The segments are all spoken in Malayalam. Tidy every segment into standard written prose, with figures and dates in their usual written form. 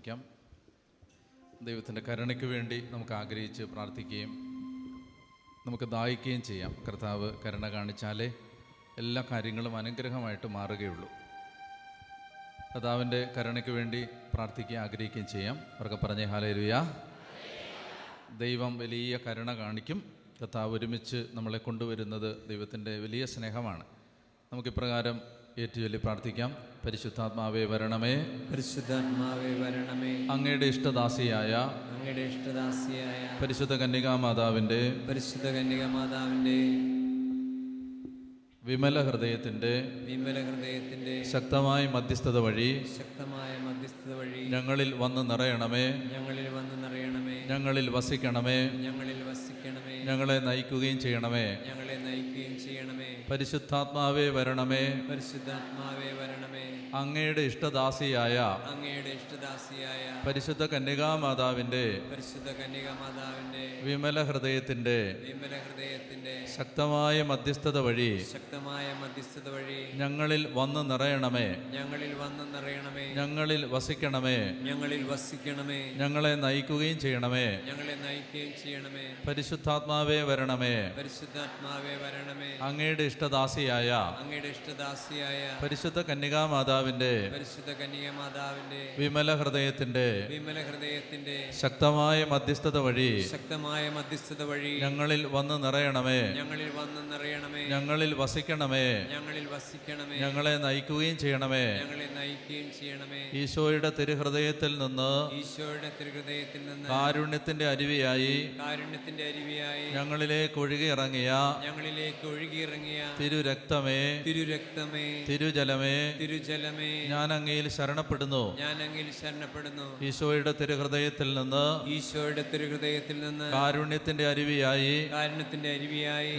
സമർപ്പിക്കാം. ദൈവത്തിൻ്റെ കരുണയ്ക്ക് വേണ്ടി നമുക്ക് ആഗ്രഹിച്ച് പ്രാർത്ഥിക്കുകയും നമുക്ക് ദാഹിക്കുകയും ചെയ്യാം. കർത്താവ് കരുണ കാണിച്ചാലേ എല്ലാ കാര്യങ്ങളും അനുഗ്രഹമായിട്ട് മാറുകയുള്ളൂ. കർത്താവിൻ്റെ കരുണയ്ക്ക് വേണ്ടി പ്രാർത്ഥിക്കുകയും ആഗ്രഹിക്കുകയും ചെയ്യാം. അവർക്ക് പറഞ്ഞേ ഹല്ലേലൂയ. ദൈവം വലിയ കരുണ കാണിക്കും. കർത്താവ് ഒരുമിച്ച് നമ്മളെ കൊണ്ടുവരുന്നത് ദൈവത്തിൻ്റെ വലിയ സ്നേഹമാണ്. നമുക്കിപ്രകാരം ഏറ്റുചൊല്ലി പ്രാർത്ഥിക്കാം. പരിശുദ്ധാത്മാവേ വരണമേ, പരിശുദ്ധാത്മാവേ വരണമേ. അങ്ങയുടെ ഇഷ്ടദാസിയായ പരിശുദ്ധ കന്യകാമാതാവിൻ്റെ വിമല ഹൃദയത്തിൻ്റെ ശക്തമായ മധ്യസ്ഥത വഴി ഞങ്ങളിൽ വന്ന് നിറയണമേ, ഞങ്ങളിൽ വസിക്കണമേ, ഞങ്ങളെ നയിക്കുകയും ചെയ്യണമേ. പരിശുദ്ധാത്മാവേ വരണമേ, അങ്ങയുടെ ഇഷ്ടദാസിയായ പരിശുദ്ധ കന്യകാമാതാവിൻ്റെ വിമല ഹൃദയത്തിൻ്റെ ശക്തമായ മധ്യസ്ഥത വഴി ഞങ്ങളിൽ വന്ന് നിറയണമേ, ഞങ്ങളിൽ വസിക്കണമേ, ഞങ്ങളെ നയിക്കുകയും ചെയ്യണമേ. പരിശുദ്ധാത്മാവേ വരണമേ, അങ്ങയുടെ ഇഷ്ടദാസിയായ പരിശുദ്ധ കന്യകാമാതാവിൻ്റെ വിമല ഹൃദയത്തിൻ്റെ ശക്തമായ മധ്യസ്ഥത വഴി ഞങ്ങളിൽ വന്ന് നിറയണമേ, ഞങ്ങളിൽ വസിക്കണമേ, ഞങ്ങളെ നയിക്കുകയും ചെയ്യണമേ. ഈശോയുടെ തിരുഹൃദയത്തിൽ നിന്ന് കാരുണ്യത്തിന്റെ അരുവിയായി ഞങ്ങളിലേക്ക് ഒഴുകിയിറങ്ങിയ തിരുരക്തമേ, തിരുജലമേ, ഞാൻ അങ്ങയിൽ ശരണപ്പെടുന്നു. ഈശോയുടെ തിരുഹൃദയത്തിൽ നിന്ന് കാരുണ്യത്തിന്റെ അരുവിയായി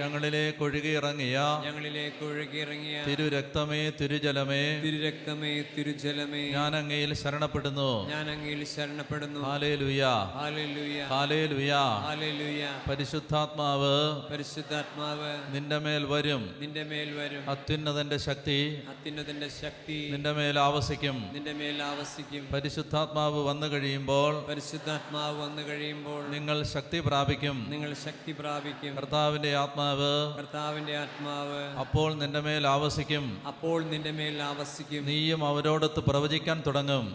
ഞങ്ങളിലേക്ക് ഒഴുകിയിറങ്ങിയ തിരുരക്തമേ, തിരുജലമേ, ഞാൻ അങ്ങയിൽ ശരണപ്പെടുന്നു. Hallelujah, hallelujah. പരിശുദ്ധാത്മാവ് നിന്റെ മേൽ വരും, അത്യുന്നതന്റെ ശക്തി നിന്റെ മേൽ ആവസിക്കും. പരിശുദ്ധാത്മാവ് വന്നു കഴിയുമ്പോൾ നിങ്ങൾ ശക്തി പ്രാപിക്കും. കർത്താവിന്റെ ആത്മാവ് അപ്പോൾ നിന്റെ മേൽ ആവസിക്കും. നീയും അവരോടൊത്ത് പ്രവചിക്കാൻ തുടങ്ങും.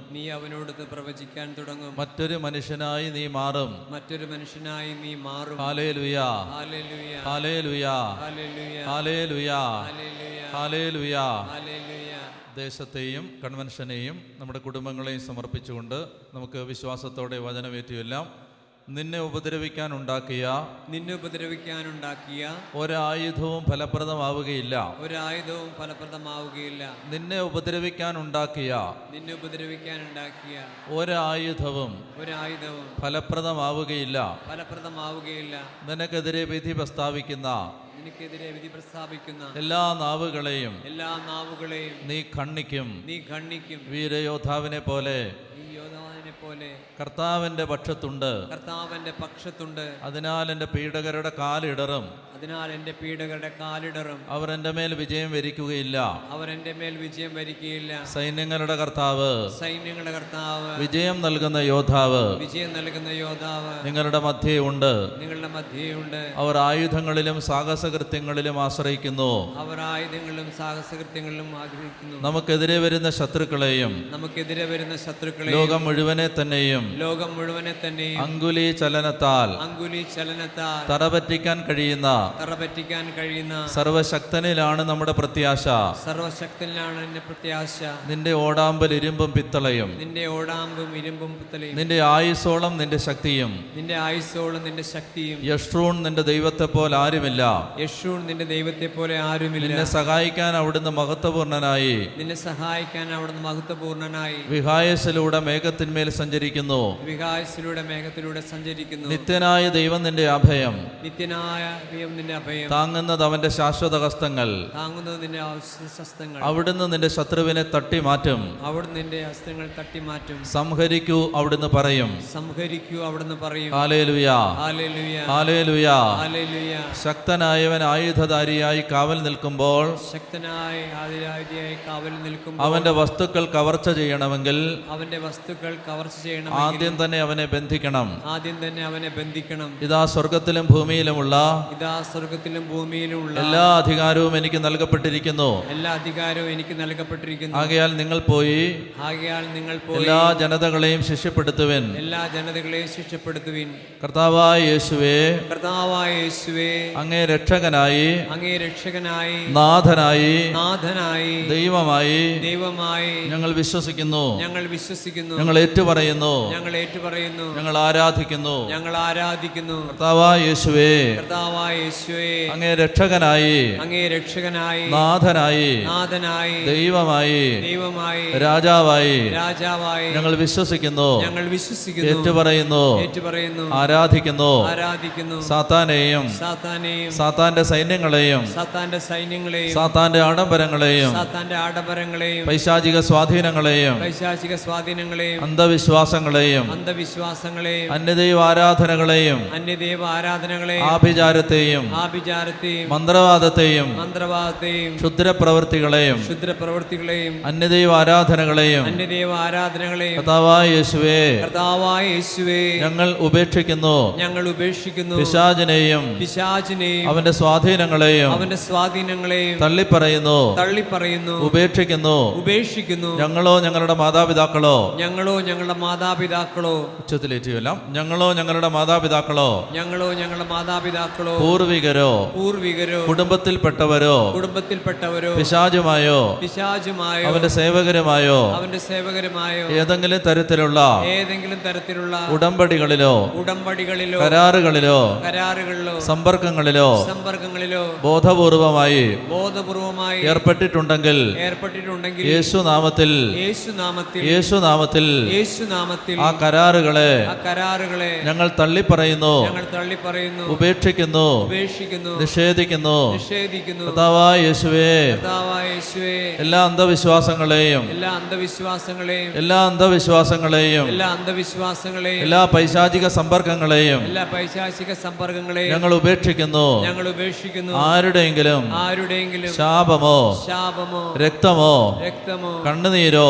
മറ്റൊരു മനുഷ്യനായി നീ മാറും. Hallelujah, hallelujah, hallelujah, hallelujah. ദേശത്തെയും കൺവെൻഷനെയും നമ്മുടെ കുടുംബങ്ങളെയും സമർപ്പിച്ചുകൊണ്ട് നമുക്ക് വിശ്വാസത്തോടെ വചനമേറ്റുമെല്ലാം. നിന്നെ ഉപദ്രവിക്കാനുണ്ടാക്കിയ ഒരായുധവും ഫലപ്രദമാവുകയില്ല. നിന്നെ ഉപദ്രവിക്കാനുണ്ടാക്കിയ ഒരായുധവും ഫലപ്രദമാവുകയില്ല. നിനക്കെതിരെ വിധി പ്രസ്താവിക്കുന്ന എല്ലാ നാവുകളെയും നീ ഖണ്ഡിക്കും. വീരയോദ്ധാവിനെ പോലെ കർത്താവിന്റെ പക്ഷത്തുണ്ട്. അതിനാൽ എന്റെ പീഡകരുടെ കാലിടറും. അവർ എന്റെ മേൽ വിജയം വരിക്കുകയില്ല. സൈന്യങ്ങളുടെ കർത്താവ്, വിജയം നൽകുന്ന യോദ്ധാവ് നിങ്ങളുടെ മധ്യേ ഉണ്ട്. അവർ ആയുധങ്ങളിലും സാഹസകൃത്യങ്ങളിലും ആശ്രയിക്കുന്നു. നമുക്കെതിരെ വരുന്ന ശത്രുക്കളെയും ലോകം മുഴുവനെ തന്നെയും അങ്കുലി ചലനത്താൽ തറപറ്റിക്കാൻ കഴിയുന്ന സർവശക്തനിലാണ് നമ്മുടെ പ്രത്യാശ. നിന്റെ ഓടാമ്പൽ ഇരുമ്പും പിത്തളയും, നിന്റെ ആയുസോളം നിന്റെ ശക്തിയും. യശ്രൂൺ നിന്റെ ദൈവത്തെ പോലെ ആരുമില്ല. നിന്നെ സഹായിക്കാൻ അവിടുന്ന് മഹത്വപൂർണനായി വിഹായസിലൂടെ മേഘത്തിന്മേൽ സഞ്ചരിക്കുന്നു. നിത്യനായ ദൈവം നിന്റെ അഭയം. താങ്ങുന്നത് അവന്റെ ശാശ്വത ഹസ്തങ്ങൾ. അവിടുന്ന് നിന്റെ ശത്രുവിനെ തട്ടി മാറ്റും. സംഹരിക്കൂ അവിടുന്ന് പറയും. Hallelujah, hallelujah. ശക്തനായവൻ ആയുധധാരിയായി കാവൽ നിൽക്കുമ്പോൾ അവന്റെ വസ്തുക്കൾ കവർച്ച ചെയ്യണമെങ്കിൽ കവർച്ച ചെയ്യണം. ആദ്യം തന്നെ അവനെ ബന്ധിക്കണം. ആദ്യം തന്നെ അവനെ ബന്ധിക്കണം. ഇതാ സ്വർഗത്തിലും ഭൂമിയിലുമുള്ള ഇതാ സ്വർഗത്തിലും ഭൂമിയിലുമുള്ള എല്ലാ അധികാരവും എനിക്ക് നൽകപ്പെട്ടിരിക്കുന്നു. എല്ലാ അധികാരവും എനിക്ക് നൽകപ്പെട്ടിരിക്കുന്നു. ആകയാൽ നിങ്ങൾ പോയി എല്ലാ ജനതകളെയും ശിഷ്യപ്പെടുത്തുവിൻ. എല്ലാ ജനതകളെയും ശിക്ഷപ്പെടുത്തുവിൻ. കർത്താവായ യേശുവേ, കർത്താവായ യേശുവേ, അങ്ങേ രക്ഷകനായി, അങ്ങേ രക്ഷകനായി, നാഥനായി, നാഥനായി, ദൈവമായി ദൈവമായി ഞങ്ങൾ വിശ്വസിക്കുന്നു. ഞങ്ങൾ വിശ്വസിക്കുന്നു. ഞങ്ങൾ ഏറ്റുപറയുന്നു. ഞങ്ങൾ ഏറ്റുപറയുന്നു. ഞങ്ങൾ ആരാധിക്കുന്നു. ഞങ്ങൾ ആരാധിക്കുന്നു. കർത്താവായ യേശുവേ, കർത്താവായ യേശുവേ, അങ്ങേ രക്ഷകനായി, അങ്ങേ രക്ഷകനായി, നാഥനായി, നാഥനായി, ദൈവമായി, ദൈവമായി, രാജാവായി രാജാവായി ഞങ്ങൾ വിശ്വസിക്കുന്നു. ഞങ്ങൾ വിശ്വസിക്കുന്നു. ഏറ്റുപറയുന്നു. ഏറ്റുപറയുന്നു. ആരാധിക്കുന്നു. ആരാധിക്കുന്നു. സാത്താനെയും സാത്താനെയും സാത്താന്റെ സൈന്യങ്ങളെയും സാത്താന്റെ സൈന്യങ്ങളെയും സാത്താന്റെ ആഡംബരങ്ങളെയും സാത്താന്റെ ആഡംബരങ്ങളെയും പൈശാചിക സ്വാധീനങ്ങളെയും പൈശാചിക സ്വാധീനങ്ങളെയും അന്ധവിശ്വാസങ്ങളെയും അന്ധവിശ്വാസങ്ങളെയും അന്യദൈവ ആരാധനകളെയും അന്യദൈവ ആരാധനകളെയും ആഭിചാരത്തെയും ആഭിചാരത്തെയും മന്ത്രവാദത്തെയും മന്ത്രവാദത്തെയും ക്ഷുദ്രപ്രവൃത്തികളെയും ക്ഷുദ്രപ്രവൃത്തികളെയും അന്യദൈവ ആരാധനകളെയും അന്യദൈവ ആരാധനകളെയും കർത്താവായ യേശുവേ, കർത്താവായ യേശുവേ, ഞങ്ങൾ ഉപേക്ഷിക്കുന്നു. ഞങ്ങൾ ഉപേക്ഷിക്കുന്നു. പിശാചിനെയും പിശാചിനെയും അവന്റെ സ്വാധീനങ്ങളെയും അവന്റെ സ്വാധീനങ്ങളെയും തള്ളിപ്പറയുന്നു. തള്ളിപ്പറയുന്നു. ഉപേക്ഷിക്കുന്നു. ഉപേക്ഷിക്കുന്നു. ഞങ്ങളോ ഞങ്ങളുടെ മാതാപിതാക്കളോ ഞങ്ങളോ ഞങ്ങളുടെ മാതാപിതാക്കളോ ഉച്ചത്തിലേറ്റുകയെല്ലാം ഞങ്ങളോ ഞങ്ങളുടെ മാതാപിതാക്കളോ ഞങ്ങളോ ഞങ്ങളുടെ മാതാപിതാക്കളോ പൂർവികരോ പൂർവികരോ കുടുംബത്തിൽപ്പെട്ടവരോ കുടുംബത്തിൽപ്പെട്ടവരോ പിശാചുമായോ പിശാചുമായോ അവന്റെ സേവകരുമായോ അവന്റെ സേവകരുമായോ ഏതെങ്കിലും തരത്തിലുള്ള ഉടമ്പടികളിലോ കരാറുകളിലോ സമ്പർക്കങ്ങളിലോ ബോധപൂർവമായി ഏർപ്പെട്ടിട്ടുണ്ടെങ്കിൽ യേശുനാമത്തിൽ ആ കരാറുകളെ ഞങ്ങൾ തള്ളിപ്പറയുന്നു, ഉപേക്ഷിക്കുന്നു, നിഷേധിക്കുന്നു. കർത്താവായ യേശുവേ, എല്ലാ അന്ധവിശ്വാസങ്ങളെയും എല്ലാ പൈശാചിക സമ്പർക്കങ്ങളെയും ഞങ്ങൾ ഉപേക്ഷിക്കുന്നു. ആരുടെയെങ്കിലും ശാപമോ രക്തമോ കണ്ണുനീരോ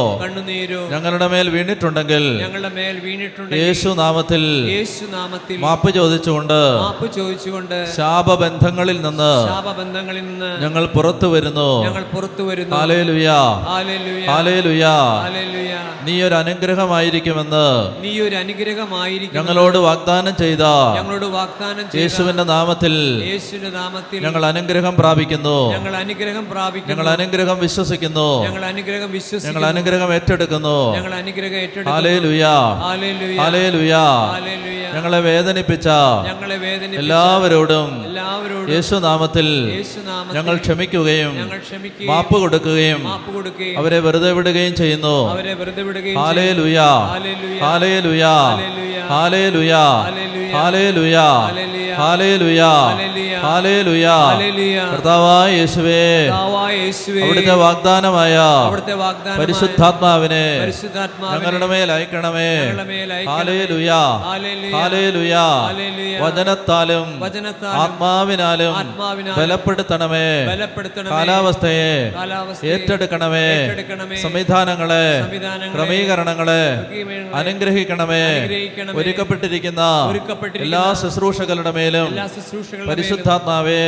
ഞങ്ങളുടെ മേൽ വീണിട്ടുണ്ടെങ്കിൽ യേശുനാമത്തിൽ മാപ്പ് ചോദിച്ചുകൊണ്ട് ശാപബന്ധങ്ങളിൽ നിന്ന് ഞങ്ങൾ പുറത്തു വരുന്നു. Hallelujah, hallelujah. നീ ഒരു അനുഗ്രഹമായിരിക്കുമെന്ന് ഞങ്ങളോട് വാഗ്ദാനം ചെയ്ത യേശുവിന്റെ നാമത്തിൽ ഞങ്ങൾ അനുഗ്രഹം പ്രാപിക്കുന്നു. ഞങ്ങൾ അനുഗ്രഹം വിശ്വസിക്കുന്നു. ഞങ്ങൾ അനുഗ്രഹം ഏറ്റെടുക്കുന്നു. Hallelujah, hallelujah. ഞങ്ങളെ വേദനിപ്പിച്ച എല്ലാവരോടും യേശുനാമത്തിൽ ഞങ്ങൾ ക്ഷമിക്കുകയും മാപ്പ് കൊടുക്കുകയും അവരെ വെറുതെ വിടുകയും ചെയ്യുന്നു. Hallelujah, hallelujah, hallelujah, hallelujah, hallelujah, hallelujah. കർത്താവായ യേശുവേ, അവിടുത്തെ വാഗ്ദാനമായ പരിശുദ്ധാത്മാവിനെ ഞങ്ങളുടെ മേൽ അയക്കണമേ. Hallelujah, hallelujah. വചനത്താലും ആത്മാവിനാലും ബലപ്പെടുത്തണമേ. കാലാവസ്ഥയെ ഏറ്റെടുക്കണമേ. സംവിധാനങ്ങളെ ക്രമീകരണങ്ങളെ അനുഗ്രഹിക്കണമേ. ഒരുക്കപ്പെട്ടിരിക്കുന്ന എല്ലാ ശുശ്രൂഷകളുടെ മേലും പരിശുദ്ധാത്മാവേ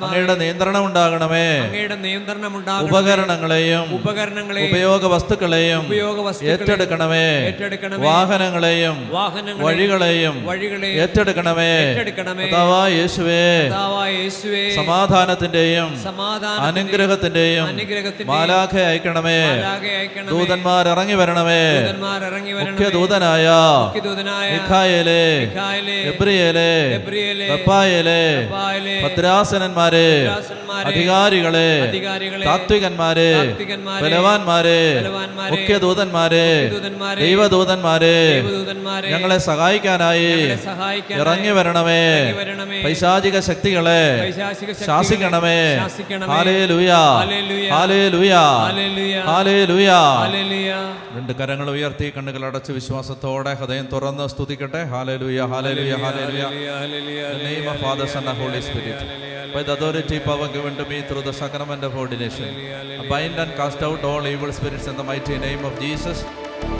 അങ്ങയുടെ നിയന്ത്രണം ഉണ്ടാകണമേ. ഉപകരണങ്ങളെയും ഉപയോഗ വസ്തുക്കളെയും ഏറ്റെടുക്കണമേ. വാഹനങ്ങളെയും വഴികളെയും ഏറ്റെടുക്കണമേ. കർത്താവായ യേശുവേ, സമാധാനത്തിന്റെയും അനുഗ്രഹത്തിന്റെയും മാലാഖ അയക്കണമേ. ദൂതന്മാർ ഇറങ്ങി വരണമേ. മുഖ്യ ദൂതനായ മിഖായേലേ, ഗബ്രിയേലേ, റഫായേലേ, ഭദ്രാസനന്മാരെ, അധികാരികളെ, താത്വികന്മാരെ, ബലവാന്മാരെ, മുഖ്യ ദൂതന്മാരെ, ദൈവദൂതന്മാരെ ഞങ്ങളെ സഹായിക്കാനായി ഇറങ്ങി വരണമേ. പൈശാചിക ശക്തികളെ ശാസിക്കണമേ. Hallelujah, hallelujah, hallelujah. രണ്ട് കരങ്ങൾ ഉയർത്തി കണ്ണുകൾ അടച്ച് വിശ്വാസത്തോടെ ഹൃദയം തുറന്ന് സ്തുതിക്കട്ടെ. Hallelujah, hallelujah, hallelujah. In the name of Father, Son, and Holy Spirit. By the authority power given to me through the sacrament of ordination, I bind and cast out all evil spirits in the mighty name of Jesus.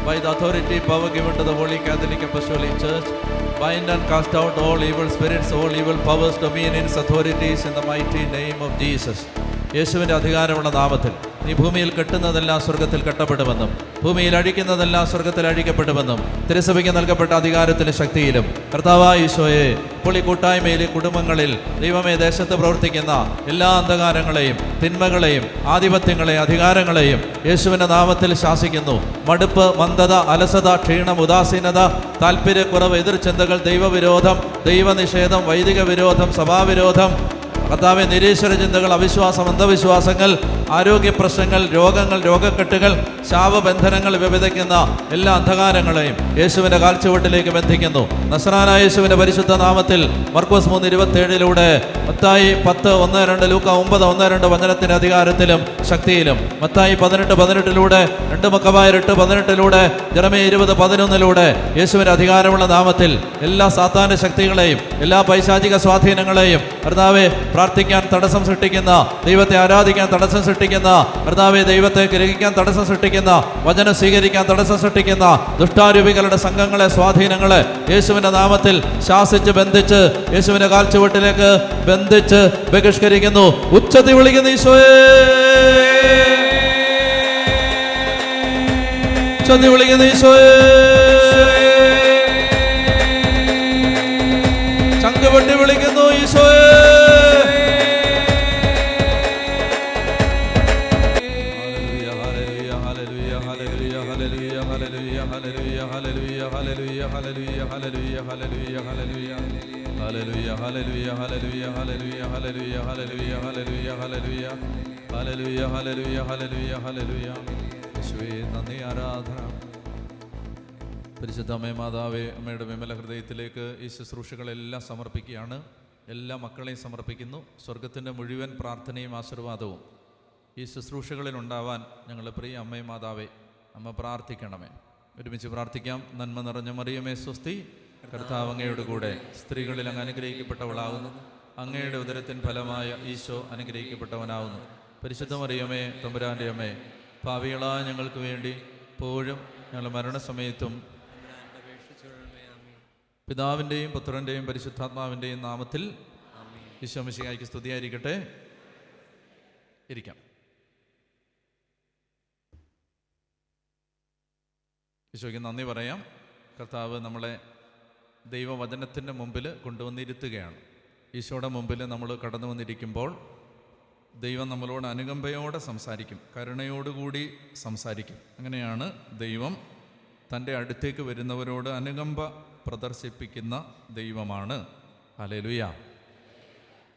by the authority power given to the Holy Catholic Apostolic Church, bind and cast out all evil spirits, all evil powers, dominions, authorities in the mighty name of Jesus. യേശുവിൻ്റെ അധികാരമുള്ള നാമത്തിൽ നീ ഭൂമിയിൽ കെട്ടുന്നതെല്ലാം സ്വർഗത്തിൽ കെട്ടപ്പെടുമെന്നും ഭൂമിയിൽ അഴിക്കുന്നതെല്ലാം സ്വർഗത്തിൽ അഴിക്കപ്പെടുമെന്നും തിരുസഭയ്ക്ക് നൽകപ്പെട്ട അധികാരത്തിലും ശക്തിയിലും കർത്താവായ ഈശോയെ ഇപ്പോൾ ഈ കൂട്ടായ്മയിലെ കുടുംബങ്ങളിൽ ദൈവമേ ദേശത്ത് പ്രവർത്തിക്കുന്ന എല്ലാ അന്ധകാരങ്ങളെയും തിന്മകളെയും ആധിപത്യങ്ങളെയും അധികാരങ്ങളെയും യേശുവിൻ്റെ നാമത്തിൽ ശാസിക്കുന്നു. മടുപ്പ്, മന്ദത, അലസത, ക്ഷീണം, ഉദാസീനത, താല്പര്യക്കുറവ്, എതിർചിന്തകൾ, ദൈവവിരോധം, ദൈവനിഷേധം, വൈദിക വിരോധം, സഭാവിരോധം, കർത്താവെ നിരീശ്വര ചിന്തകൾ, അവിശ്വാസം, അന്ധവിശ്വാസങ്ങൾ, ആരോഗ്യ പ്രശ്നങ്ങൾ, രോഗങ്ങൾ, രോഗക്കെട്ടുകൾ, ശാപബന്ധനങ്ങൾ ഇവ വിതയ്ക്കുന്ന എല്ലാ അന്ധകാരങ്ങളെയും യേശുവിൻ്റെ കാൽച്ചുവട്ടിലേക്ക് ബന്ധിക്കുന്നു. നസ്രാനായ യേശുവിൻ്റെ പരിശുദ്ധ നാമത്തിൽ മർക്കോസ് 3:27 മത്തായി 10:1-2, ലൂക്ക 9:1-2 വചനത്തിൻ്റെ അധികാരത്തിലും ശക്തിയിലും, മത്തായി 18:18 2 മക്കബായർ 8:18 ജെറമ്യാ 20:11 യേശുവിൻ്റെ അധികാരമുള്ള നാമത്തിൽ എല്ലാ സാത്താൻ്റെ ശക്തികളെയും എല്ലാ പൈശാചിക സ്വാധീനങ്ങളെയും കർത്താവെ പ്രാർത്ഥിക്കാൻ തടസ്സം സൃഷ്ടിക്കുന്ന, ദൈവത്തെ ആരാധിക്കാൻ തടസ്സം സൃഷ്ടിക്കുന്ന, കർത്താവെ ദൈവത്തെ ഗ്രഹിക്കാൻ തടസ്സം സൃഷ്ടിക്കുന്ന, വചനം സ്വീകരിക്കാൻ തടസ്സം സൃഷ്ടിക്കുന്ന ദുഷ്ടാരൂപികളുടെ സംഘങ്ങളെ, സ്വാധീനങ്ങളെ യേശുവിൻ്റെ നാമത്തിൽ ശാസിച്ച് ബന്ധിച്ച് യേശുവിൻ്റെ കാൽച്ചുവട്ടിലേക്ക് ബന്ധിച്ച് ബഹിഷ്കരിക്കുന്നു. ഉച്ചത്തിൽ വിളിക്കുന്ന ഈശോയേ, ഉച്ചത്തിൽ വിളിക്കുന്ന ഈശോയേ, ചങ്കുപൊട്ടി വിളിക്കുന്നു ഈശോയേ. നന്ദി, ആരാധന. പരിശുദ്ധ അമ്മേ മാതാവേ, അമ്മയുടെ വിമല ഹൃദയത്തിലേക്ക് ഈ ശുശ്രൂഷകളെല്ലാം സമർപ്പിക്കുകയാണ്. എല്ലാ മക്കളെയും സമർപ്പിക്കുന്നു. സ്വർഗത്തിൻ്റെ മുഴുവൻ പ്രാർത്ഥനയും ആശീർവാദവും ഈ ശുശ്രൂഷകളിൽ ഉണ്ടാവാൻ ഞങ്ങളുടെ പ്രിയ അമ്മേ മാതാവേ, അമ്മ പ്രാർത്ഥിക്കണമേ. ഒരുമിച്ച് പ്രാർത്ഥിക്കാം. നന്മ നിറഞ്ഞ മറിയമേ സ്വസ്തി, കർത്താവ് അങ്ങയുടെ കൂടെ സ്ത്രീകളിൽ അങ്ങ് അനുഗ്രഹിക്കപ്പെട്ടവളാകുന്നു. അങ്ങയുടെ ഉദരത്തിൻ ഫലമായ ഈശോ അനുഗ്രഹിക്കപ്പെട്ടവനാവുന്നു. പരിശുദ്ധ മറിയമേ തമ്പുരാൻ്റെ അമ്മേ, പാപികളായ ഞങ്ങൾക്ക് വേണ്ടി ഇപ്പോഴും ഞങ്ങളുടെ മരണസമയത്തും പിതാവിൻ്റെയും പുത്രൻ്റെയും പരിശുദ്ധാത്മാവിൻ്റെയും നാമത്തിൽ ഈശോ മിശിഹായ്ക്ക് സ്തുതിയായിരിക്കട്ടെ. ഇരിക്കാം. ഈശോയ്ക്ക് നന്ദി പറയാം. കർത്താവ് നമ്മളെ ദൈവവചനത്തിൻ്റെ മുമ്പിൽ കൊണ്ടുവന്നിരുത്തുകയാണ്. ഈശോയുടെ മുമ്പിൽ നമ്മൾ കടന്നു വന്നിരിക്കുമ്പോൾ ദൈവം നമ്മളോട് അനുകമ്പയോടെ സംസാരിക്കും, കരുണയോടുകൂടി സംസാരിക്കും. അങ്ങനെയാണ് ദൈവം തൻ്റെ അടുത്തേക്ക് വരുന്നവരോട് അനുകമ്പ പ്രദർശിപ്പിക്കുന്ന ദൈവമാണ്. ഹല്ലേലൂയ.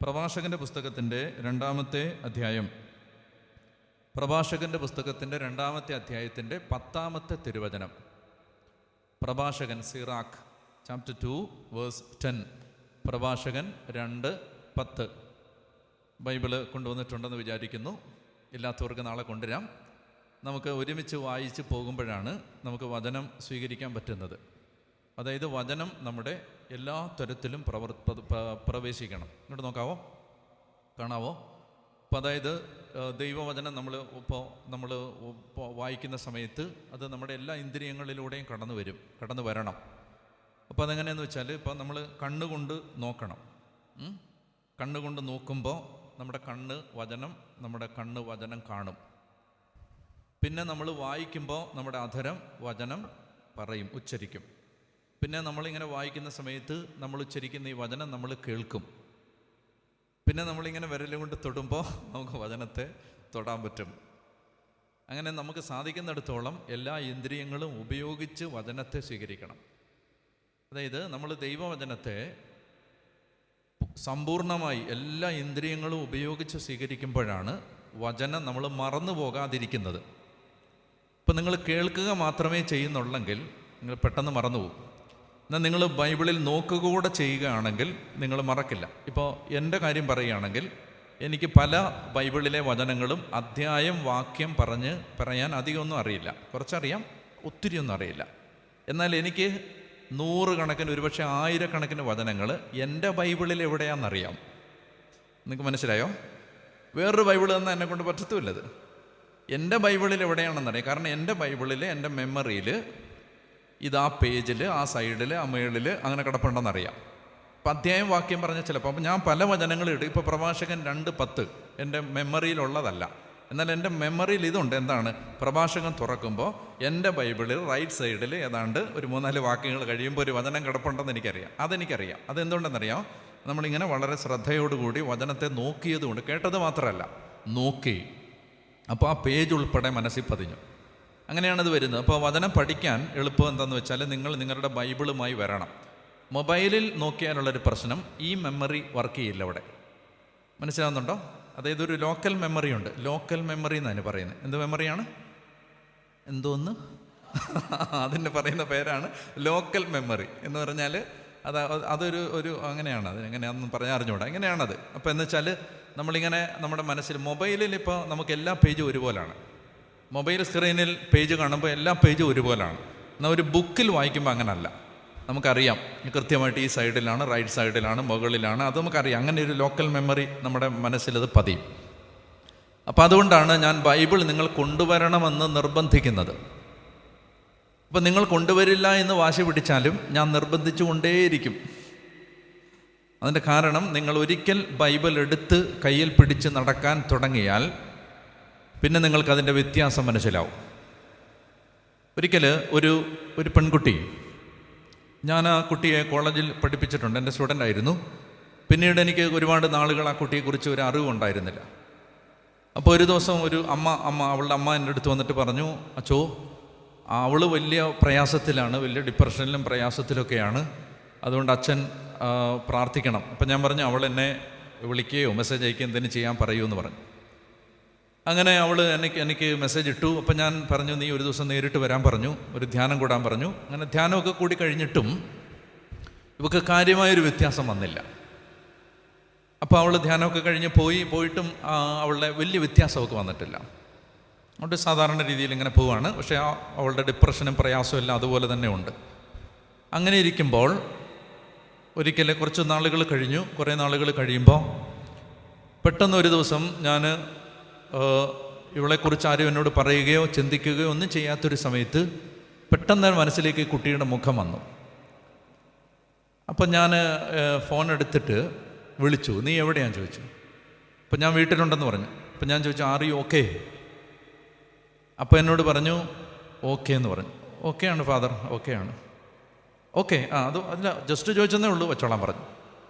പ്രഭാഷകൻ്റെ പുസ്തകത്തിൻ്റെ 2-ാമത്തെ അധ്യായം, പ്രഭാഷകൻ്റെ പുസ്തകത്തിൻ്റെ 2-ാമത്തെ അധ്യായത്തിൻ്റെ 10-ാമത്തെ തിരുവചനം. പ്രഭാഷകൻ സിറാഖ് ചാപ്റ്റർ 2 വേഴ്സ് 10. പ്രഭാഷകൻ 2:10. ബൈബിള് കൊണ്ടുവന്നിട്ടുണ്ടെന്ന് വിചാരിക്കുന്നു. ഇല്ലാത്തവർക്ക് നാളെ കൊണ്ടുവരാം. നമുക്ക് ഒരുമിച്ച് വായിച്ച് പോകുമ്പോഴാണ് നമുക്ക് വചനം സ്വീകരിക്കാൻ പറ്റുന്നത്. അതായത് വചനം നമ്മുടെ എല്ലാ തരത്തിലും പ്രവേശിക്കണം. ഇങ്ങോട്ട് നോക്കാവോ, കാണാവോ? അപ്പോൾ അതായത് ദൈവവചനം നമ്മൾ വായിക്കുന്ന സമയത്ത് അത് നമ്മുടെ എല്ലാ ഇന്ദ്രിയങ്ങളിലൂടെയും കടന്നു വരണം. അപ്പോൾ അതെങ്ങനെയാണെന്ന് വെച്ചാൽ, ഇപ്പോൾ നമ്മൾ കണ്ണുകൊണ്ട് നോക്കണം. കണ്ണുകൊണ്ട് നോക്കുമ്പോൾ നമ്മുടെ കണ്ണ് വചനം കാണും. പിന്നെ നമ്മൾ വായിക്കുമ്പോൾ നമ്മുടെ അധരം വചനം പറയും, ഉച്ചരിക്കും. പിന്നെ നമ്മളിങ്ങനെ വായിക്കുന്ന സമയത്ത് നമ്മൾ ഉച്ചരിക്കുന്ന ഈ വചനം നമ്മൾ കേൾക്കും. പിന്നെ നമ്മളിങ്ങനെ വിരലും കൊണ്ട് തൊടുമ്പോൾ നമുക്ക് വചനത്തെ തൊടാൻ പറ്റും. അങ്ങനെ നമുക്ക് സാധിക്കുന്നിടത്തോളം എല്ലാ ഇന്ദ്രിയങ്ങളും ഉപയോഗിച്ച് വചനത്തെ സ്വീകരിക്കണം. അതായത് നമ്മൾ ദൈവവചനത്തെ സമ്പൂർണമായി എല്ലാ ഇന്ദ്രിയങ്ങളും ഉപയോഗിച്ച് സ്വീകരിക്കുമ്പോഴാണ് വചനം നമ്മൾ മറന്നു പോകാതിരിക്കുന്നത്. ഇപ്പം നിങ്ങൾ കേൾക്കുക മാത്രമേ ചെയ്യുന്നുള്ളെങ്കിൽ നിങ്ങൾ പെട്ടെന്ന് മറന്നുപോകും. എന്നാൽ നിങ്ങൾ ബൈബിളിൽ നോക്കുക കൂടെ ചെയ്യുകയാണെങ്കിൽ നിങ്ങൾ മറക്കില്ല. ഇപ്പോൾ എൻ്റെ കാര്യം പറയുകയാണെങ്കിൽ എനിക്ക് പല ബൈബിളിലെ വചനങ്ങളും അധ്യായം വാക്യം പറയാൻ അധികമൊന്നും അറിയില്ല. കുറച്ചറിയാം, ഒത്തിരിയൊന്നും അറിയില്ല. എന്നാൽ എനിക്ക് 100 കണക്കിന്, ഒരുപക്ഷെ 1000 കണക്കിന് വചനങ്ങൾ എൻ്റെ ബൈബിളിൽ എവിടെയാണെന്നറിയാം. നിങ്ങൾക്ക് മനസ്സിലായോ? വേറൊരു ബൈബിൾ തന്നാൽ എന്നെ കൊണ്ട് പറ്റത്തുമില്ലത്. എൻ്റെ ബൈബിളിൽ എവിടെയാണെന്നറിയാം. കാരണം എൻ്റെ ബൈബിളിൽ എൻ്റെ മെമ്മറിയിൽ ഇത് ആ പേജിൽ, ആ സൈഡിൽ, ആ മേളിൽ അങ്ങനെ കിടപ്പുണ്ടെന്നറിയാം. അപ്പം അധ്യായം വാക്യം പറഞ്ഞ ചിലപ്പോൾ അപ്പം ഞാൻ പല വചനങ്ങളും ഇടും. ഇപ്പോൾ പ്രഭാഷകൻ 2:10 എൻ്റെ മെമ്മറിയിലുള്ളതല്ല, എന്നാൽ എൻ്റെ മെമ്മറിയിൽ ഇതുണ്ട്. എന്താണ്? പ്രഭാഷകൻ തുറക്കുമ്പോൾ എൻ്റെ ബൈബിളിൽ റൈറ്റ് സൈഡിൽ ഏതാണ്ട് ഒരു 3-4 വാക്യങ്ങൾ കഴിയുമ്പോൾ ഒരു വചനം കിടപ്പുണ്ടെന്ന് എനിക്കറിയാം. അതെനിക്കറിയാം. അതെന്തുകൊണ്ടെന്നറിയാം? നമ്മളിങ്ങനെ വളരെ ശ്രദ്ധയോടുകൂടി വചനത്തെ നോക്കിയതുകൊണ്ട്, കേട്ടത് മാത്രമല്ല നോക്കി. അപ്പോൾ ആ പേജ് ഉൾപ്പെടെ മനസ്സിൽ പതിഞ്ഞു. അങ്ങനെയാണത് വരുന്നത്. അപ്പോൾ വചനം പഠിക്കാൻ എളുപ്പം എന്താണെന്ന് വെച്ചാൽ നിങ്ങൾ നിങ്ങളുടെ ബൈബിളുമായി വരണം. മൊബൈലിൽ നോക്കിയാലുള്ളൊരു പ്രശ്നം, ഈ മെമ്മറി വർക്ക് ചെയ്യില്ല അവിടെ. മനസ്സിലാവുന്നുണ്ടോ? അതായത് ഒരു ലോക്കൽ മെമ്മറി ഉണ്ട്. ലോക്കൽ മെമ്മറി എന്നതിന് പറയുന്നത്. എന്ത് മെമ്മറിയാണ്? എന്തോന്ന് അതിന് പറയുന്ന പേരാണ് ലോക്കൽ മെമ്മറി എന്ന് പറഞ്ഞാൽ അതൊരു അങ്ങനെയാണ്. അതിനെങ്ങനെയാണെന്ന് പറഞ്ഞാൽ അറിഞ്ഞുകൂടാ. എങ്ങനെയാണത്? അപ്പോൾ എന്ന് വെച്ചാൽ നമ്മളിങ്ങനെ നമ്മുടെ മനസ്സിൽ, മൊബൈലിൽ ഇപ്പോൾ നമുക്ക് എല്ലാ പേജും ഒരുപോലാണ്. മൊബൈൽ സ്ക്രീനിൽ പേജ് കാണുമ്പോൾ എല്ലാ പേജും ഒരുപോലാണ്. എന്നാൽ ഒരു ബുക്കിൽ വായിക്കുമ്പോൾ അങ്ങനല്ല. നമുക്കറിയാം കൃത്യമായിട്ട് ഈ സൈഡിലാണ്, റൈറ്റ് സൈഡിലാണ്, മുകളിലാണ്. അത് നമുക്കറിയാം. അങ്ങനെ ഒരു ലോക്കൽ മെമ്മറി നമ്മുടെ മനസ്സിലത് പതിയും. അപ്പോൾ അതുകൊണ്ടാണ് ഞാൻ ബൈബിൾ നിങ്ങൾ കൊണ്ടുവരണമെന്ന് നിർബന്ധിക്കുന്നത്. അപ്പം നിങ്ങൾ കൊണ്ടുവരില്ല എന്ന് വാശി പിടിച്ചാലും ഞാൻ നിർബന്ധിച്ചു കൊണ്ടേയിരിക്കും. അതിൻ്റെ കാരണം, നിങ്ങൾ ഒരിക്കൽ ബൈബിൾ എടുത്ത് കയ്യിൽ പിടിച്ച് നടക്കാൻ തുടങ്ങിയാൽ പിന്നെ നിങ്ങൾക്കതിൻ്റെ വ്യത്യാസം മനസ്സിലാവും. ഒരിക്കൽ ഒരു പെൺകുട്ടി, ഞാൻ ആ കുട്ടിയെ കോളേജിൽ പഠിപ്പിച്ചിട്ടുണ്ട്, എൻ്റെ സ്റ്റുഡൻ്റ് ആയിരുന്നു. പിന്നീട് എനിക്ക് ഒരുപാട് നാളുകൾ ആ കുട്ടിയെക്കുറിച്ച് ഒരു അറിവുണ്ടായിരുന്നില്ല. അപ്പോൾ ഒരു ദിവസം ഒരു അവളുടെ അമ്മ എൻ്റെ അടുത്ത് വന്നിട്ട് പറഞ്ഞു, അച്ചോ അവൾ വലിയ പ്രയാസത്തിലാണ്, വലിയ ഡിപ്രഷനിലും പ്രയാസത്തിലൊക്കെയാണ്, അതുകൊണ്ട് അച്ഛൻ പ്രാർത്ഥിക്കണം. അപ്പം ഞാൻ പറഞ്ഞു, അവൾ എന്നെ വിളിക്കുകയോ മെസ്സേജ് അയക്കുകയോ എന്തെങ്കിലും ചെയ്യാൻ പറയൂ എന്ന് പറഞ്ഞു. അങ്ങനെ അവൾ എനിക്ക് മെസ്സേജ് ഇട്ടു. അപ്പം ഞാൻ പറഞ്ഞു, നീ ഒരു ദിവസം നേരിട്ട് വരാൻ പറഞ്ഞു, ഒരു ധ്യാനം കൂടാൻ പറഞ്ഞു. അങ്ങനെ ധ്യാനമൊക്കെ കൂടി കഴിഞ്ഞിട്ടും ഇവക്ക് കാര്യമായൊരു വ്യത്യാസം വന്നില്ല. അപ്പോൾ അവൾ ധ്യാനമൊക്കെ കഴിഞ്ഞ് പോയിട്ടും അവളുടെ വലിയ വ്യത്യാസമൊക്കെ വന്നിട്ടില്ല. അതുകൊണ്ട് സാധാരണ രീതിയിൽ ഇങ്ങനെ പോവാണ്. പക്ഷേ അവളുടെ ഡിപ്രഷനും പ്രയാസവും എല്ലാം അതുപോലെ തന്നെ ഉണ്ട്. അങ്ങനെ ഇരിക്കുമ്പോൾ ഒരിക്കൽ കുറേ നാളുകൾ കഴിയുമ്പോൾ പെട്ടെന്ന് ഒരു ദിവസം ഞാൻ ഇവളെക്കുറിച്ച് ആരും എന്നോട് പറയുകയോ ചിന്തിക്കുകയോ ഒന്നും ചെയ്യാത്തൊരു സമയത്ത് പെട്ടെന്ന് മനസ്സിലേക്ക് കുട്ടിയുടെ മുഖം വന്നു. അപ്പം ഞാൻ ഫോൺ എടുത്തിട്ട് വിളിച്ചു, നീ എവിടെയാന്ന് ചോദിച്ചു. അപ്പം ഞാൻ വീട്ടിലുണ്ടെന്ന് പറഞ്ഞു. അപ്പം ഞാൻ ചോദിച്ചു, ആർ യു ഓക്കെ? അപ്പോൾ എന്നോട് പറഞ്ഞു ഓക്കെ എന്ന് പറഞ്ഞു. ഓക്കെ ആണ് ഫാദർ, ഓക്കെ ആണ്. ഓക്കെ, അല്ല ജസ്റ്റ് ചോദിച്ചെന്നേ ഉള്ളൂ, വെച്ചോളാൻ പറഞ്ഞു.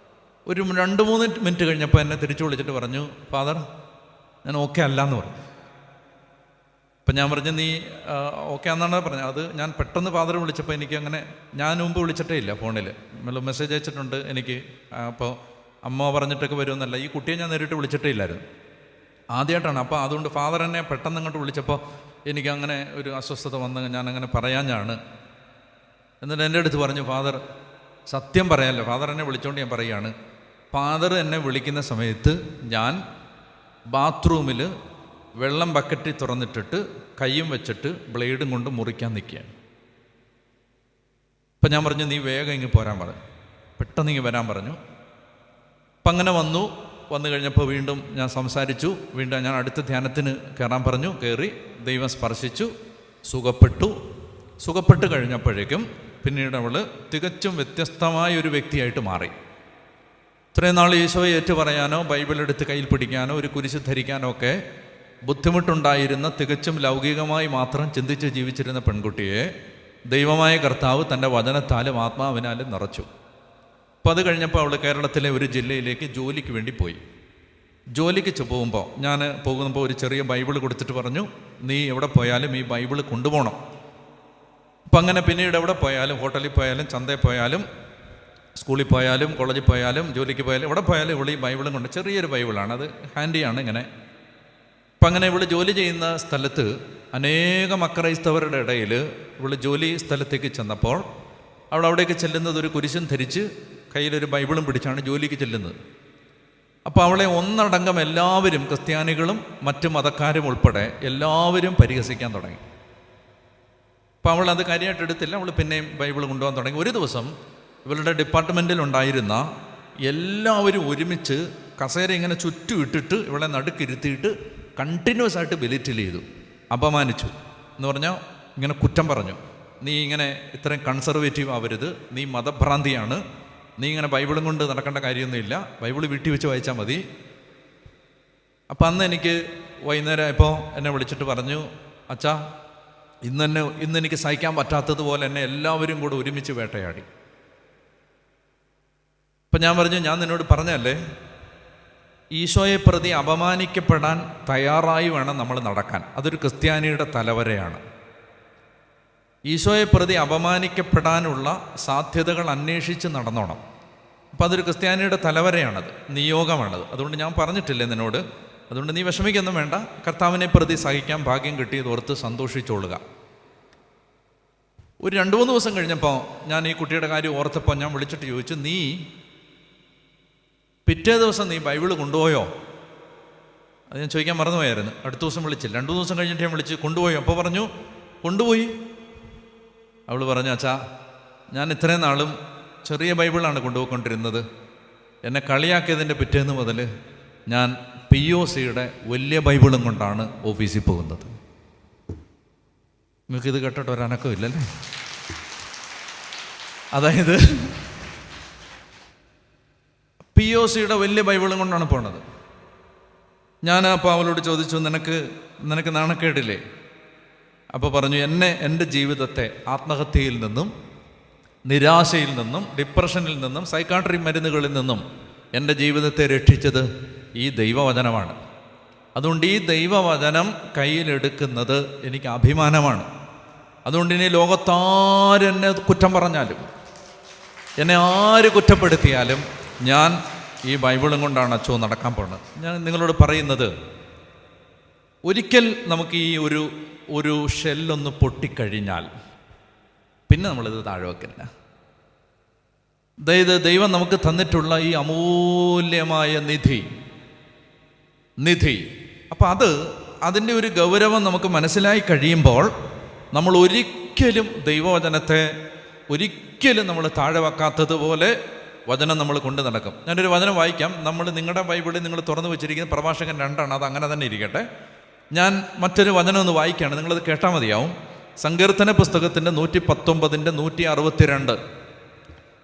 ഒരു 2-3 മിനിറ്റ് കഴിഞ്ഞപ്പോൾ എന്നെ തിരിച്ചു വിളിച്ചിട്ട് പറഞ്ഞു, ഫാദർ ഞാൻ ഓക്കെ അല്ല എന്ന് പറഞ്ഞു. അപ്പം ഞാൻ പറഞ്ഞു, നീ ഓക്കെ എന്നാണ് പറഞ്ഞത്. അത് ഞാൻ പെട്ടെന്ന് ഫാദർ വിളിച്ചപ്പോൾ എനിക്ക് അങ്ങനെ, ഞാൻ മുമ്പ് വിളിച്ചിട്ടേ ഇല്ല ഫോണിൽ, മെസ്സേജ് അയച്ചിട്ടുണ്ട് എനിക്ക്. അപ്പോൾ അമ്മ പറഞ്ഞിട്ടൊക്കെ വരുമെന്നല്ല, ഈ കുട്ടിയെ ഞാൻ നേരിട്ട് വിളിച്ചിട്ടേ ഇല്ലായിരുന്നു, ആദ്യമായിട്ടാണ്. അപ്പോൾ അതുകൊണ്ട് ഫാദർ എന്നെ പെട്ടെന്ന് അങ്ങോട്ട് വിളിച്ചപ്പോൾ എനിക്കങ്ങനെ ഒരു അസ്വസ്ഥത വന്ന് ഞാനങ്ങനെ പറയാഞ്ഞാണ്. എന്നിട്ട് എൻ്റെ അടുത്ത് പറഞ്ഞു, ഫാദർ സത്യം പറയാമല്ലോ, ഫാദർ എന്നെ വിളിച്ചുകൊണ്ട് ഞാൻ പറയുകയാണ്, ഫാദർ എന്നെ വിളിക്കുന്ന സമയത്ത് ഞാൻ ബാത്റൂമിൽ വെള്ളം ബക്കറ്റിൽ തുറന്നിട്ടിട്ട് കയ്യും വെച്ചിട്ട് ബ്ലേഡും കൊണ്ട് മുറിക്കാൻ നിൽക്കുകയാണ്. അപ്പം ഞാൻ പറഞ്ഞു, നീ വേഗം ഇങ്ങ് പോരാൻ പറഞ്ഞു, പെട്ടെന്ന് ഇങ്ങ് വരാൻ പറഞ്ഞു. അപ്പം അങ്ങനെ വന്നു കഴിഞ്ഞപ്പോൾ വീണ്ടും ഞാൻ സംസാരിച്ചു. വീണ്ടും ഞാൻ അടുത്ത ധ്യാനത്തിന് കയറാൻ പറഞ്ഞു. കയറി, ദൈവം സ്പർശിച്ചു, സുഖപ്പെട്ട് കഴിഞ്ഞപ്പോഴേക്കും പിന്നീട് അവൾ തികച്ചും വ്യത്യസ്തമായ ഒരു വ്യക്തിയായിട്ട് മാറി. ഇത്രയും നാൾ ഈശോയെ ഏറ്റു പറയാനോ ബൈബിൾ എടുത്ത് കയ്യിൽ പിടിക്കാനോ ഒരു കുരിശ് ധരിക്കാനോ ഒക്കെ ബുദ്ധിമുട്ടുണ്ടായിരുന്ന, തികച്ചും ലൗകികമായി മാത്രം ചിന്തിച്ച് ജീവിച്ചിരുന്ന പെൺകുട്ടിയെ ദൈവമായ കർത്താവ് തൻ്റെ വചനത്താലും ആത്മാവിനാലും നിറച്ചു. അപ്പോൾ അത് കഴിഞ്ഞപ്പോൾ അവൾ കേരളത്തിലെ ഒരു ജില്ലയിലേക്ക് ജോലിക്ക് വേണ്ടി പോയി. ജോലിക്ക് പോകുമ്പോൾ ഒരു ചെറിയ ബൈബിൾ കൊടുത്തിട്ട് പറഞ്ഞു, നീ എവിടെ പോയാലും ഈ ബൈബിൾ കൊണ്ടുപോകണം. അപ്പം അങ്ങനെ പിന്നീട് എവിടെ പോയാലും, ഹോട്ടലിൽ പോയാലും, ചന്തയിൽ പോയാലും, സ്കൂളിൽ പോയാലും, കോളേജിൽ പോയാലും, ജോലിക്ക് പോയാലും, എവിടെ പോയാലും ഇവൾ ഈ ബൈബിളും കൊണ്ട്, ചെറിയൊരു ബൈബിളാണ്, അത് ഹാൻഡിയാണ് ഇങ്ങനെ. അപ്പം അങ്ങനെ ഇവൾ ജോലി ചെയ്യുന്ന സ്ഥലത്ത് അനേകം അക്രൈസ്തവരുടെ ഇടയിൽ ഇവൾ ജോലി സ്ഥലത്തേക്ക് ചെന്നപ്പോൾ അവിടേക്ക് ചെല്ലുന്നത് ഒരു കുരിശും ധരിച്ച് കയ്യിലൊരു ബൈബിളും പിടിച്ചാണ് ജോലിക്ക് ചെല്ലുന്നത്. അപ്പോൾ അവളെ ഒന്നടങ്കം എല്ലാവരും, ക്രിസ്ത്യാനികളും മറ്റു മതക്കാരും ഉൾപ്പെടെ എല്ലാവരും പരിഹസിക്കാൻ തുടങ്ങി. അപ്പോൾ അവൾ അത് കാര്യമായിട്ട് എടുത്തില്ല. അവൾ പിന്നെയും ബൈബിൾ കൊണ്ടുപോകാൻ തുടങ്ങി. ഒരു ദിവസം ഇവളുടെ ഡിപ്പാർട്ട്മെൻറ്റിലുണ്ടായിരുന്ന എല്ലാവരും ഒരുമിച്ച് കസേര ഇങ്ങനെ ചുറ്റും ഇട്ടിട്ട് ഇവളെ നടുക്കിരുത്തിയിട്ട് കണ്ടിന്യൂസ് ആയിട്ട് ബെലിറ്റിൽ ചെയ്തു. അപമാനിച്ചു എന്ന് പറഞ്ഞാൽ ഇങ്ങനെ കുറ്റം പറഞ്ഞു. നീ ഇങ്ങനെ ഇത്രയും കൺസർവേറ്റീവ് ആവരുത്, നീ മതഭ്രാന്തിയാണ്, നീ ഇങ്ങനെ ബൈബിളും കൊണ്ട് നടക്കേണ്ട കാര്യമൊന്നുമില്ല, ബൈബിൾ വീട്ടിൽ വെച്ച് വായിച്ചാൽ മതി. അപ്പം അന്ന് എനിക്ക് വൈകുന്നേരം ആയപ്പോൾ എന്നെ വിളിച്ചിട്ട് പറഞ്ഞു, അച്ഛാ ഇന്നെനിക്ക് സഹിക്കാൻ പറ്റാത്തതുപോലെ എന്നെ എല്ലാവരും കൂടെ ഒരുമിച്ച് വേട്ടയാടി. അപ്പം ഞാൻ പറഞ്ഞു, ഞാൻ നിന്നോട് പറഞ്ഞല്ലേ, ഈശോയെ പ്രതി അപമാനിക്കപ്പെടാൻ തയ്യാറായി വേണം നമ്മൾ നടക്കാൻ. അതൊരു ക്രിസ്ത്യാനിയുടെ തലവരെയാണ്. ഈശോയെ പ്രതി അപമാനിക്കപ്പെടാനുള്ള സാധ്യതകൾ അന്വേഷിച്ച് നടന്നോണം. അപ്പം അതൊരു ക്രിസ്ത്യാനിയുടെ തലവരെയാണത്, നിയോഗമാണത്. അതുകൊണ്ട് ഞാൻ പറഞ്ഞിട്ടില്ലേ നിന്നോട്, അതുകൊണ്ട് നീ വിഷമിക്കൊന്നും വേണ്ട, കർത്താവിനെ പ്രതി സഹിക്കാൻ ഭാഗ്യം കിട്ടിയത് ഓർത്ത് സന്തോഷിച്ചോളുക. ഒരു 2-3 ദിവസം കഴിഞ്ഞപ്പോൾ ഞാൻ ഈ കുട്ടിയുടെ കാര്യം ഓർത്തപ്പോൾ ഞാൻ വിളിച്ചിട്ട് ചോദിച്ചു, നീ പിറ്റേ ദിവസം നീ ബൈബിള് കൊണ്ടുപോയോ? അത് ഞാൻ ചോദിക്കാൻ മറന്നുപോയായിരുന്നു. അടുത്ത ദിവസം വിളിച്ചില്ല, 2 ദിവസം കഴിഞ്ഞിട്ട് ഞാൻ വിളിച്ച്, കൊണ്ടുപോയോ? അപ്പോൾ പറഞ്ഞു കൊണ്ടുപോയി. അവൾ പറഞ്ഞു, അച്ഛാ ഞാൻ ഇത്രയും നാളും ചെറിയ ബൈബിളാണ് കൊണ്ടുപോയിക്കൊണ്ടിരുന്നത്, എന്നെ കളിയാക്കിയതിൻ്റെ പിറ്റേന്ന് മുതൽ ഞാൻ POCയുടെ വലിയ ബൈബിളും കൊണ്ടാണ് ഓഫീസിൽ പോകുന്നത്. നിങ്ങൾക്കിത് കേട്ടിട്ട് ഒരനക്കം ഇല്ലല്ലേ? അതായത് POCയുടെ വലിയ ബൈബിളും കൊണ്ടാണ് പോണത്. ഞാൻ അപ്പോൾ അവളോട് ചോദിച്ചു, നിനക്ക് നാണക്കേടില്ലേ? അപ്പോൾ പറഞ്ഞു, എൻ്റെ ജീവിതത്തെ ആത്മഹത്യയിൽ നിന്നും, നിരാശയിൽ നിന്നും, ഡിപ്രഷനിൽ നിന്നും, സൈക്കാട്രി മരുന്നുകളിൽ നിന്നും എൻ്റെ ജീവിതത്തെ രക്ഷിച്ചത് ഈ ദൈവവചനമാണ്. അതുകൊണ്ട് ഈ ദൈവവചനം കയ്യിലെടുക്കുന്നത് എനിക്ക് അഭിമാനമാണ്. അതുകൊണ്ട് ഇനി ലോകത്താരെന്നെ കുറ്റം പറഞ്ഞാലും, എന്നെ ആര് കുറ്റപ്പെടുത്തിയാലും ഞാൻ ഈ ബൈബിളും കൊണ്ടാണ് അച്ചോ നടക്കാൻ പോകുന്നത്. ഞാൻ നിങ്ങളോട് പറയുന്നത്, ഒരിക്കൽ നമുക്ക് ഈ ഒരു ഷെല്ലൊന്ന് പൊട്ടിക്കഴിഞ്ഞാൽ പിന്നെ നമ്മളിത് താഴെ വെക്കില്ല. അതായത് ദൈവം നമുക്ക് തന്നിട്ടുള്ള ഈ അമൂല്യമായ നിധി അപ്പം അതിൻ്റെ ഒരു ഗൗരവം നമുക്ക് മനസ്സിലായി കഴിയുമ്പോൾ നമ്മൾ ഒരിക്കലും ദൈവവചനത്തെ ഒരിക്കലും നമ്മൾ താഴെ വെക്കാത്തതുപോലെ വചനം നമ്മൾ കൊണ്ട് നടക്കും. ഞാനൊരു വചനം വായിക്കാം. നിങ്ങളുടെ ബൈബിളിൽ നിങ്ങൾ തുറന്നു വെച്ചിരിക്കുന്ന പ്രഭാഷകൻ 2 അത് അങ്ങനെ തന്നെ ഇരിക്കട്ടെ. ഞാൻ മറ്റൊരു വചനം ഒന്ന് വായിക്കുകയാണ്, നിങ്ങളത് കേട്ടാൽ മതിയാവും. സങ്കീർത്തന പുസ്തകത്തിൻ്റെ 119 162,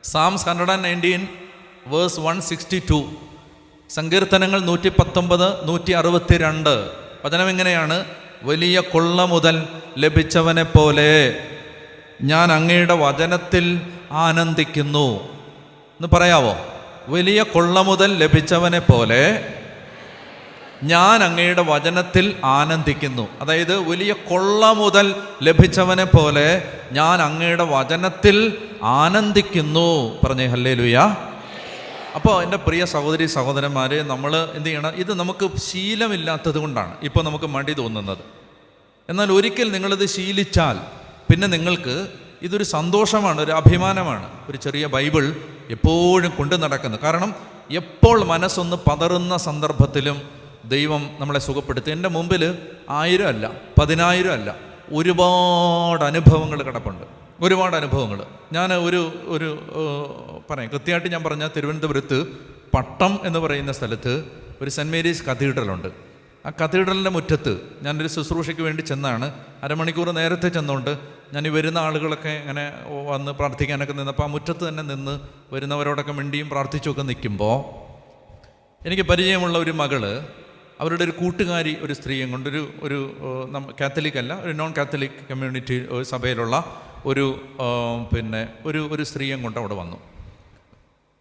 Psalms 119 verse 162. സങ്കീർത്തനങ്ങൾ 119 162. വചനം എങ്ങനെയാണ്? വലിയ കൊള്ള മുതൽ ലഭിച്ചവനെ പോലെ ഞാൻ അങ്ങയുടെ വചനത്തിൽ ആനന്ദിക്കുന്നു എന്ന് പറയാവോ? വലിയ കൊള്ള മുതൽ ലഭിച്ചവനെ പോലെ ഞാൻ അങ്ങയുടെ വചനത്തിൽ ആനന്ദിക്കുന്നു. അതായത് വലിയ കൊള്ള മുതൽ ലഭിച്ചവനെ പോലെ ഞാൻ അങ്ങയുടെ വചനത്തിൽ ആനന്ദിക്കുന്നു. പറഞ്ഞേ ഹല്ലേലൂയ. അപ്പോൾ എൻ്റെ പ്രിയ സഹോദരി സഹോദരന്മാരെ, നമ്മൾ എന്ത് ചെയ്യണം? ഇത് നമുക്ക് ശീലമില്ലാത്തത് കൊണ്ടാണ് ഇപ്പോൾ നമുക്ക് മടി തോന്നുന്നത്. എന്നാൽ ഒരിക്കൽ നിങ്ങളിത് ശീലിച്ചാൽ പിന്നെ നിങ്ങൾക്ക് ഇതൊരു സന്തോഷമാണ്, ഒരു അഭിമാനമാണ്. ഒരു ചെറിയ ബൈബിൾ എപ്പോഴും കൊണ്ടു നടക്കുന്നത്. കാരണം എപ്പോൾ മനസ്സൊന്ന് പതറുന്ന സന്ദർഭത്തിലും ദൈവം നമ്മളെ സുഖപ്പെടുത്തി. എൻ്റെ മുമ്പിൽ 1000 അല്ല 10,000 അല്ല, ഒരുപാട് അനുഭവങ്ങൾ കിടപ്പുണ്ട്, ഒരുപാട് അനുഭവങ്ങൾ. ഞാൻ ഒരു പറയാം, കൃത്യമായിട്ട് ഞാൻ പറഞ്ഞാൽ തിരുവനന്തപുരത്ത് പട്ടം എന്ന് പറയുന്ന സ്ഥലത്ത് ഒരു സെൻറ്റ് മേരീസ് കത്തീഡ്രലുണ്ട്. ആ കത്തീഡ്രലിൻ്റെ മുറ്റത്ത് ഞാനൊരു ശുശ്രൂഷയ്ക്ക് വേണ്ടി ചെന്നാണ്. അരമണിക്കൂർ നേരത്തെ ചെന്നുകൊണ്ട് ഞാൻ ഈ വരുന്ന ആളുകളൊക്കെ ഇങ്ങനെ വന്ന് പ്രാർത്ഥിക്കാനൊക്കെ നിന്നപ്പോൾ ആ മുറ്റത്ത് തന്നെ നിന്ന് വരുന്നവരോടൊക്കെ മിണ്ടിയും പ്രാർത്ഥിച്ചുമൊക്കെ നിൽക്കുമ്പോൾ എനിക്ക് പരിചയമുള്ള ഒരു മകള് അവരുടെ ഒരു കൂട്ടുകാരി, ഒരു സ്ത്രീയും കൊണ്ട് ഒരു കാത്തലിക് അല്ല, ഒരു നോൺ കാത്തലിക് കമ്മ്യൂണിറ്റി സഭയിലുള്ള ഒരു സ്ത്രീയും കൊണ്ട് അവിടെ വന്നു.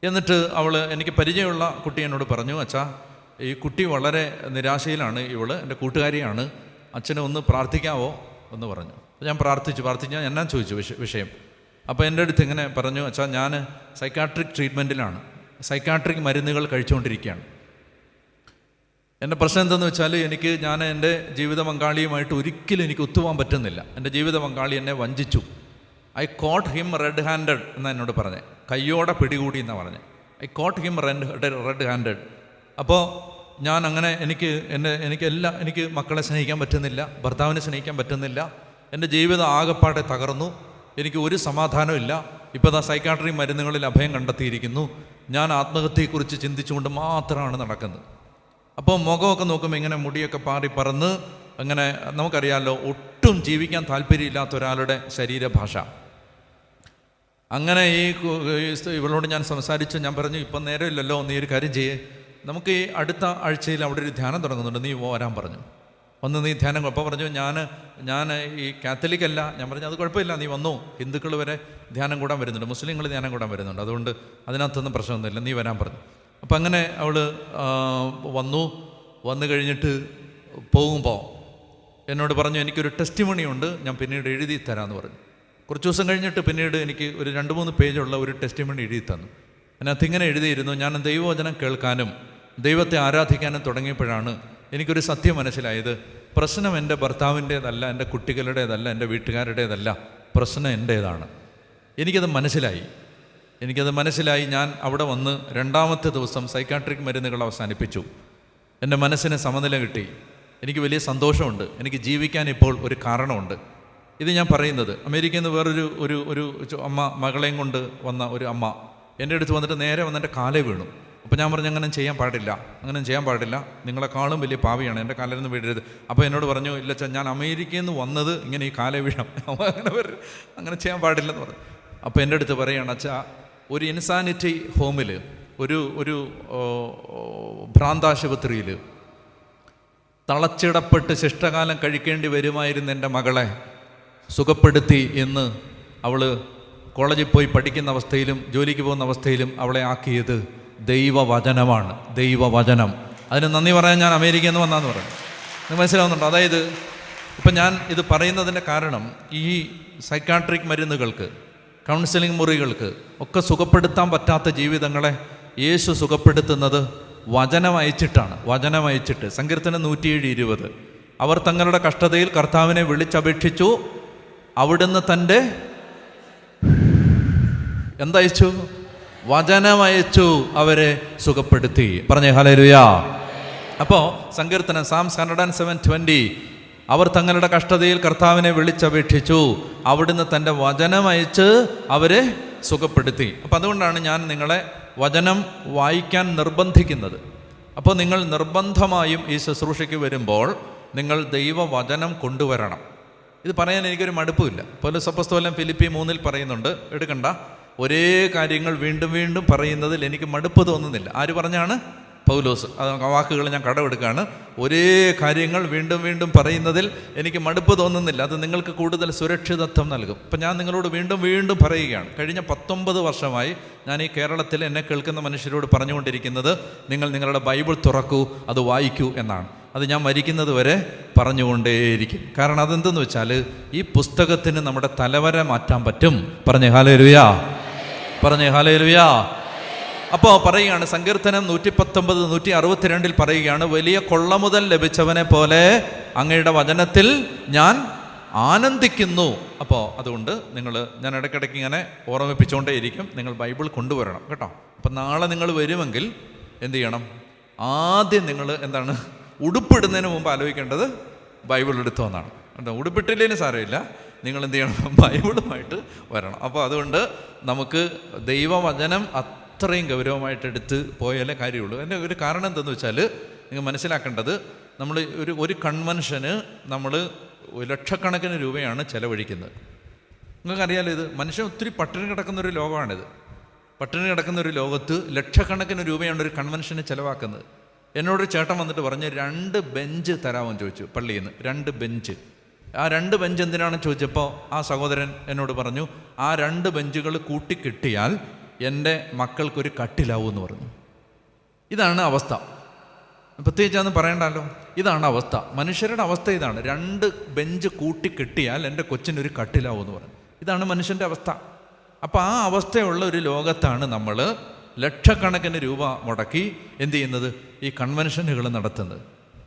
എന്നിട്ട് എനിക്ക് പരിചയമുള്ള കുട്ടി എന്നോട് പറഞ്ഞു, അച്ഛാ ഈ കുട്ടി വളരെ നിരാശയിലാണ്, എൻ്റെ കൂട്ടുകാരിയാണ്, അച്ഛനെ ഒന്ന് പ്രാർത്ഥിക്കാവോ എന്ന് പറഞ്ഞു. ഞാൻ പ്രാർത്ഥിച്ചു. ഞാൻ എന്നാ ചോദിച്ചു വിഷയം. അപ്പോൾ എൻ്റെ അടുത്ത് ഇങ്ങനെ പറഞ്ഞു, അച്ഛാ ഞാൻ സൈക്കാട്രിക് ട്രീറ്റ്മെൻറ്റിലാണ്, സൈക്കാട്രിക് മരുന്നുകൾ കഴിച്ചുകൊണ്ടിരിക്കുകയാണ്. എൻ്റെ പ്രശ്നം എന്താണെന്ന് വെച്ചാൽ ഞാൻ എൻ്റെ ജീവിത പങ്കാളിയുമായിട്ട് ഒരിക്കലും എനിക്ക് ഒത്തുപോകാൻ പറ്റുന്നില്ല. എൻ്റെ ജീവിത പങ്കാളി എന്നെ വഞ്ചിച്ചു. I caught him red handed എന്നാണ് എന്നോട് പറഞ്ഞത്. കയ്യോടെ പിടികൂടി എന്നാണ് പറഞ്ഞത്. I caught him red handed. അപ്പോൾ ഞാൻ അങ്ങനെ എനിക്ക് മക്കളെ സ്നേഹിക്കാൻ പറ്റുന്നില്ല, ഭർത്താവിനെ സ്നേഹിക്കാൻ പറ്റുന്നില്ല, എൻ്റെ ജീവിതം ആകെപ്പാടെ തകർന്നു, എനിക്ക് ഒരു സമാധാനവും ഇല്ല. ഇപ്പോൾ ദാ സൈക്കാട്രി മരുന്നുകളിൽ അഭയം കണ്ടെത്തിയിരിക്കുന്നു. ഞാൻ ആത്മഹത്യയെക്കുറിച്ച് ചിന്തിച്ചുകൊണ്ട് മാത്രമാണ് നടക്കുന്നത്. അപ്പോൾ മുഖമൊക്കെ നോക്കുമ്പോൾ ഇങ്ങനെ മുടിയൊക്കെ പാറി പറന്ന് അങ്ങനെ നമുക്കറിയാമല്ലോ, ഒട്ടും ജീവിക്കാൻ താല്പര്യമില്ലാത്ത ഒരാളുടെ ശരീരഭാഷ. അങ്ങനെ ഇവളോട് ഞാൻ സംസാരിച്ചു. ഞാൻ പറഞ്ഞു, ഇപ്പം നേരമില്ലല്ലോ, നീ ഒരു കാര്യം ചെയ്യേ, നമുക്ക് ഈ അടുത്ത ആഴ്ചയിൽ അവിടെ ഒരു ധ്യാനം തുടങ്ങുന്നുണ്ട്, നീ വരാൻ പറഞ്ഞു. ഒന്ന് നീ ധ്യാനം. അപ്പോൾ പറഞ്ഞു, ഞാൻ ഈ കാത്തലിക് അല്ല. ഞാൻ പറഞ്ഞു, അത് കുഴപ്പമില്ല, നീ വന്നു. ഹിന്ദുക്കൾ വരെ ധ്യാനം കൂടാൻ വരുന്നുണ്ട്, മുസ്ലിങ്ങൾ ധ്യാനം കൂടാൻ വരുന്നുണ്ട്, അതുകൊണ്ട് അതിനകത്തൊന്നും പ്രശ്നമൊന്നുമില്ല, നീ വരാൻ പറഞ്ഞു. അപ്പം അങ്ങനെ അവൾ വന്നു കഴിഞ്ഞിട്ട് പോകുമ്പോൾ എന്നോട് പറഞ്ഞു, എനിക്കൊരു ടെസ്റ്റിമണി ഉണ്ട്, ഞാൻ പിന്നീട് എഴുതി തരാമെന്ന് പറഞ്ഞു. കുറച്ച് ദിവസം കഴിഞ്ഞിട്ട് പിന്നീട് എനിക്ക് ഒരു 2-3 പേജുള്ള ഒരു ടെസ്റ്റിമണി എഴുതി തന്നു. അതിനകത്ത് ഇങ്ങനെ എഴുതിയിരുന്നു, ഞാൻ ദൈവവചനം കേൾക്കാനും ദൈവത്തെ ആരാധിക്കാനും തുടങ്ങിയപ്പോഴാണ് എനിക്കൊരു സത്യം മനസ്സിലായത്. പ്രശ്നം എൻ്റെ ഭർത്താവിൻ്റേതല്ല, എൻ്റെ കുട്ടികളുടേതല്ല, എൻ്റെ വീട്ടുകാരുടേതല്ല, പ്രശ്നം എൻ്റേതാണ്. എനിക്കത് മനസ്സിലായി. ഞാൻ അവിടെ വന്ന് 2-ാമത്തെ ദിവസം സൈക്കാട്രിക് മരുന്നുകൾ അവസാനിപ്പിച്ചു. എൻ്റെ മനസ്സിന് സമനില കിട്ടി. എനിക്ക് വലിയ സന്തോഷമുണ്ട്. എനിക്ക് ജീവിക്കാൻ ഇപ്പോൾ ഒരു കാരണമുണ്ട്. ഇത് ഞാൻ പറയുന്നത് അമേരിക്കയിൽ നിന്ന് വേറൊരു ഒരു അമ്മ, മകളെയും കൊണ്ട് വന്ന ഒരു അമ്മ എൻ്റെ അടുത്ത് വന്നിട്ട് നേരെ വന്നെൻ്റെ കാലേ വീണു. അപ്പോൾ ഞാൻ പറഞ്ഞു, അങ്ങനെ ചെയ്യാൻ പാടില്ല, നിങ്ങളെക്കാളും വലിയ പാവിയാണ്, എൻ്റെ കാലിൽ നിന്ന് വീഴരുത്. അപ്പോൾ എന്നോട് പറഞ്ഞു, ഇല്ല അച്ഛാ, ഞാൻ അമേരിക്കയിൽ നിന്ന് വന്നത് ഇങ്ങനെ ഈ കാലേ വീഴാം, അങ്ങനെ ചെയ്യാൻ പാടില്ലെന്ന് പറഞ്ഞു. അപ്പോൾ എൻ്റെ അടുത്ത് പറയുകയാണ്, അച്ഛാ, ഒരു ഇൻസാനിറ്റി ഹോമിൽ, ഒരു ഭ്രാന്താശുപത്രിയിൽ തളച്ചിടപ്പെട്ട് ശിഷ്ടകാലം കഴിക്കേണ്ടി വരുമായിരുന്ന എൻ്റെ മകളെ സുഖപ്പെടുത്തി എന്ന് അവൾ കോളേജിൽ പോയി പഠിക്കുന്ന അവസ്ഥയിലും ജോലിക്ക് പോകുന്ന അവസ്ഥയിലും അവളെ ആക്കിയത് ദൈവവചനമാണ്. ദൈവവചനം. അതിന് നന്ദി പറയാൻ ഞാൻ അമേരിക്കയിൽ നിന്ന് വന്നാന്ന് പറഞ്ഞു. നിങ്ങൾക്ക് മനസ്സിലാവുന്നുണ്ടോ? അതായത് ഇപ്പം ഞാൻ ഇത് പറയുന്നതിൻ്റെ കാരണം, ഈ സൈക്കാട്രിക് മരുന്നുകൾക്ക്, കൗൺസിലിംഗ് മുറികൾക്ക് ഒക്കെ സുഖപ്പെടുത്താൻ പറ്റാത്ത ജീവിതങ്ങളെ യേശു സുഖപ്പെടുത്തുന്നത് വചനം അയച്ചിട്ട്. സങ്കീർത്തനം 107:20, അവർ തങ്ങളുടെ കഷ്ടതയിൽ കർത്താവിനെ വിളിച്ചപേക്ഷിച്ചു, അവിടുന്ന് തൻ്റെ എന്തയച്ചു? വചനമയച്ചു, അവരെ സുഖപ്പെടുത്തി. പറഞ്ഞേ ഹല്ലേലൂയ. അപ്പോൾ സങ്കീർത്തനം Psalms 107:20, അവർ തങ്ങളുടെ കഷ്ടതയിൽ കർത്താവിനെ വിളിച്ചപേക്ഷിച്ചു, അവിടുന്ന് തൻ്റെ വചനമയച്ച് അവരെ സുഖപ്പെടുത്തി. അപ്പം അതുകൊണ്ടാണ് ഞാൻ നിങ്ങളെ വചനം വായിക്കാൻ നിർബന്ധിക്കുന്നത്. അപ്പോൾ നിങ്ങൾ നിർബന്ധമായും ഈ ശുശ്രൂഷയ്ക്ക് വരുമ്പോൾ നിങ്ങൾ ദൈവവചനം കൊണ്ടുവരണം. ഇത് പറയാൻ എനിക്കൊരു മടുപ്പുമില്ല. പൗലോസ് അപ്പോസ്തലൻ ഫിലിപ്പി 3 പറയുന്നുണ്ട്, എടുക്കണ്ട, ഒരേ കാര്യങ്ങൾ വീണ്ടും വീണ്ടും പറയുന്നതിൽ എനിക്ക് മടുപ്പ് തോന്നുന്നില്ല. ആര് പറഞ്ഞാണ്? പൗലോസ്. ആ വാക്കുകൾ ഞാൻ കടമെടുക്കുകയാണ്. ഒരേ കാര്യങ്ങൾ വീണ്ടും വീണ്ടും പറയുന്നതിൽ എനിക്ക് മടുപ്പ് തോന്നുന്നില്ല. അത് നിങ്ങൾക്ക് കൂടുതൽ സുരക്ഷിതത്വം നൽകും. അപ്പം ഞാൻ നിങ്ങളോട് വീണ്ടും വീണ്ടും പറയുകയാണ്, കഴിഞ്ഞ 19 വർഷമായി ഞാൻ ഈ കേരളത്തിൽ എന്നെ കേൾക്കുന്ന മനുഷ്യരോട് പറഞ്ഞുകൊണ്ടിരിക്കുന്നത്, നിങ്ങൾ നിങ്ങളുടെ ബൈബിൾ തുറക്കൂ, അത് വായിക്കൂ എന്നാണ്. അത് ഞാൻ മരിക്കുന്നത് വരെ പറഞ്ഞുകൊണ്ടേയിരിക്കും. കാരണം അതെന്തെന്ന് വെച്ചാൽ, ഈ പുസ്തകത്തിന് നമ്മുടെ തലവര മാറ്റാൻ പറ്റും. പറഞ്ഞേ ഹല്ലേലൂയ. അപ്പോൾ പറയുകയാണ്, സങ്കീർത്തനം 119:162 പറയുകയാണ്, വലിയ കൊള്ളമുതൽ ലഭിച്ചവനെ പോലെ അങ്ങയുടെ വചനത്തിൽ ഞാൻ ആനന്ദിക്കുന്നു. അപ്പോൾ അതുകൊണ്ട് ഞാൻ ഇടയ്ക്കിടയ്ക്ക് ഇങ്ങനെ ഓർമ്മിപ്പിച്ചുകൊണ്ടേയിരിക്കും, നിങ്ങൾ ബൈബിൾ കൊണ്ടുവരണം കേട്ടോ. അപ്പം നാളെ നിങ്ങൾ വരുമെങ്കിൽ എന്ത് ചെയ്യണം? ആദ്യം നിങ്ങൾ ഉടുപ്പിടുന്നതിന് മുമ്പ് ആലോചിക്കേണ്ടത് ബൈബിൾ എടുത്തോന്നാണ് കേട്ടോ. ഉടുപ്പിട്ടില്ലേലും സാരമില്ല, നിങ്ങൾ എന്ത് ചെയ്യണം? ബൈബിളുമായിട്ട് വരണം. അപ്പോൾ അതുകൊണ്ട് നമുക്ക് ദൈവവചനം അത്രയും ഗൗരവമായിട്ട് എടുത്ത് പോയാലേ കാര്യമുള്ളൂ. അതിൻ്റെ ഒരു കാരണം എന്തെന്ന് വെച്ചാൽ, നിങ്ങൾ മനസ്സിലാക്കേണ്ടത്, നമ്മൾ ഒരു കൺവെൻഷന് നമ്മൾ ലക്ഷക്കണക്കിന് രൂപയാണ് ചിലവഴിക്കുന്നത്. നിങ്ങൾക്കറിയാലോ, ഇത് മനുഷ്യൻ ഒത്തിരി പട്ടിണി കിടക്കുന്നൊരു ലോകമാണിത്. പട്ടിണി കിടക്കുന്നൊരു ലോകത്ത് ലക്ഷക്കണക്കിന് രൂപയാണ് ഒരു കൺവെൻഷന് ചിലവാക്കുന്നത്. എന്നോടൊരു ചേട്ടൻ വന്നിട്ട് പറഞ്ഞ് 2 ബെഞ്ച് തരാമെന്ന് ചോദിച്ചു പള്ളിയിൽ നിന്ന്. 2 ബെഞ്ച്. ആ 2 ബെഞ്ച് എന്തിനാണെന്ന് ചോദിച്ചപ്പോൾ ആ സഹോദരൻ എന്നോട് പറഞ്ഞു, ആ 2 ബെഞ്ചുകൾ കൂട്ടിക്കിട്ടിയാൽ എൻ്റെ മക്കൾക്കൊരു കട്ടിലാവൂന്ന് പറഞ്ഞു. ഇതാണ് അവസ്ഥ. പ്രത്യേകിച്ച് അതൊന്നും പറയണ്ടല്ലോ, ഇതാണ് അവസ്ഥ. മനുഷ്യരുടെ അവസ്ഥ ഇതാണ്. 2 ബെഞ്ച് കൂട്ടിക്കിട്ടിയാൽ എൻ്റെ കൊച്ചിനൊരു കട്ടിലാവൂന്ന് പറഞ്ഞു. ഇതാണ് മനുഷ്യൻ്റെ അവസ്ഥ. അപ്പോൾ ആ അവസ്ഥയുള്ള ഒരു ലോകത്താണ് നമ്മൾ ലക്ഷക്കണക്കിന് രൂപ മുടക്കി എന്ത് ചെയ്യുന്നത്? ഈ കൺവെൻഷനുകൾ നടത്തുന്നത്.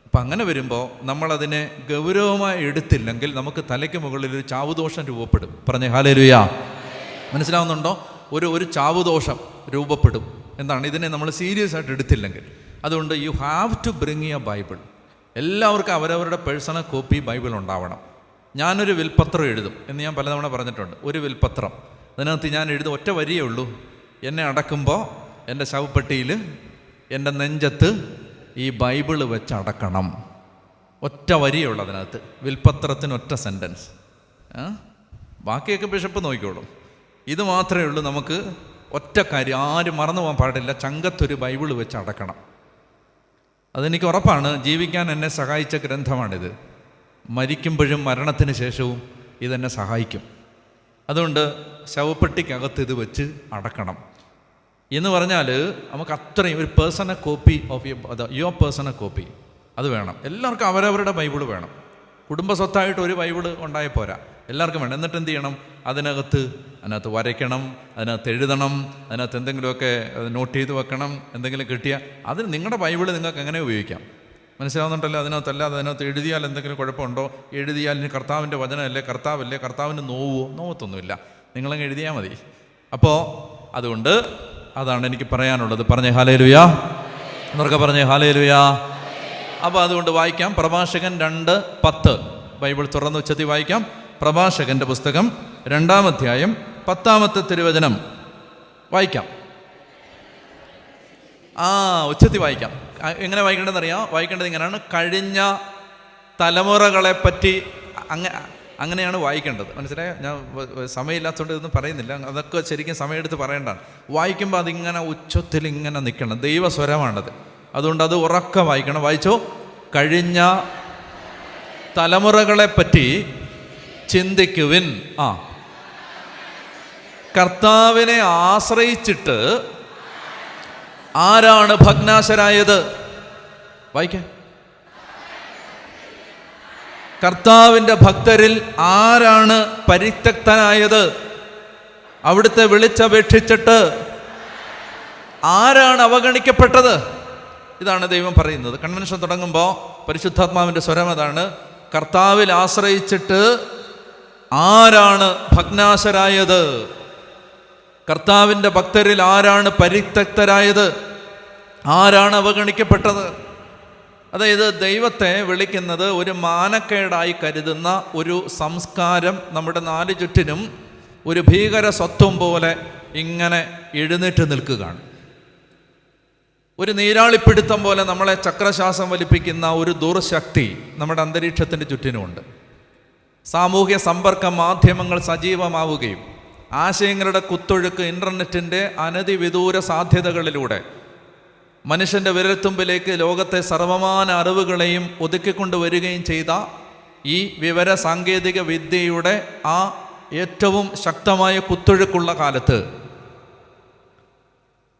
അപ്പം അങ്ങനെ വരുമ്പോൾ നമ്മളതിനെ ഗൗരവമായി എടുത്തില്ലെങ്കിൽ നമുക്ക് തലയ്ക്ക് മുകളിൽ ഒരു ചാവുദോഷം രൂപപ്പെടും. പറഞ്ഞേ ഹല്ലേലൂയ. മനസ്സിലാവുന്നുണ്ടോ? ഒരു ചാവുദോഷം രൂപപ്പെടും. എന്താണ്? ഇതിനെ നമ്മൾ സീരിയസ് ആയിട്ട് എടുത്തില്ലെങ്കിൽ. അതുകൊണ്ട് you have to bring a Bible. എല്ലാവർക്കും അവരവരുടെ പേഴ്സണൽ കോപ്പി ബൈബിൾ ഉണ്ടാവണം. ഞാനൊരു വിൽപ്പത്രം എഴുതും എന്ന് ഞാൻ പലതവണ പറഞ്ഞിട്ടുണ്ട്. ഒരു വിൽപ്പത്രം, അതിനകത്ത് ഞാൻ എഴുതും, ഒറ്റ വരിയേ ഉള്ളൂ, എന്നെ അടക്കുമ്പോൾ എൻ്റെ ശവപ്പെട്ടിയിൽ എൻ്റെ നെഞ്ചത്ത് ഈ ബൈബിള് വെച്ച് അടക്കണം. ഒറ്റ വരിയുള്ളൂ അതിനകത്ത്, വിൽപ്പത്രത്തിന് ഒറ്റ സെൻറ്റൻസ്. ബാക്കിയൊക്കെ ബിഷപ്പ് നോക്കിക്കോളും. ഇത് മാത്രമേ ഉള്ളൂ നമുക്ക് ഒറ്റ കാര്യം, ആരും മറന്നു പോകാൻ പാടില്ല. ചങ്കത്തൊരു ബൈബിൾ വെച്ച് അടക്കണം. അതെനിക്ക് ഉറപ്പാണ്. ജീവിക്കാൻ എന്നെ സഹായിച്ച ഗ്രന്ഥമാണിത്. മരിക്കുമ്പോഴും മരണത്തിന് ശേഷവും ഇതെന്നെ സഹായിക്കും. അതുകൊണ്ട് ശവപ്പെട്ടിക്കകത്ത് ഇത് വെച്ച് അടക്കണം എന്ന് പറഞ്ഞാൽ നമുക്ക് അത്രയും ഒരു personal copy of your personal copy അത് വേണം. എല്ലാവർക്കും അവരവരുടെ ബൈബിള് വേണം. കുടുംബ സ്വത്തായിട്ട് ഒരു ബൈബിള് ഉണ്ടായാൽ പോരാ, എല്ലാവർക്കും വേണം. എന്നിട്ട് എന്ത് ചെയ്യണം? അതിനകത്ത് വരയ്ക്കണം, അതിനകത്ത് എഴുതണം, അതിനകത്ത് എന്തെങ്കിലുമൊക്കെ നോട്ട് ചെയ്ത് വെക്കണം. എന്തെങ്കിലും കിട്ടിയാൽ അതിന് നിങ്ങളുടെ ബൈബിള് നിങ്ങൾക്ക് എങ്ങനെ ഉപയോഗിക്കാം മനസ്സിലാവുന്നുണ്ടല്ലോ. അതിനകത്ത് എഴുതിയാൽ എന്തെങ്കിലും കുഴപ്പമുണ്ടോ? എഴുതിയാൽ ഇനി കർത്താവിൻ്റെ വചനമല്ലേ, കർത്താവിന് നോവത്തൊന്നുമില്ല, നിങ്ങളങ്ങ് എഴുതിയാൽ മതി. അപ്പോൾ അതുകൊണ്ട് അതാണ് എനിക്ക് പറയാനുള്ളത്. പറഞ്ഞേ ഹല്ലേലൂയാ, എന്നൊക്കെ പറഞ്ഞേ ഹല്ലേലൂയാ. അപ്പോൾ അതുകൊണ്ട് വായിക്കാം. പ്രഭാഷകൻ 2:10 ബൈബിൾ തുറന്ന് ഉച്ചത്തിൽ വായിക്കാം. പ്രഭാഷകൻ്റെ പുസ്തകം 2-ാം അധ്യായം 10-ാമത്തെ തിരുവചനം വായിക്കാം. ഉച്ചത്തിൽ വായിക്കാം. എങ്ങനെ വായിക്കേണ്ടതെന്നറിയാം? വായിക്കേണ്ടത് ഇങ്ങനെയാണ്: കഴിഞ്ഞ തലമുറകളെപ്പറ്റി അങ്ങനെയാണ് വായിക്കേണ്ടത്. മനസ്സിലായോ? ഞാൻ സമയമില്ലാത്തതുകൊണ്ട് ഇതൊന്നും പറയുന്നില്ല. അതൊക്കെ ശരിക്കും സമയമെടുത്ത് പറയേണ്ടതാണ്. വായിക്കുമ്പോൾ അതിങ്ങനെ ഉച്ചത്തിൽ ഇങ്ങനെ നിൽക്കണം. ദൈവസ്വരമാണത്. അതുകൊണ്ട് അത് ഉറക്കെ വായിക്കണം. വായിച്ചോ. കഴിഞ്ഞ തലമുറകളെപ്പറ്റി ചിന്തിക്കുവിൻ. കർത്താവിനെ ആശ്രയിച്ചിട്ട് ആരാണ് ഭഗ്നാശരായത്? വായിക്കാം. കർത്താവിൻ്റെ ഭക്തരിൽ ആരാണ് പരിത്യക്തനായത്? അവിടുത്തെ വിളിച്ചപേക്ഷിച്ചിട്ട് ആരാണ് അവഗണിക്കപ്പെട്ടത്? ഇതാണ് ദൈവം പറയുന്നത്. കൺവെൻഷൻ തുടങ്ങുമ്പോൾ പരിശുദ്ധാത്മാവിൻ്റെ സ്വരം അതാണ്: കർത്താവിൽ ആശ്രയിച്ചിട്ട് ആരാണ് ഭഗ്നാശരായത്? കർത്താവിൻ്റെ ഭക്തരിൽ ആരാണ് പരിത്യക്തരായത്? ആരാണ് അവഗണിക്കപ്പെട്ടത്? അതായത് ദൈവത്തെ വിളിക്കുന്നത് ഒരു മാനക്കേടായി കരുതുന്ന ഒരു സംസ്കാരം നമ്മുടെ നാല് ചുറ്റിനും ഒരു ഭീകര സ്വത്വം പോലെ ഇങ്ങനെ എഴുന്നേറ്റ് നിൽക്കുകയാണ്. ഒരു നീരാളിപ്പിടുത്തം പോലെ നമ്മളെ ചക്രശ്വാസം വലിപ്പിക്കുന്ന ഒരു ദുർശക്തി നമ്മുടെ അന്തരീക്ഷത്തിൻ്റെ ചുറ്റിനുമുണ്ട്. സാമൂഹ്യ സമ്പർക്ക മാധ്യമങ്ങൾ സജീവമാവുകയും ആശയങ്ങളുടെ കുത്തൊഴുക്ക് ഇൻ്റർനെറ്റിൻ്റെ അനധിവിദൂര സാധ്യതകളിലൂടെ മനുഷ്യൻ്റെ വിരൽത്തുമ്പിലേക്ക് ലോകത്തെ സർവമാന അറിവുകളെയും ഒതുക്കിക്കൊണ്ടുവരികയും ചെയ്ത ഈ വിവര സാങ്കേതിക വിദ്യയുടെ ഏറ്റവും ശക്തമായ കുത്തൊഴുക്കുള്ള കാലത്ത്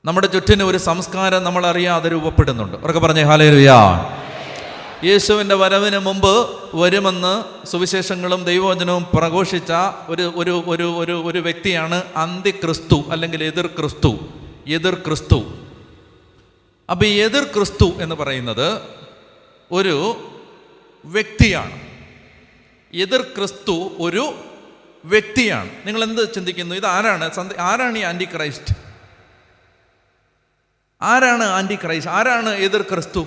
നമ്മുടെ ചുറ്റിന് ഒരു സംസ്കാരം നമ്മളറിയാതെ രൂപപ്പെടുന്നുണ്ട്. അവർക്ക് പറഞ്ഞേ ഹല്ലേലൂയാ. യേശുവിൻ്റെ വരവിന് മുമ്പ് വരുമെന്ന് സുവിശേഷങ്ങളും ദൈവവചനവും പ്രഘോഷിച്ച ഒരു വ്യക്തിയാണ് അന്തിക്രിസ്തു, അല്ലെങ്കിൽ എതിർ ക്രിസ്തു. അപ്പോൾ ഈ എതിർ ക്രിസ്തു എന്ന് പറയുന്നത് ഒരു വ്യക്തിയാണ്. എതിർ ക്രിസ്തു ഒരു വ്യക്തിയാണ്. നിങ്ങൾ എന്ത് ചിന്തിക്കുന്നു? ഇത് ആരാണ് ഈ ആൻറ്റി ക്രൈസ്റ്റ്? ആരാണ് ആൻറ്റി ക്രൈസ്റ്റ്? ആരാണ് എതിർ ക്രിസ്തു?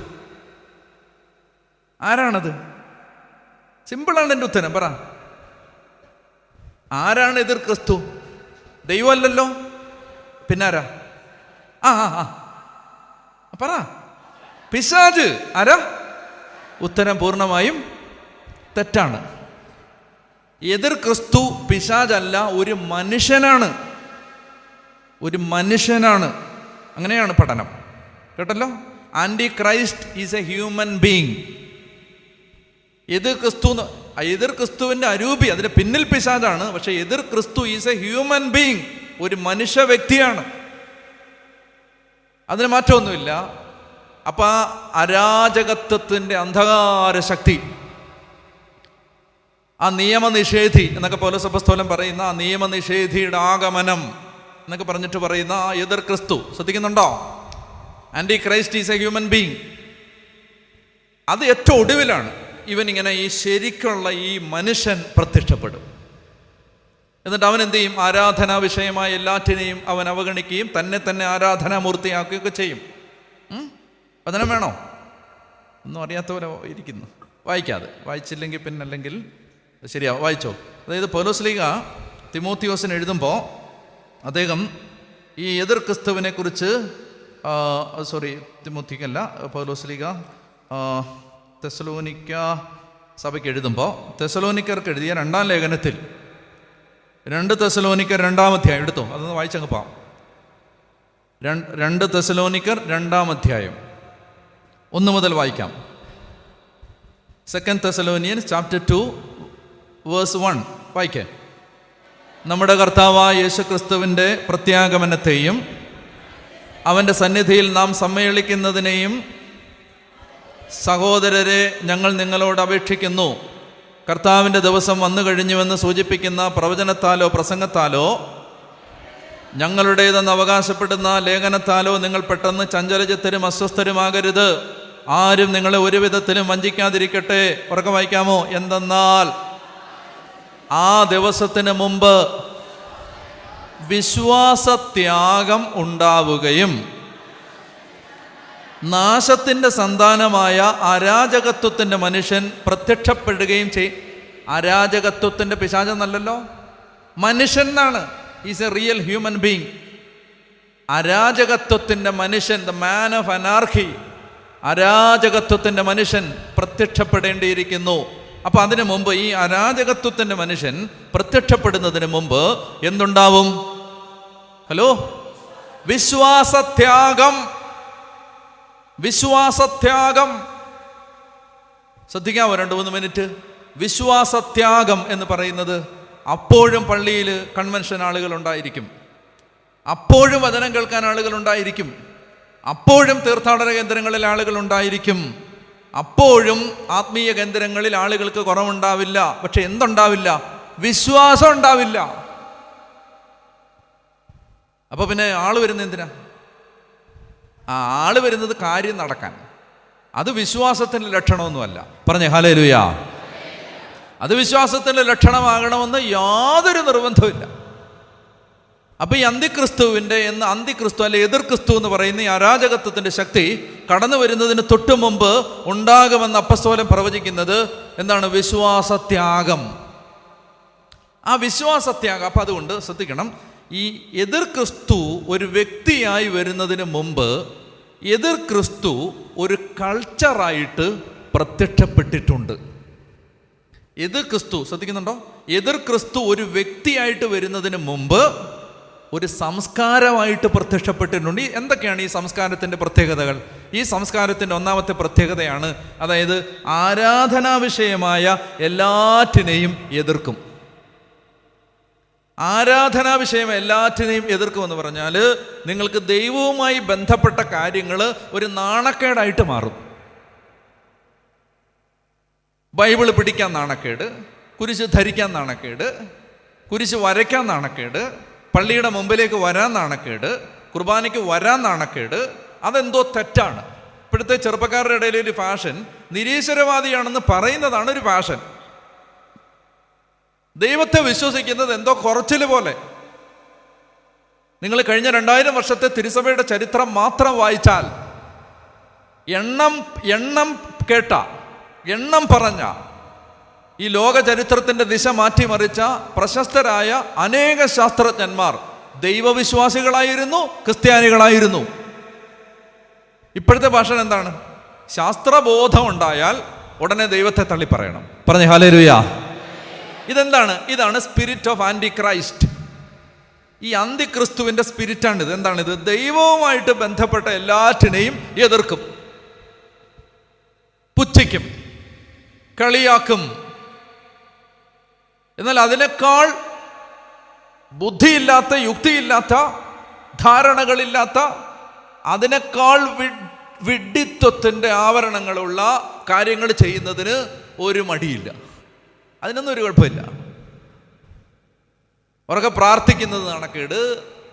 ആരാണത്? സിമ്പിളാണ് എൻ്റെ ഉത്തരം. പറ, ആരാണ് എതിർ ക്രിസ്തു? ദൈവമല്ലല്ലോ, പിന്നാരാ? പറ. പിശാച്. ആരാ? ഉത്തരം പൂർണ്ണമായും തെറ്റാണ്. എതിർ ക്രിസ്തു പിശാചല്ല, ഒരു മനുഷ്യനാണ്. അങ്ങനെയാണ് പഠനം. കേട്ടല്ലോ? Antichrist is a human being. എതിർ ക്രിസ്തുവിൻ്റെ അരൂപി, അതിന് പിന്നിൽ പിശാചാണ്. പക്ഷെ എതിർ ക്രിസ്തു ഈസ് എ ഹ്യൂമൻ ബീയിങ്, ഒരു മനുഷ്യ വ്യക്തിയാണ്. അതിന് മാറ്റമൊന്നുമില്ല. അപ്പം ആ അരാജകത്വത്തിൻ്റെ അന്ധകാര ശക്തി, ആ നിയമനിഷേധി എന്നൊക്കെ പൗലോസ് അപ്പോസ്തലൻ പറയുന്ന ആ നിയമനിഷേധിയുടെ ആഗമനം എന്നൊക്കെ പറഞ്ഞിട്ട് പറയുന്ന ആ എതിർ ക്രിസ്തു, ശ്രദ്ധിക്കുന്നുണ്ടോ? Antichrist is a human being. അത് ഏറ്റവും ഒടുവിലാണ് ഇവനിങ്ങനെ ഈ ശരിക്കുള്ള ഈ മനുഷ്യൻ പ്രത്യക്ഷപ്പെടും. എന്നിട്ട് അവൻ എന്ത് ചെയ്യും? ആരാധനാ വിഷയമായ എല്ലാറ്റിനെയും അവൻ അവഗണിക്കുകയും തന്നെ ആരാധനാമൂർത്തിയാക്കുകയൊക്കെ ചെയ്യും. വചനം വേണോ? ഒന്നും അറിയാത്ത പോലെ ഇരിക്കുന്നു. വായിച്ചില്ലെങ്കിൽ പിന്നെ അല്ലെങ്കിൽ ശരിയാ, വായിച്ചോ. അതായത് പൗലോസ് ലീഗ തിമോത്തിയോസിന് എഴുതുമ്പോൾ അദ്ദേഹം ഈ എതിർ ക്രിസ്തുവിനെ കുറിച്ച് തിമോത്തിക്കല്ല, പൗലോസ് ലീഗ തെസ്സലോനിക്ക സഭയ്ക്ക് എഴുതുമ്പോൾ തെസ്സലോനിക്കർക്ക് എഴുതിയ 2-ാം ലേഖനത്തിൽ 2 തെസ്സലോനിക്കർ 2-ാം അധ്യായം എടുത്തോ, അതൊന്ന് വായിച്ചങ്ങ് പോവാം. 2 തെസ്സലോനിക്കർ 2-ാം അധ്യായം 1 മുതൽ വായിക്കാം. 2 Thessalonians chapter 2 verse 1 വായിക്കേ. നമ്മുടെ കർത്താവായ യേശുക്രിസ്തുവിൻ്റെ പ്രത്യാഗമനത്തെയും അവൻ്റെ സന്നിധിയിൽ നാം സമ്മേളിക്കുന്നതിനെയും സഹോദരരെ ഞങ്ങൾ നിങ്ങളോട് അപേക്ഷിക്കുന്നു. കർത്താവിൻ്റെ ദിവസം വന്നു കഴിഞ്ഞുവെന്ന് സൂചിപ്പിക്കുന്ന പ്രവചനത്താലോ പ്രസംഗത്താലോ ഞങ്ങളുടേതെന്ന് അവകാശപ്പെടുന്ന ലേഖനത്താലോ നിങ്ങൾ പെട്ടെന്ന് ചഞ്ചലചിത്തരും അസ്വസ്ഥരുമാകരുത്. ആരും നിങ്ങളെ ഒരു വിധത്തിലും വഞ്ചിക്കാതിരിക്കട്ടെ. ഉറക്കെ വായിക്കാമോ? എന്തെന്നാൽ ആ ദിവസത്തിന് മുമ്പ് വിശ്വാസത്യാഗം ഉണ്ടാവുകയും നാശത്തിൻ്റെ സന്താനമായ അരാജകത്വത്തിൻ്റെ മനുഷ്യൻ പ്രത്യക്ഷപ്പെടുകയും ചെയ്യും. അരാജകത്വത്തിൻ്റെ പിശാചെന്നല്ലല്ലോ, മനുഷ്യൻ എന്നാണ്. Is a real human being. അരാജകത്വത്തിൻ്റെ മനുഷ്യൻ, ദ മാൻ ഓഫ് അനാർക്കി, അരാജകത്വത്തിൻ്റെ മനുഷ്യൻ പ്രത്യക്ഷപ്പെടേണ്ടിയിരിക്കുന്നു. അപ്പം അതിനു മുമ്പ്, ഈ അരാജകത്വത്തിൻ്റെ മനുഷ്യൻ പ്രത്യക്ഷപ്പെടുന്നതിന് മുമ്പ് എന്തുണ്ടാവും? ഹലോ, വിശ്വാസത്യാഗം. വിശ്വാസത്യാഗം ശ്രദ്ധിക്കാമോ? 2-3 മിനിറ്റ്. വിശ്വാസത്യാഗം എന്ന് പറയുന്നത്, അപ്പോഴും പള്ളിയിൽ കൺവെൻഷൻ ആളുകൾ ഉണ്ടായിരിക്കും, അപ്പോഴും വചനം കേൾക്കാൻ ആളുകൾ ഉണ്ടായിരിക്കും, അപ്പോഴും തീർത്ഥാടന കേന്ദ്രങ്ങളിൽ ആളുകൾ ഉണ്ടായിരിക്കും, അപ്പോഴും ആത്മീയ കേന്ദ്രങ്ങളിൽ ആളുകൾക്ക് കുറവുണ്ടാവില്ല. പക്ഷെ എന്തുണ്ടാവില്ല? വിശ്വാസം ഉണ്ടാവില്ല. അപ്പൊ പിന്നെ ആള് വരുന്നത് എന്തിനാ? ആ ആള് വരുന്നത് കാര്യം നടക്കാൻ. അത് വിശ്വാസത്തിൻ്റെ ലക്ഷണമൊന്നുമല്ല. പറഞ്ഞേ ഹല്ലേലൂയ. അത് വിശ്വാസത്തിൻ്റെ ലക്ഷണമാകണമെന്ന് യാതൊരു നിർബന്ധമില്ല. അപ്പൊ ഈ അന്തിക്രിസ്തുവിൻ്റെ അന്തിക്രിസ്തു അല്ലെ എതിർ ക്രിസ്തു എന്ന് പറയുന്ന ഈ അരാജകത്വത്തിൻ്റെ ശക്തി കടന്നു വരുന്നതിന് തൊട്ടു മുമ്പ് ഉണ്ടാകുമെന്ന് അപ്പസ്തോലൻ പ്രവചിക്കുന്നത് എന്താണ്? വിശ്വാസത്യാഗം. ആ വിശ്വാസത്യാഗം. അപ്പം അതുകൊണ്ട് ശ്രദ്ധിക്കണം, ഈ എതിർ ക്രിസ്തു ഒരു വ്യക്തിയായി വരുന്നതിന് മുമ്പ് എതിർ ക്രിസ്തു ഒരു കൾച്ചറായിട്ട് പ്രത്യക്ഷപ്പെട്ടിട്ടുണ്ട്. എതിർ ക്രിസ്തു, ശ്രദ്ധിക്കുന്നുണ്ടോ? എതിർ ക്രിസ്തു ഒരു വ്യക്തിയായിട്ട് വരുന്നതിന് മുമ്പ് ഒരു സംസ്കാരമായിട്ട് പ്രത്യക്ഷപ്പെട്ടിട്ടുണ്ട്. എന്തൊക്കെയാണ് ഈ സംസ്കാരത്തിൻ്റെ പ്രത്യേകതകൾ? ഈ സംസ്കാരത്തിൻ്റെ ഒന്നാമത്തെ പ്രത്യേകതയാണ്, അതായത് ആരാധനാ വിഷയമായ എല്ലാറ്റിനെയും എതിർക്കും. ആരാധനാ വിഷയം എല്ലാറ്റിനെയും എതിർക്കുമെന്ന് പറഞ്ഞാൽ, നിങ്ങൾക്ക് ദൈവവുമായി ബന്ധപ്പെട്ട കാര്യങ്ങൾ ഒരു നാണക്കേടായിട്ട് മാറും. ബൈബിള് പിടിക്കാൻ നാണക്കേട്, കുരിശ് ധരിക്കാൻ നാണക്കേട്, കുരിശ് വരയ്ക്കാൻ നാണക്കേട്, പള്ളിയുടെ മുമ്പിലേക്ക് വരാൻ നാണക്കേട്, കുർബാനയ്ക്ക് വരാൻ നാണക്കേട്. അതെന്തോ തെറ്റാണ്. ഇപ്പോഴത്തെ ചെറുപ്പക്കാരുടെ ഇടയിൽ ഒരു ഫാഷൻ, നിരീശ്വരവാദിയാണെന്ന് പറയുന്നതാണ് ഒരു ഫാഷൻ. ദൈവത്തെ വിശ്വസിക്കുന്നത് എന്തോ കുറച്ചിൽ പോലെ. നിങ്ങൾ കഴിഞ്ഞ 2000 വർഷത്തെ തിരുസഭയുടെ ചരിത്രം മാത്രം വായിച്ചാൽ എണ്ണം കേട്ട, എണ്ണം പറഞ്ഞ, ഈ ലോക ചരിത്രത്തിൻ്റെ ദിശ മാറ്റിമറിച്ച പ്രശസ്തരായ അനേക ശാസ്ത്രജ്ഞന്മാർ ദൈവവിശ്വാസികളായിരുന്നു, ക്രിസ്ത്യാനികളായിരുന്നു. ഇപ്പോഴത്തെ ഭാഷ എന്താണ്? ശാസ്ത്രബോധം ഉണ്ടായാൽ ഉടനെ ദൈവത്തെ തള്ളിപ്പറയണം. പറഞ്ഞേ ഹല്ലേലൂയ. ഇതെന്താണ്? ഇതാണ് സ്പിരിറ്റ് ഓഫ് ആൻറ്റി ക്രൈസ്റ്റ്. ഈ അന്തിക്രിസ്തുവിൻ്റെ സ്പിരിറ്റാണിത്. എന്താണിത്? ദൈവവുമായിട്ട് ബന്ധപ്പെട്ട എല്ലാറ്റിനെയും എതിർക്കും, പുച്ഛിക്കും, കളിയാക്കും. എന്നാൽ അതിനേക്കാൾ ബുദ്ധിയില്ലാത്ത, യുക്തിയില്ലാത്ത, ധാരണകളില്ലാത്ത, അതിനേക്കാൾ വിഡ്ഢിത്വത്തിൻ്റെ ആവരണങ്ങളുള്ള കാര്യങ്ങൾ ചെയ്യുന്നതിന് ഒരു മടിയില്ല. അതിനൊന്നും ഒരു കുഴപ്പമില്ല. ഉറക്കെ പ്രാർത്ഥിക്കുന്നത് നാണക്കേട്,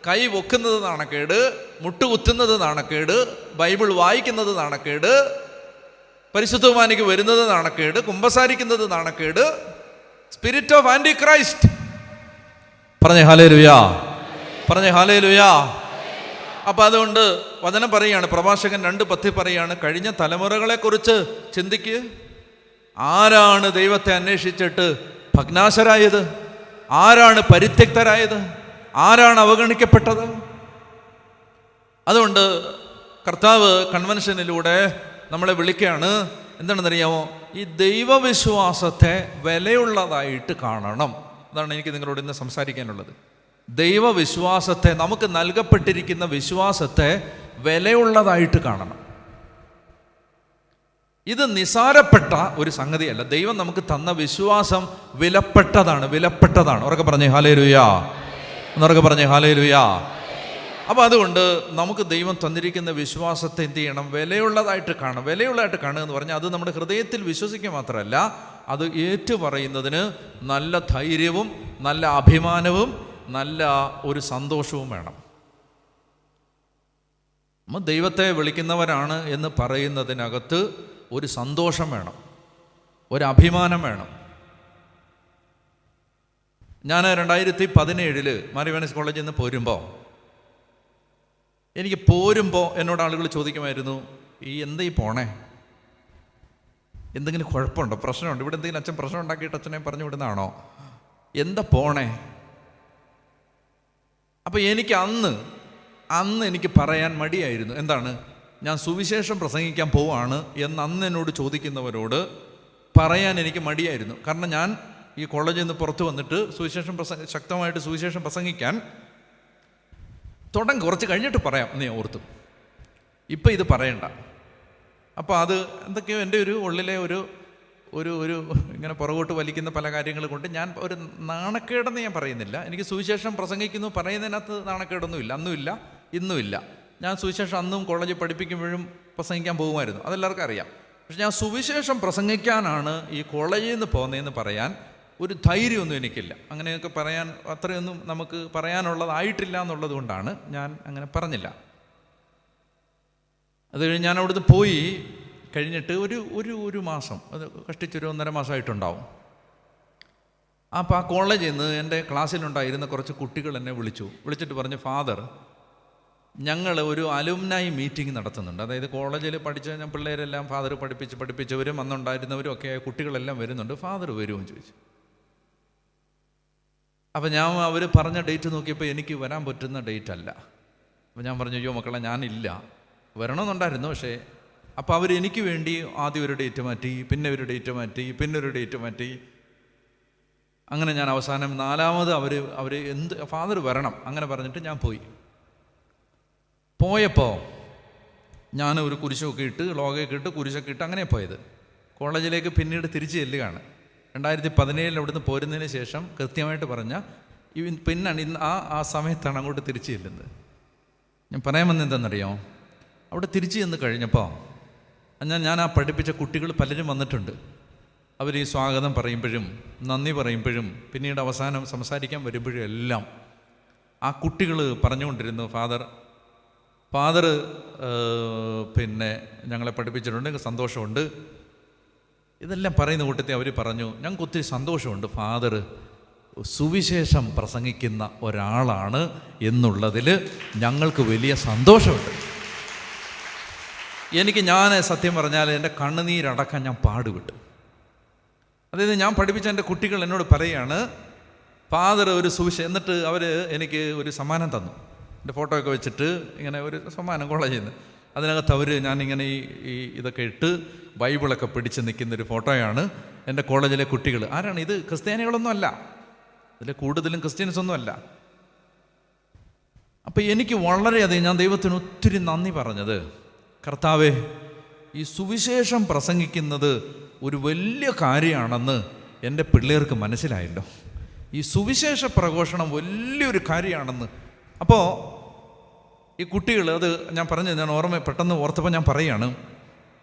കൈ പൊക്കുന്നത് നാണക്കേട്, മുട്ടുകുത്തുന്നത് നാണക്കേട്, ബൈബിൾ വായിക്കുന്നത് നാണക്കേട്, പരിശുദ്ധ കുർബാനയ്ക്ക് വരുന്നത് നാണക്കേട്, കുമ്പസാരിക്കുന്നത് നാണക്കേട്. Spirit of antichrist. പറഞ്ഞേ ഹല്ലേലൂയ. പറഞ്ഞേ ഹല്ലേലൂയ. അപ്പം അതുകൊണ്ട് വചനം പറയുകയാണ്, പ്രഭാഷകൻ 2:10 പറയുകയാണ്, കഴിഞ്ഞ തലമുറകളെക്കുറിച്ച് ചിന്തിക്കുക. ആരാണ് ദൈവത്തെ അന്വേഷിച്ചിട്ട് ഭഗ്നാശരായത്? ആരാണ് പരിത്യക്തരായത്? ആരാണ് അവഗണിക്കപ്പെട്ടത്? അതുകൊണ്ട് കർത്താവ് കൺവെൻഷനിലൂടെ നമ്മളെ വിളിക്കുകയാണ്, എന്താണെന്നറിയാമോ? ഈ ദൈവവിശ്വാസത്തെ വിലയുള്ളതായിട്ട് കാണണം. അതാണ് എനിക്ക് നിങ്ങളോട് ഇന്ന് സംസാരിക്കാനുള്ളത്. ദൈവവിശ്വാസത്തെ, നമുക്ക് നൽകപ്പെട്ടിരിക്കുന്ന വിശ്വാസത്തെ വിലയുള്ളതായിട്ട് കാണണം. ഇത് നിസാരപ്പെട്ട ഒരു സംഗതിയല്ല. ദൈവം നമുക്ക് തന്ന വിശ്വാസം വിലപ്പെട്ടതാണ്, വിലപ്പെട്ടതാണ്. ഉറക്കെ പറഞ്ഞേ ഹല്ലേലൂയാ, ഉറക്കെ പറഞ്ഞേ ഹല്ലേലൂയാ. അപ്പോൾ അതുകൊണ്ട് നമുക്ക് ദൈവം തന്നിരിക്കുന്ന വിശ്വാസത്തെ എന്ത് ചെയ്യണം? വിലയുള്ളതായിട്ട് കാണണം. വിലയുള്ളതായിട്ട് കാണുക എന്ന് പറഞ്ഞാൽ അത് നമ്മുടെ ഹൃദയത്തിൽ വിശ്വസിക്കുക മാത്രമല്ല, അത് ഏറ്റുപറയുന്നതിന് നല്ല ധൈര്യവും നല്ല അഭിമാനവും നല്ല ഒരു സന്തോഷവും വേണം. നമ്മൾ ദൈവത്തെ വിളിക്കുന്നവരാണ് എന്ന് പറയുന്നതിനകത്ത് ഒരു സന്തോഷം വേണം, ഒരു അഭിമാനം വേണം. ഞാൻ 2017 മാർ ഇവാനിയോസ് കോളേജിൽ നിന്ന് പോരുമ്പോൾ എന്നോട് ആളുകൾ ചോദിക്കുമായിരുന്നു, എന്താ ഈ പോണേ, എന്തെങ്കിലും കുഴപ്പമുണ്ടോ, പ്രശ്നമുണ്ടോ, ഇവിടെ എന്തെങ്കിലും അച്ഛൻ പ്രശ്നം ഉണ്ടാക്കിയിട്ട് അച്ഛനെ പറഞ്ഞു വിടുന്നതാണോ, എന്താ പോണേ? അപ്പോൾ എനിക്ക് അന്ന് എനിക്ക് പറയാൻ മടിയായിരുന്നു. എന്താണ്? ഞാൻ സുവിശേഷം പ്രസംഗിക്കാൻ പോവാണ് എന്ന് അന്ന് എന്നോട് ചോദിക്കുന്നവരോട് പറയാൻ എനിക്ക് മടിയായിരുന്നു. കാരണം ഞാൻ ഈ കോളേജിൽ നിന്ന് പുറത്ത് വന്നിട്ട് ശക്തമായിട്ട് സുവിശേഷം പ്രസംഗിക്കാൻ കുറച്ച് കഴിഞ്ഞിട്ട് പറയാം എന്ന് ഞാൻ ഓർത്തു. ഇപ്പം ഇത് പറയണ്ട. അപ്പോൾ അത് എന്തൊക്കെയോ എൻ്റെ ഒരു ഉള്ളിലെ ഒരു ഇങ്ങനെ പുറകോട്ട് വലിക്കുന്ന പല കാര്യങ്ങൾ കൊണ്ട് ഞാൻ ഒരു നാണക്കേടെന്ന് ഞാൻ പറയുന്നില്ല. എനിക്ക് സുവിശേഷം പ്രസംഗിക്കുന്നു പറയുന്നതിനകത്ത് നാണക്കേടൊന്നുമില്ല, അന്നുമില്ല ഇന്നുമില്ല. ഞാൻ സുവിശേഷം അന്നും കോളേജിൽ പഠിപ്പിക്കുമ്പോഴും പ്രസംഗിക്കാൻ പോകുമായിരുന്നു, അതെല്ലാവർക്കും അറിയാം. പക്ഷെ ഞാൻ സുവിശേഷം പ്രസംഗിക്കാനാണ് ഈ കോളേജിൽ നിന്ന് പോകുന്നതെന്ന് പറയാൻ ഒരു ധൈര്യമൊന്നും എനിക്കില്ല. അങ്ങനെയൊക്കെ പറയാൻ അത്രയൊന്നും നമുക്ക് പറയാനുള്ളതായിട്ടില്ല എന്നുള്ളത് കൊണ്ടാണ് ഞാൻ അങ്ങനെ പറഞ്ഞില്ല. അത് കഴിഞ്ഞ് ഞാൻ അവിടുന്ന് പോയി കഴിഞ്ഞിട്ട് ഒരു മാസം, അത് കഷ്ടിച്ചൊരു 1.5 മാസമായിട്ടുണ്ടാവും. അപ്പോൾ ആ കോളേജിൽ നിന്ന് എൻ്റെ ക്ലാസ്സിലുണ്ടായിരുന്ന കുറച്ച് കുട്ടികൾ എന്നെ വിളിച്ചിട്ട് പറഞ്ഞു, ഫാദർ, ഞങ്ങൾ ഒരു അലുമിനായി മീറ്റിംഗ് നടത്തുന്നുണ്ട്. അതായത് കോളേജിൽ പഠിച്ച പിള്ളേരെല്ലാം ഫാദർ പഠിപ്പിച്ചവരും അന്നുണ്ടായിരുന്നവരും ഒക്കെ കുട്ടികളെല്ലാം വരുന്നുണ്ട്, ഫാദർ വരുമോ എന്ന് ചോദിച്ചു. അപ്പോൾ അവർ പറഞ്ഞ ഡേറ്റ് നോക്കിയപ്പോൾ എനിക്ക് വരാൻ പറ്റുന്ന ഡേറ്റ് അല്ല. അപ്പോൾ ഞാൻ പറഞ്ഞു, അയ്യോ മക്കളെ, ഞാനില്ല, വരണമെന്നുണ്ടായിരുന്നു. പക്ഷേ അപ്പോൾ അവർ എനിക്ക് വേണ്ടി ആദ്യം ഒരു ഡേറ്റ് മാറ്റി, പിന്നെ ഒരു ഡേറ്റ് മാറ്റി, പിന്നെ ഒരു ഡേറ്റ് മാറ്റി. അങ്ങനെ ഞാൻ അവസാനം 4ാമത് അവർ ഫാദർ വരണം അങ്ങനെ പറഞ്ഞിട്ട് ഞാൻ പോയപ്പോൾ ഞാൻ ഒരു കുരിശൊക്കെ ഇട്ട് ലോഗയൊക്കെ ഇട്ട് കുരിശൊക്കെ ഇട്ട് അങ്ങനെ പോയത്. കോളേജിലേക്ക് പിന്നീട് തിരിച്ച് ചെല്ലുകയാണ്. 2017 അവിടുന്ന് പോരുന്നതിന് ശേഷം കൃത്യമായിട്ട് പറഞ്ഞാൽ പിന്നാണ് ഇന്ന് ആ സമയത്താണ് അങ്ങോട്ട് തിരിച്ച് ചെല്ലുന്നത്. ഞാൻ പറയാൻ വന്നത് എന്താണെന്നറിയാമോ? അവിടെ തിരിച്ച് ചെന്ന് കഴിഞ്ഞപ്പോൾ ഞാൻ ആ പഠിപ്പിച്ച കുട്ടികൾ പലരും വന്നിട്ടുണ്ട്. അവർ ഈ സ്വാഗതം പറയുമ്പോഴും നന്ദി പറയുമ്പോഴും പിന്നീട് അവസാനം സംസാരിക്കാൻ വരുമ്പോഴും എല്ലാം ആ കുട്ടികൾ പറഞ്ഞുകൊണ്ടിരുന്നു, ഫാദർ പിന്നെ ഞങ്ങളെ പഠിപ്പിച്ചിട്ടുണ്ട്, സന്തോഷമുണ്ട്. ഇതെല്ലാം പറയുന്ന കൂട്ടത്തിൽ അവർ പറഞ്ഞു, ഞങ്ങൾക്ക് ഒത്തിരി സന്തോഷമുണ്ട്, ഫാദർ സുവിശേഷം പ്രസംഗിക്കുന്ന ഒരാളാണ് എന്നുള്ളതിൽ ഞങ്ങൾക്ക് വലിയ സന്തോഷമുണ്ട്. ഞാൻ സത്യം പറഞ്ഞാൽ എൻ്റെ കണ്ണുനീരടക്കാൻ ഞാൻ പാടുപെട്ടു. അതായത് ഞാൻ പഠിപ്പിച്ച എൻ്റെ കുട്ടികൾ എന്നോട് പറയുകയാണ്, ഫാദർ ഒരു എന്നിട്ട് അവർ എനിക്ക് ഒരു സമ്മാനം തന്നു. എൻ്റെ ഫോട്ടോ ഒക്കെ വെച്ചിട്ട് ഇങ്ങനെ ഒരു സമ്മാനം കോളേജിൽ നിന്ന്. അതിനകത്ത് ഞാനിങ്ങനെ ഈ ഇതൊക്കെ ഇട്ട് ബൈബിളൊക്കെ പിടിച്ച് നിൽക്കുന്നൊരു ഫോട്ടോയാണ് എൻ്റെ കോളേജിലെ കുട്ടികൾ. ആരാണ് ഇത്? ക്രിസ്ത്യാനികളൊന്നും അല്ല, ഇതിൽ കൂടുതലും ക്രിസ്ത്യൻസൊന്നും അല്ല. അപ്പം എനിക്ക് വളരെയധികം ഞാൻ ദൈവത്തിന് ഒത്തിരി നന്ദി പറഞ്ഞത്, കർത്താവേ, ഈ സുവിശേഷം പ്രസംഗിക്കുന്നത് ഒരു വലിയ കാര്യമാണെന്ന് എൻ്റെ പിള്ളേർക്ക് മനസ്സിലായല്ലോ. ഈ സുവിശേഷ പ്രഘോഷണം വലിയൊരു കാര്യമാണെന്ന്. അപ്പോൾ ഈ കുട്ടികൾ ഞാൻ പെട്ടെന്ന് ഓർത്തപ്പോൾ ഞാൻ പറയുകയാണ്,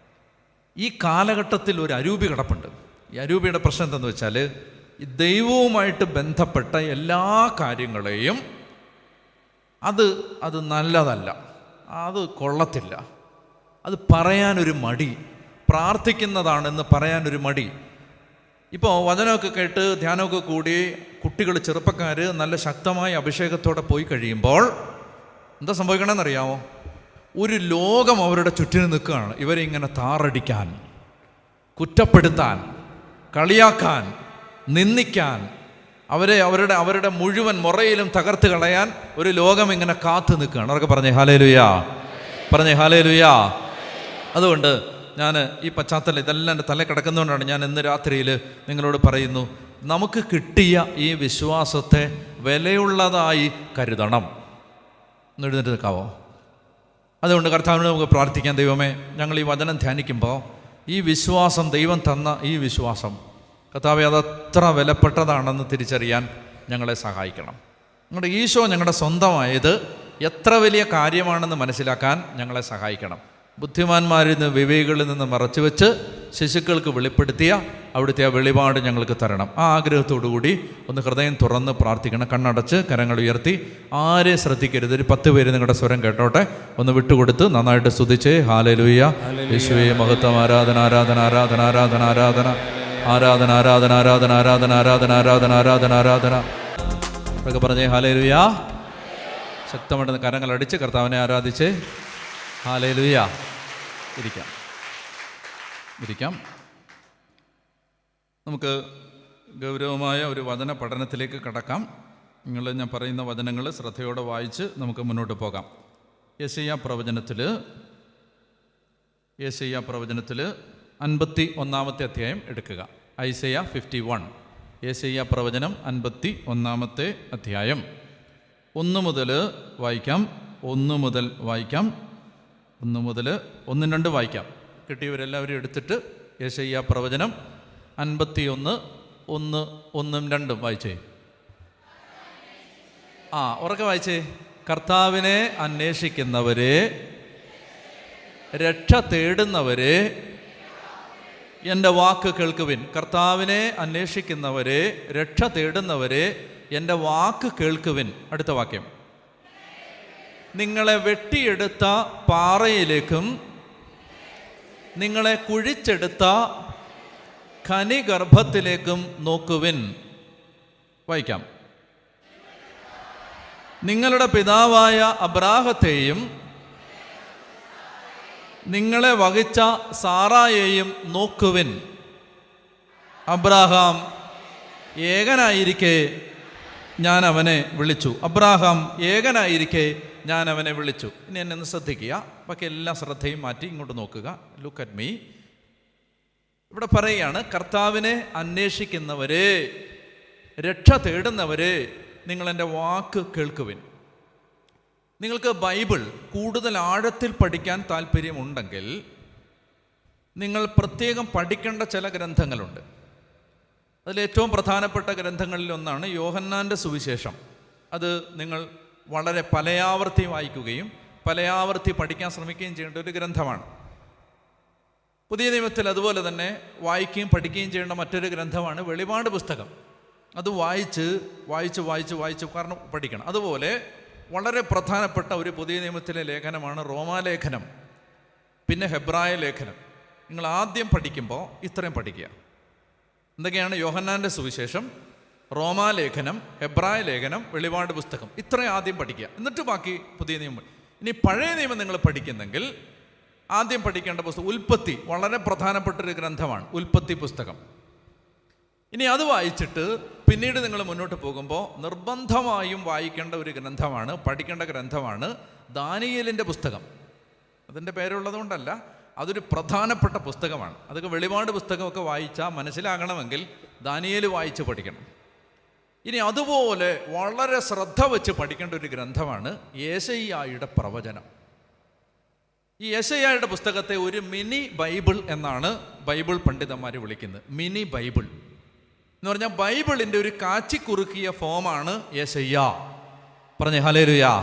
ഈ കാലഘട്ടത്തിൽ ഒരു അരൂപി കിടപ്പുണ്ട്. ഈ അരൂപിയുടെ പ്രശ്നം എന്താണെന്ന് വെച്ചാൽ, ഈ ദൈവവുമായിട്ട് ബന്ധപ്പെട്ട എല്ലാ കാര്യങ്ങളെയും അത് നല്ലതല്ല, അത് കൊള്ളത്തില്ല, അത് പറയാനൊരു മടി, പ്രാർത്ഥിക്കുന്നതാണെന്ന് പറയാനൊരു മടി. ഇപ്പോൾ വചനമൊക്കെ കേട്ട് ധ്യാനമൊക്കെ കൂടി കുട്ടികൾ, ചെറുപ്പക്കാർ നല്ല ശക്തമായ അഭിഷേകത്തോടെ പോയി കഴിയുമ്പോൾ എന്താ സംഭവിക്കണമെന്നറിയാമോ? ഒരു ലോകം അവരുടെ ചുറ്റിന് നിൽക്കുകയാണ്. ഇവരെ ഇങ്ങനെ താറടിക്കാൻ, കുറ്റപ്പെടുത്താൻ, കളിയാക്കാൻ, നിന്ദിക്കാൻ, അവരുടെ മുഴുവൻ മുറയിലും തകർത്ത് കളയാൻ ഒരു ലോകം ഇങ്ങനെ കാത്തു നിൽക്കുകയാണ്. അവർക്ക് പറഞ്ഞേ ഹല്ലേലൂയാ, പറഞ്ഞേ ഹല്ലേലൂയാ. അതുകൊണ്ട് ഞാൻ ഈ പശ്ചാത്തലം ഇതെല്ലാം എൻ്റെ തല കിടക്കുന്നതുകൊണ്ടാണ് ഞാൻ ഇന്ന് രാത്രിയിൽ നിങ്ങളോട് പറയുന്നു, നമുക്ക് കിട്ടിയ ഈ വിശ്വാസത്തെ വിലയുള്ളതായി കരുതണം. ഒന്ന് എഴുന്നേറ്റ് നിൽക്കാവോ? അതുകൊണ്ട് കർത്താവിന് നമുക്ക് പ്രാർത്ഥിക്കാം. ദൈവമേ, ഞങ്ങൾ ഈ വചനം ധ്യാനിക്കുമ്പോൾ ഈ വിശ്വാസം, ദൈവം തന്ന ഈ വിശ്വാസം കർത്താവെ, അതത്ര വിലപ്പെട്ടതാണെന്ന് തിരിച്ചറിയാൻ ഞങ്ങളെ സഹായിക്കണം. ഞങ്ങളുടെ ഈശോ ഞങ്ങളുടെ സ്വന്തമായത് എത്ര വലിയ കാര്യമാണെന്ന് മനസ്സിലാക്കാൻ ഞങ്ങളെ സഹായിക്കണം. ബുദ്ധിമാന്മാരിൽ നിന്ന്, വിവേകികളിൽ നിന്ന് മറച്ചു വെച്ച് ശിശുക്കൾക്ക് വെളിപ്പെടുത്തിയ അവിടുത്തെ ആ വെളിപാട് ഞങ്ങൾക്ക് തരണം. ആ ആഗ്രഹത്തോടു കൂടി ഒന്ന് ഹൃദയം തുറന്ന് പ്രാർത്ഥിക്കണം. കണ്ണടച്ച് കരങ്ങൾ ഉയർത്തി, ആരെ ശ്രദ്ധിക്കരുത്. ഒരു 10 പേര് നിങ്ങളുടെ സ്വരം കേട്ടോട്ടെ. ഒന്ന് വിട്ടുകൊടുത്ത് നന്നായിട്ട് സ്തുതിച്ചേ. ഹല്ലേലൂയ, യേശുവേ മഹത്വം, ആരാധന ആരാധന ആരാധന ആരാധന ആരാധന ആരാധന ആരാധന ആരാധന ആരാധന ആരാധന ആരാധന ആരാധന ആരാധന ഒക്കെ പറഞ്ഞേ. ഹല്ലേലൂയ. ശക്തമായിട്ട് കരങ്ങൾ അടിച്ച് കർത്താവിനെ ആരാധിച്ച്. ഹല്ലേലൂയ. ഇരിക്കാം. നമുക്ക് ഗൗരവമായ ഒരു വചന പഠനത്തിലേക്ക് കടക്കാം. ഞാൻ പറയുന്ന വചനങ്ങൾ ശ്രദ്ധയോടെ വായിച്ച് നമുക്ക് മുന്നോട്ട് പോകാം. യെശയ്യാ പ്രവചനത്തിൽ 51-ാമത്തെ അധ്യായം എടുക്കുക. ഐസയ്യ 51, യെശയ്യാ പ്രവചനം 51-ാമത്തെ അധ്യായം 1 മുതൽ വായിക്കാം. 1 മുതൽ 1-2 വായിക്കാം. കിട്ടിയവരെല്ലാവരും എടുത്തിട്ട് യെശയ്യാ പ്രവചനം 51, 1-2 വായിച്ചേ. ഉറക്കെ വായിച്ചേ. കർത്താവിനെ അന്വേഷിക്കുന്നവരെ, രക്ഷ തേടുന്നവരെ, എൻ്റെ വാക്ക് കേൾക്കുവിൻ. കർത്താവിനെ അന്വേഷിക്കുന്നവരെ, രക്ഷ തേടുന്നവരെ, എൻ്റെ വാക്ക് കേൾക്കുവിൻ. അടുത്ത വാക്യം. നിങ്ങളെ വെട്ടിയെടുത്ത പാറയിലേക്കും നിങ്ങളെ കുഴിച്ചെടുത്ത ഖനിഗർഭത്തിലേക്കും നോക്കുവിൻ. വായിക്കാം. നിങ്ങളുടെ പിതാവായ അബ്രാഹത്തെയും നിങ്ങളെ വഹിച്ച സാറായെയും നോക്കുവിൻ. അബ്രാഹാം ഏകനായിരിക്കെ ഞാൻ അവനെ വിളിച്ചു. അബ്രാഹാം ഏകനായിരിക്കെ ഞാൻ അവനെ വിളിച്ചു. ഇനി എന്നെ ഒന്ന് ശ്രദ്ധിക്കുക. ബാക്കി എല്ലാ ശ്രദ്ധയും മാറ്റി ഇങ്ങോട്ട് നോക്കുക. Look at me. ഇവിടെ പറയുകയാണ്, കർത്താവിനെ അന്വേഷിക്കുന്നവരെ, രക്ഷ തേടുന്നവരെ, നിങ്ങളെൻ്റെ വാക്ക് കേൾക്കുവിൻ. നിങ്ങൾക്ക് ബൈബിൾ കൂടുതൽ ആഴത്തിൽ പഠിക്കാൻ താല്പര്യമുണ്ടെങ്കിൽ നിങ്ങൾ പ്രത്യേകം പഠിക്കേണ്ട ചില ഗ്രന്ഥങ്ങളുണ്ട്. അതിലേറ്റവും പ്രധാനപ്പെട്ട ഗ്രന്ഥങ്ങളിലൊന്നാണ് യോഹന്നാൻ്റെ സുവിശേഷം. അത് നിങ്ങൾ വളരെ പലയാവർത്തി വായിക്കുകയും പലയാവർത്തി പഠിക്കാൻ ശ്രമിക്കുകയും ചെയ്യേണ്ട ഒരു ഗ്രന്ഥമാണ്. പുതിയ നിയമത്തിൽ അതുപോലെ തന്നെ വായിക്കുകയും പഠിക്കുകയും ചെയ്യേണ്ട മറ്റൊരു ഗ്രന്ഥമാണ് വെളിപാട് പുസ്തകം. അത് വായിച്ച് കാരണം പഠിക്കണം. അതുപോലെ വളരെ പ്രധാനപ്പെട്ട ഒരു പുതിയ നിയമത്തിലെ ലേഖനമാണ് റോമാലേഖനം, പിന്നെ ഹെബ്രായ ലേഖനം. നിങ്ങൾ ആദ്യം പഠിക്കുമ്പോൾ ഇത്രയും പഠിക്കുക. എന്തൊക്കെയാണ്? യോഹന്നാൻ്റെ സുവിശേഷം, റോമാലേഖനം, ഹെബ്രായ ലേഖനം, വെളിപാട് പുസ്തകം. ഇത്രയും ആദ്യം പഠിക്കുക. എന്നിട്ട് ബാക്കി പുതിയ നിയമം. ഇനി പഴയ നിയമം നിങ്ങൾ പഠിക്കുന്നെങ്കിൽ ആദ്യം പഠിക്കേണ്ട പുസ്തകം ഉൽപ്പത്തി. വളരെ പ്രധാനപ്പെട്ടൊരു ഗ്രന്ഥമാണ് ഉൽപ്പത്തി പുസ്തകം. ഇനി അത് വായിച്ചിട്ട് പിന്നീട് നിങ്ങൾ മുന്നോട്ട് പോകുമ്പോൾ നിർബന്ധമായും വായിക്കേണ്ട ഒരു ഗ്രന്ഥമാണ്, പഠിക്കേണ്ട ഗ്രന്ഥമാണ് ദാനിയേലിൻ്റെ പുസ്തകം. അതിൻ്റെ പേരുള്ളതുകൊണ്ടല്ല, അതൊരു പ്രധാനപ്പെട്ട പുസ്തകമാണ്. അതൊക്കെ വെളിപാട് പുസ്തകമൊക്കെ വായിച്ചാൽ മനസ്സിലാകണമെങ്കിൽ ദാനിയേൽ വായിച്ച് പഠിക്കണം. ഇനി അതുപോലെ വളരെ ശ്രദ്ധ വെച്ച് പഠിക്കേണ്ട ഒരു ഗ്രന്ഥമാണ് യെശയ്യായുടെ പ്രവചനം. ഈ യെശയ്യായുടെ പുസ്തകത്തെ ഒരു മിനി ബൈബിൾ എന്നാണ് ബൈബിൾ പണ്ഡിതന്മാർ വിളിക്കുന്നത്. മിനി ബൈബിൾ എന്ന് പറഞ്ഞാൽ ബൈബിളിൻ്റെ ഒരു കാച്ചിക്കുറുക്കിയ ഫോമാണ് യെശയ്യാ. പറഞ്ഞേ ഹല്ലേലൂയാ.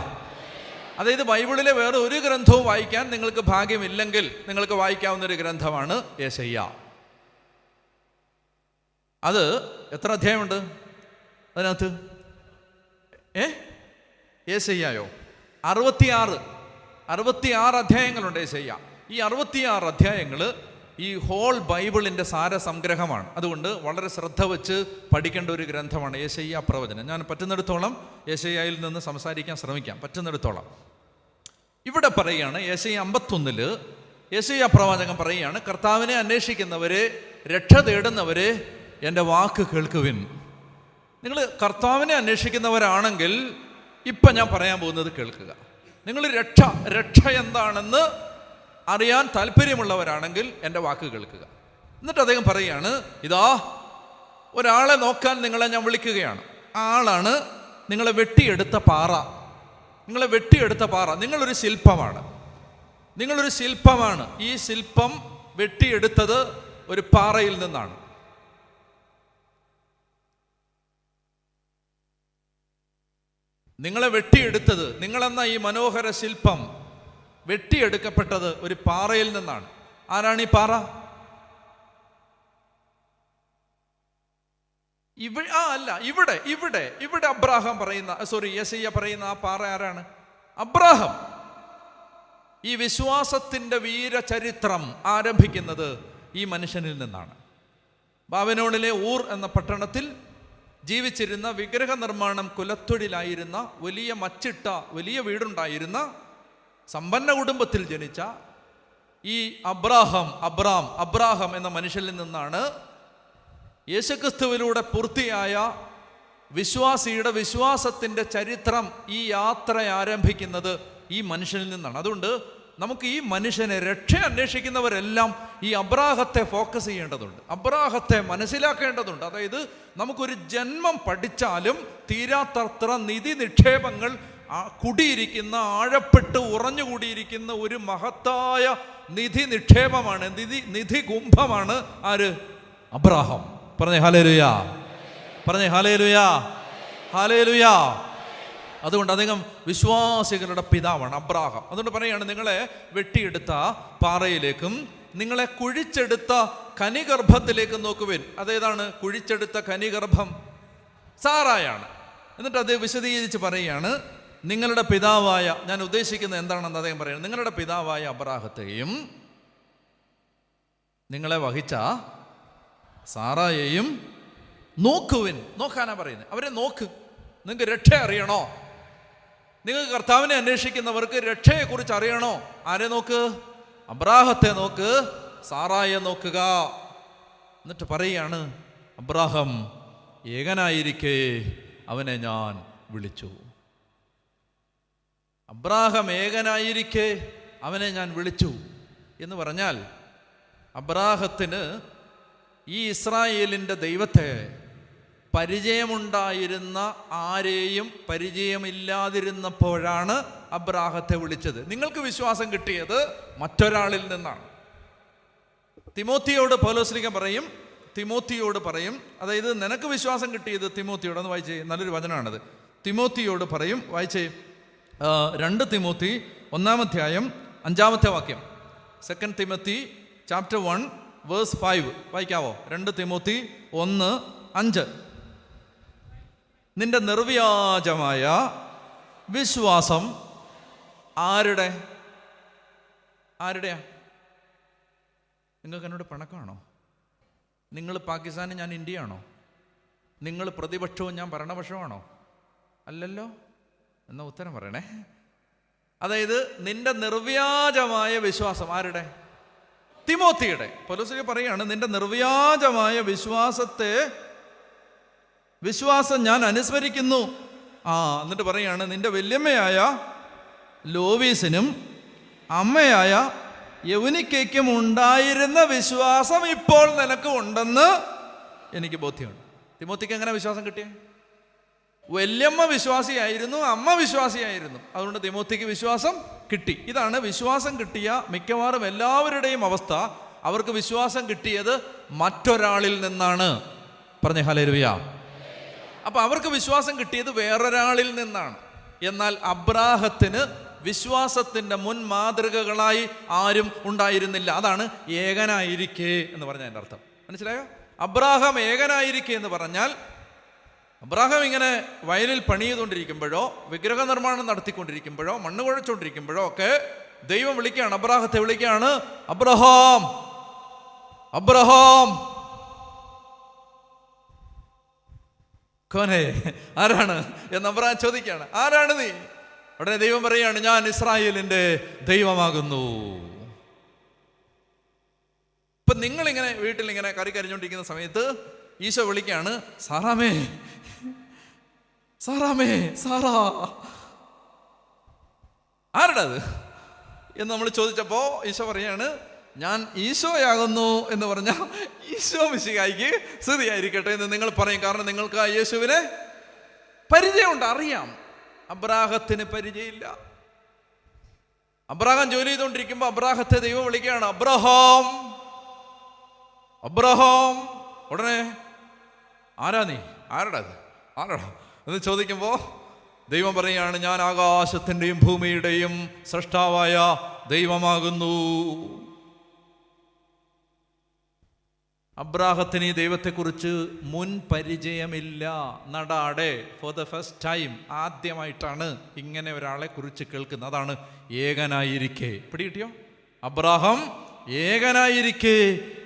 അതായത് ബൈബിളിലെ വേറെ ഒരു ഗ്രന്ഥവും വായിക്കാൻ നിങ്ങൾക്ക് ഭാഗ്യമില്ലെങ്കിൽ നിങ്ങൾക്ക് വായിക്കാവുന്ന ഒരു ഗ്രന്ഥമാണ് യെശയ്യാ. അത് എത്ര അധ്യായമുണ്ട് അതിനകത്ത്? യെശയ്യായോ 66 അധ്യായങ്ങളുണ്ട് യെശയ്യാ. ഈ 66 അധ്യായങ്ങൾ ഈ ഹോൾ ബൈബിളിൻ്റെ സാരസംഗ്രഹമാണ്. അതുകൊണ്ട് വളരെ ശ്രദ്ധ വെച്ച് പഠിക്കേണ്ട ഒരു ഗ്രന്ഥമാണ് യെശയ്യാ പ്രവചനം. ഞാൻ പറ്റുന്നിടത്തോളം യെശയ്യായിൽ നിന്ന് സംസാരിക്കാൻ ശ്രമിക്കാം, പറ്റുന്നിടത്തോളം. ഇവിടെ പറയുകയാണ് യെശയ്യാ 51 യെശയ്യാ പ്രവാചകൻ പറയുകയാണ്, കർത്താവിനെ അന്വേഷിക്കുന്നവരെ, രക്ഷ തേടുന്നവരെ, എൻ്റെ വാക്ക് കേൾക്കുവിൻ. നിങ്ങൾ കർത്താവിനെ അന്വേഷിക്കുന്നവരാണെങ്കിൽ ഇപ്പം ഞാൻ പറയാൻ പോകുന്നത് കേൾക്കുക. നിങ്ങൾ രക്ഷ എന്താണെന്ന് അറിയാൻ താല്പര്യമുള്ളവരാണെങ്കിൽ എൻ്റെ വാക്ക് കേൾക്കുക. എന്നിട്ട് അദ്ദേഹം പറയുകയാണ്, ഇതാ ഒരാളെ നോക്കാൻ നിങ്ങളെ ഞാൻ വിളിക്കുകയാണ്. ആ ആളാണ് നിങ്ങളെ വെട്ടിയെടുത്ത പാറ. നിങ്ങളെ വെട്ടിയെടുത്ത പാറ. നിങ്ങളൊരു ശില്പമാണ്. നിങ്ങളൊരു ശില്പമാണ്. ഈ ശില്പം വെട്ടിയെടുത്തത് ഒരു പാറയിൽ നിന്നാണ്. നിങ്ങളെ വെട്ടിയെടുത്തത്, നിങ്ങളെന്ന ഈ മനോഹര ശില്പം വെട്ടിയെടുക്കപ്പെട്ടത് ഒരു പാറയിൽ നിന്നാണ്. ആരാണ് ഈ പാറ? ഇവിടെ അബ്രാഹാം പറയുന്ന, യെശയ്യാ പറയുന്ന ആ പാറ ആരാണ്? അബ്രാഹാം. ഈ വിശ്വാസത്തിന്റെ വീരചരിത്രം ആരംഭിക്കുന്നത് ഈ മനുഷ്യനിൽ നിന്നാണ്. ബാബിലോണിലെ ഊർ എന്ന പട്ടണത്തിൽ ജീവിച്ചിരുന്ന, വിഗ്രഹ നിർമ്മാണം കുലത്തൊഴിലായിരുന്ന, വലിയ മച്ചിട്ട വലിയ വീടുണ്ടായിരുന്ന, സമ്പന്ന കുടുംബത്തിൽ ജനിച്ച ഈ അബ്രാഹാം എന്ന മനുഷ്യനിൽ നിന്നാണ് യേശുക്രിസ്തുവിലൂടെ പൂർത്തിയായ വിശ്വാസിയുടെ വിശ്വാസത്തിൻ്റെ ചരിത്രം, ഈ യാത്ര ആരംഭിക്കുന്നത് ഈ മനുഷ്യനിൽ നിന്നാണ്. അതുകൊണ്ട് നമുക്ക് ഈ മനുഷ്യനെ, രക്ഷ അന്വേഷിക്കുന്നവരെല്ലാം ഈ അബ്രാഹത്തെ ഫോക്കസ് ചെയ്യേണ്ടതുണ്ട്, അബ്രാഹത്തെ മനസ്സിലാക്കേണ്ടതുണ്ട്. അതായത് നമുക്കൊരു ജന്മം പഠിച്ചാലും തീരാത്തത്ര നിധി നിക്ഷേപങ്ങൾ കുടിയിരിക്കുന്ന, ആഴപ്പെട്ട് ഉറഞ്ഞുകൂടിയിരിക്കുന്ന ഒരു മഹത്തായ നിധി നിക്ഷേപമാണ്, നിധി കുംഭമാണ് ആര്? അബ്രാഹാം. പറഞ്ഞേ ഹല്ലേലൂയാ, പറഞ്ഞേ ഹല്ലേലൂയാ, ഹല്ലേലൂയാ. അതുകൊണ്ട് അദ്ദേഹം വിശ്വാസികളുടെ പിതാവാണ് അബ്രാഹാം. അതുകൊണ്ട് പറയാണ്, നിങ്ങളെ വെട്ടിയെടുത്ത പാറയിലേക്കും നിങ്ങളെ കുഴിച്ചെടുത്ത കനിഗർഭത്തിലേക്കും നോക്കുവിൻ. അതേതാണ് കുഴിച്ചെടുത്ത കനിഗർഭം? സാറായാണ്. എന്നിട്ട് അത് വിശദീകരിച്ച് പറയുകയാണ്, നിങ്ങളുടെ പിതാവായ, ഞാൻ ഉദ്ദേശിക്കുന്നത് എന്താണെന്ന് അദ്ദേഹം പറയുന്നത്, നിങ്ങളുടെ പിതാവായ അബ്രാഹത്തെയും നിങ്ങളെ വഹിച്ച സാറായെയും നോക്കുവിൻ. നോക്കാനാ പറയുന്നത്. അവരെ നോക്ക്. നിങ്ങൾക്ക് രക്ഷ അറിയണോ? നിങ്ങൾക്ക് കർത്താവിനെ അന്വേഷിക്കുന്നവർക്ക് രക്ഷയെക്കുറിച്ച് അറിയണോ? ആരെ നോക്ക്? അബ്രാഹത്തെ നോക്ക്, സാറായെ നോക്കുക. എന്നിട്ട് പറയുകയാണ്, അബ്രാഹാം ഏകനായിരിക്കെ അവനെ ഞാൻ വിളിച്ചു. അബ്രാഹാം ഏകനായിരിക്കെ അവനെ ഞാൻ വിളിച്ചു എന്ന് പറഞ്ഞാൽ, അബ്രാഹത്തിന് ഈ ഇസ്രായേലിൻ്റെ ദൈവത്തെ പരിചയമുണ്ടായിരുന്ന ആരെയും പരിചയമില്ലാതിരുന്നപ്പോഴാണ് അബ്രാഹത്തെ വിളിച്ചത്. നിങ്ങൾക്ക് വിശ്വാസം കിട്ടിയത് മറ്റൊരാളിൽ നിന്നാണ്. തിമോത്തിയോട് പൗലോസ്ലീഹ പറയും, അതായത് നിനക്ക് വിശ്വാസം കിട്ടിയത് തിമോത്തിയോട്, ഒന്ന് വായിച്ചേ, നല്ലൊരു വചനമാണത്. തിമോത്തിയോട് പറയും, വായിച്ചേ, 2 തിമോത്തി 1-ാം അധ്യായം 5-ാമത്തെ വാക്യം. 2 തിമോത്തി ചാപ്റ്റർ 1 വേഴ്സ് 5 വായിക്കാവോ? 2 തിമോത്തി 1:5. നിന്റെ നിർവ്യാജമായ വിശ്വാസം ആരുടെയാ? നിങ്ങൾക്ക് എന്നോട് പിണക്കമാണോ? നിങ്ങൾ പാകിസ്ഥാനും ഞാൻ ഇന്ത്യയാണോ? നിങ്ങൾ പ്രതിപക്ഷവും ഞാൻ ഭരണപക്ഷമാണോ? അല്ലല്ലോ. എന്നാ ഉത്തരം പറയണേ. അതായത് നിന്റെ നിർവ്യാജമായ വിശ്വാസം ആരുടെ? തിമോത്തിയുടെ. പൗലോസ് പറയാണ്, നിന്റെ നിർവ്യാജമായ വിശ്വാസം ഞാൻ അനുസ്മരിക്കുന്നു. എന്നിട്ട് പറയാണ്, നിന്റെ വല്യമ്മയായ ലോവീസിനും അമ്മയായ യൗനിക്കയ്ക്കും ഉണ്ടായിരുന്ന വിശ്വാസം ഇപ്പോൾ നിനക്ക് ഉണ്ടെന്ന് എനിക്ക് ബോധ്യമുണ്ട്. തിമോത്തിക്ക് എങ്ങനെ വിശ്വാസം കിട്ടിയേ? വല്യമ്മ വിശ്വാസിയായിരുന്നു, അമ്മ വിശ്വാസിയായിരുന്നു. അതുകൊണ്ട് തിമോത്തിക്ക് വിശ്വാസം കിട്ടി. ഇതാണ് വിശ്വാസം കിട്ടിയ മിക്കവാറും എല്ലാവരുടെയും അവസ്ഥ. അവർക്ക് വിശ്വാസം കിട്ടിയത് മറ്റൊരാളിൽ നിന്നാണ്. പറഞ്ഞേ ഹല്ലേലൂയ. അപ്പൊ അവർക്ക് വിശ്വാസം കിട്ടിയത് വേറൊരാളിൽ നിന്നാണ്. എന്നാൽ അബ്രാഹത്തിന് വിശ്വാസത്തിന്റെ മുൻ മാതൃകകളായി ആരും ഉണ്ടായിരുന്നില്ല. അതാണ് ഏകനായിരിക്കെ എന്ന് പറഞ്ഞ അതിൻ്റെ അർത്ഥം. മനസ്സിലായോ? അബ്രാഹാം ഏകനായിരിക്കെ എന്ന് പറഞ്ഞാൽ, അബ്രാഹാം ഇങ്ങനെ വയലിൽ പണി ചെയ്തുകൊണ്ടിരിക്കുമ്പോഴോ വിഗ്രഹ നിർമ്മാണം നടത്തിക്കൊണ്ടിരിക്കുമ്പോഴോ മണ്ണ് കുഴച്ചുകൊണ്ടിരിക്കുമ്പോഴോ ഒക്കെ ദൈവം വിളിക്കുകയാണ്, അബ്രാഹത്തെ വിളിക്കുകയാണ്, അബ്രഹാം അബ്രഹാം. കോനെ ആരാണ് എന്ന് അബ്രഹാം ചോദിക്കുകയാണ്, ആരാണ് നീ? ഉടനെ ദൈവം പറയുകയാണ്, ഞാൻ ഇസ്രായേലിന്റെ ദൈവമാകുന്നു. ഇപ്പൊ നിങ്ങളിങ്ങനെ വീട്ടിൽ ഇങ്ങനെ കറി കരിഞ്ഞുകൊണ്ടിരിക്കുന്ന സമയത്ത് ഈശോ വിളിക്കുകയാണ്, സാറാമേ സാറാമേ സാറാ. ആരുടെ അത്? എന്ന് നമ്മൾ ചോദിച്ചപ്പോൾ ഈശോ പറയാണ്, ഞാൻ ഈശോയാകുന്നു എന്ന് പറഞ്ഞാൽ ഈശോ മിശിഹായ്ക്ക് സ്തുതിയായിരിക്കട്ടെ എന്ന് നിങ്ങൾ പറയും. കാരണം നിങ്ങൾക്ക് ആ യേശുവിനെ പരിചയമുണ്ട്, അറിയാം. അബ്രാഹത്തിന് പരിചയമില്ല. അബ്രാഹാം ജോലി ചെയ്തുകൊണ്ടിരിക്കുമ്പോൾ അബ്രാഹത്തെ ദൈവം വിളിക്കുകയാണ്, അബ്രഹാം, അബ്രഹാം. ഉടനെ ആരാ നീ, ആരടാ എന്ന് ചോദിക്കുമ്പോൾ ദൈവം പറയുകയാണ്, ഞാൻ ആകാശത്തിൻ്റെയും ഭൂമിയുടെയും സൃഷ്ടാവായ ദൈവമാകുന്നു. അബ്രാഹത്തിന് ഈ ദൈവത്തെക്കുറിച്ച് മുൻ പരിചയമില്ല. നടാടെ ഫോർ ദ ഫസ്റ്റ് ടൈം, ആദ്യമായിട്ടാണ് ഇങ്ങനെ ഒരാളെ കുറിച്ച് കേൾക്കുന്നത്. അതാണ് ഏകനായിരിക്കെ. പിടികിട്ടിയോ? അബ്രാഹാം ഏകനായിരിക്കെ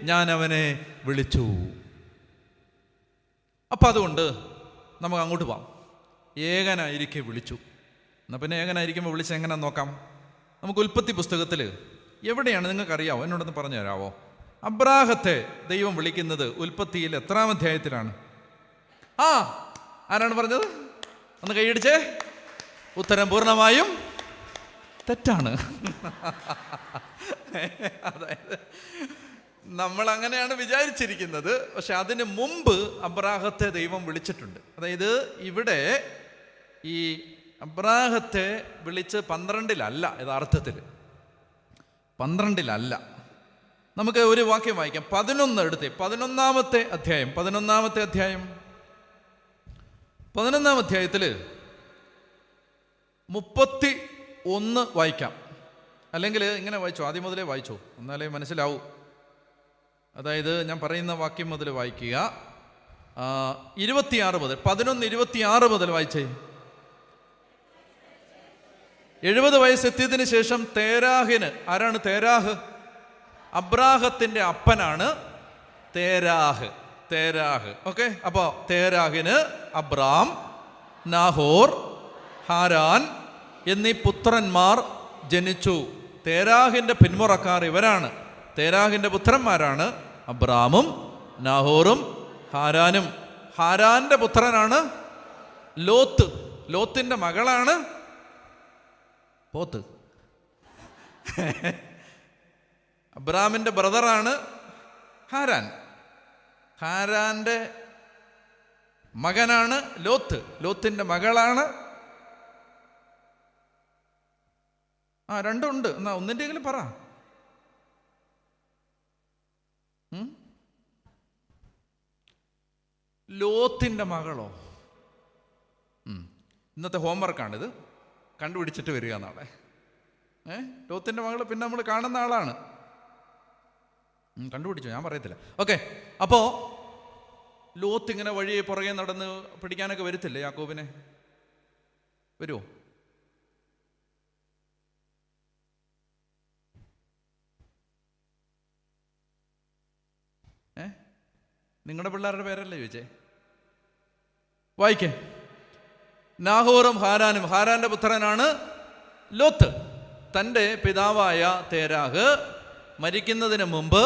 ഞാൻ അവനെ വിളിച്ചു. അപ്പം അതുകൊണ്ട് നമുക്ക് അങ്ങോട്ട് പോവാം. ഏകനായിരിക്കെ വിളിച്ചു. എന്നാൽ പിന്നെ ഏകനായിരിക്കുമ്പോൾ വിളിച്ച് എങ്ങനെ നോക്കാം? നമുക്ക് ഉൽപ്പത്തി പുസ്തകത്തിൽ എവിടെയാണ് നിങ്ങൾക്കറിയാവോ? എന്നോടൊന്ന് പറഞ്ഞു തരാവോ? അബ്രാഹത്തെ ദൈവം വിളിക്കുന്നത് ഉൽപ്പത്തിയിൽ എത്രാം അധ്യായത്തിലാണ്? ആരാണ് പറഞ്ഞത്? ഒന്ന് കൈയടിച്ചേ. ഉത്തരം പൂർണ്ണമായും തെറ്റാണ്. അതായത് നമ്മൾ അങ്ങനെയാണ് വിചാരിച്ചിരിക്കുന്നത്. പക്ഷെ അതിന് മുമ്പ് അബ്രാഹത്തെ ദൈവം വിളിച്ചിട്ടുണ്ട്. അതായത് ഇവിടെ ഈ അബ്രാഹത്തെ വിളിച്ച് 12-ലല്ല, യഥാർത്ഥത്തിൽ 12-ലല്ല. നമുക്ക് ഒരു വാക്യം വായിക്കാം. 11 എടുത്തേ, 11-ാമത്തെ അധ്യായം. 11-ാമത്തെ അധ്യായം 11-ാം അധ്യായത്തിൽ 31 വായിക്കാം. അല്ലെങ്കിൽ ഇങ്ങനെ വായിച്ചോ, ആദ്യം മുതലേ വായിച്ചോ, എന്നാലേ മനസ്സിലാവൂ. അതായത് ഞാൻ പറയുന്ന വാക്യം മുതൽ വായിക്കുക. 26 മുതൽ 11:26 മുതൽ വായിച്ചേ. 70 വയസ്സെത്തിയതിന് ശേഷം തേരാഹിന്, ആരാണ് തേരാഹ്? അബ്രാഹത്തിന്റെ അപ്പനാണ് തേരാഹ്. ഓക്കെ. അപ്പോൾ തേരാഹിന് അബ്രാം, നാഹോർ, ഹാരാൻ എന്നീ പുത്രന്മാർ ജനിച്ചു. തേരാഹിന്റെ പിന്മുറക്കാർ ഇവരാണ്. തേരാഹിന്റെ പുത്രന്മാരാണ് അബ്രാമും നാഹോറും ഹാരാനും. ഹാരാന്റെ പുത്രനാണ് ലോത്ത്. ലോത്തിന്റെ മകളാണ് പോത്ത്. അബ്രാമിന്റെ ബ്രദറാണ് ഹാരാൻ. ഹാരാന്റെ മകനാണ് ലോത്ത്. ലോത്തിന്റെ മകളാണ്, രണ്ടുണ്ട്. എന്നാ ഒന്നിൻ്റെങ്കിലും പറ. ലോത്തിന്റെ മകളോ? ഇന്നത്തെ ഹോംവർക്കാണിത്. കണ്ടുപിടിച്ചിട്ട് വരിക നാളെ. ലോത്തിന്റെ മകൾ പിന്നെ നമ്മൾ കാണുന്ന ആളാണ്. കണ്ടുപിടിച്ചു, ഞാൻ പറയത്തില്ല. ഓക്കെ. അപ്പോൾ ലോത്ത് ഇങ്ങനെ വഴിയെ പുറകെ നടന്ന് പിടിക്കാനൊക്കെ വരത്തില്ലേ യാക്കോബിനെ? വരുമോ? നിങ്ങളുടെ പിള്ളേരുടെ പേരല്ലേ ചോദിച്ചേ? വായിക്കേ. നാഹോറും ഹാരാനും. ഹാരാന്റെ പുത്രനാണ് ലോത്ത്. തൻ്റെ പിതാവായ തേരാഹ് മരിക്കുന്നതിന് മുമ്പ്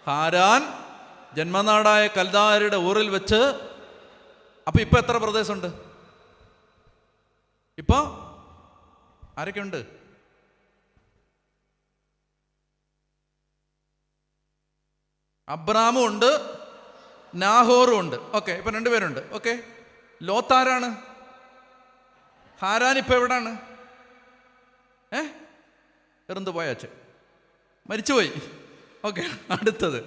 ഹാരാൻ ജന്മനാടായ കൽദായരുടെ ഊറിൽ വെച്ച്. അപ്പൊ ഇപ്പൊ എത്ര പ്രദേശമുണ്ട്? ഇപ്പൊ ആരൊക്കെയുണ്ട്? അബ്രാമും ഉണ്ട്, നാഹോറും ഉണ്ട്. ഓക്കെ, ഇപ്പൊ 2 പേരുണ്ട്. ഓക്കെ. ലോത്താരാണ്? ഹാരാൻ ഇപ്പൊ എവിടാണ്? ഇറந்து പോയാച്ച്, മരിച്ചുപോയി. ഓക്കെ. അടുത്തത്,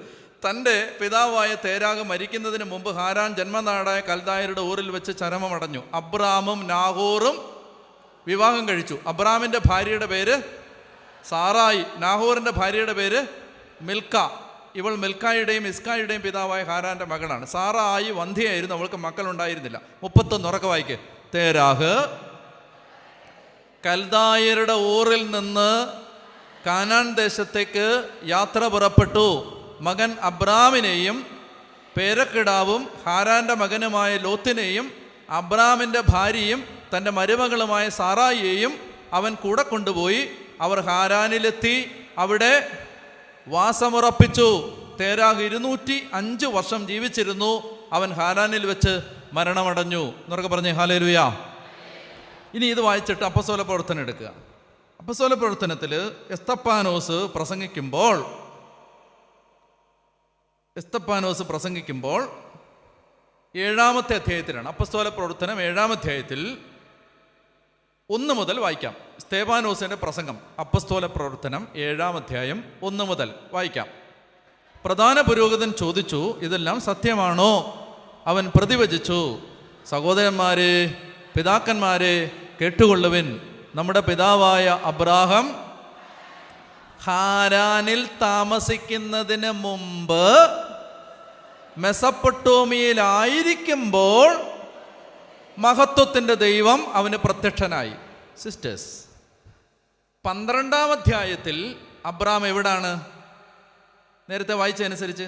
തൻ്റെ പിതാവായ തേരാഹ് മരിക്കുന്നതിന് മുമ്പ് ഹാരാൻ ജന്മനാടായ കൽദായരുടെ ഊറിൽ വെച്ച് ചരമമടഞ്ഞു. അബ്രാമും നാഹോറും വിവാഹം കഴിച്ചു. അബ്രാമിൻ്റെ ഭാര്യയുടെ പേര് സാറായി. നാഹോറിൻ്റെ ഭാര്യയുടെ പേര് മിൽക്ക. ഇവൾ മിൽക്കായുടെയും ഇസ്കായുടെയും പിതാവായ ഹാരാന്റെ മകളാണ്. സാറായി വന്ധ്യയായിരുന്നു, അവൾക്ക് മക്കളുണ്ടായിരുന്നില്ല. 31 ഉറക്കെ വായിക്ക്. തേരാഹ് കൽദായരുടെ ഊറിൽ നിന്ന് കാനാൻ ദേശത്തേക്ക് യാത്ര പുറപ്പെട്ടു. മകൻ അബ്രാമിനെയും പേരക്കിടാവും ഹാരാന്റെ മകനുമായ ലോത്തിനെയും അബ്രാമിൻ്റെ ഭാര്യയും തൻ്റെ മരുമകളുമായ സാറായിയെയും അവൻ കൂടെ കൊണ്ടുപോയി. അവർ ഹാരാനിലെത്തി, അവിടെ വാസമുറപ്പിച്ചു. തേരാഹ് 205 വർഷം ജീവിച്ചിരുന്നു. അവൻ ഹാരാനിൽ വെച്ച് മരണമടഞ്ഞു. എന്നൊക്കെ പറഞ്ഞേ ഹല്ലേലൂയ. ഇനി ഇത് വായിച്ചിട്ട് അപ്പോസ്തല പ്രവർത്തനം എടുക്കുക. അപ്പോസ്തല പ്രവർത്തനത്തിൽ എസ്തപ്പാനോസ് പ്രസംഗിക്കുമ്പോൾ 7-ാമത്തെ അധ്യായത്തിലാണ്. അപ്പോസ്തല പ്രവർത്തനം 7-ാം അധ്യായത്തിൽ 1 മുതൽ വായിക്കാം. സ്തേഫാനോസിന്റെ പ്രസംഗം, അപ്പോസ്തല പ്രവർത്തനം 7-ാം അധ്യായം 1 മുതൽ വായിക്കാം. പ്രധാന പുരോഹിതൻ ചോദിച്ചു, ഇതെല്ലാം സത്യമാണോ? അവൻ പ്രതിവചിച്ചു, സഹോദരന്മാരെ, പിതാക്കന്മാരെ, കേട്ടുകൊള്ളുവിൻ. നമ്മുടെ പിതാവായ അബ്രാഹാം ഹാരാനിൽ താമസിക്കുന്നതിന് മുമ്പ് മെസപ്പൊട്ടോമിയയിലായിരിക്കുമ്പോൾ മഹത്വത്തിൻ്റെ ദൈവം അവന് പ്രത്യക്ഷനായി. സിസ്റ്റേഴ്സ്, 12-ാം അധ്യായത്തിൽ അബ്രാം എവിടാണ്? നേരത്തെ വായിച്ചതനുസരിച്ച്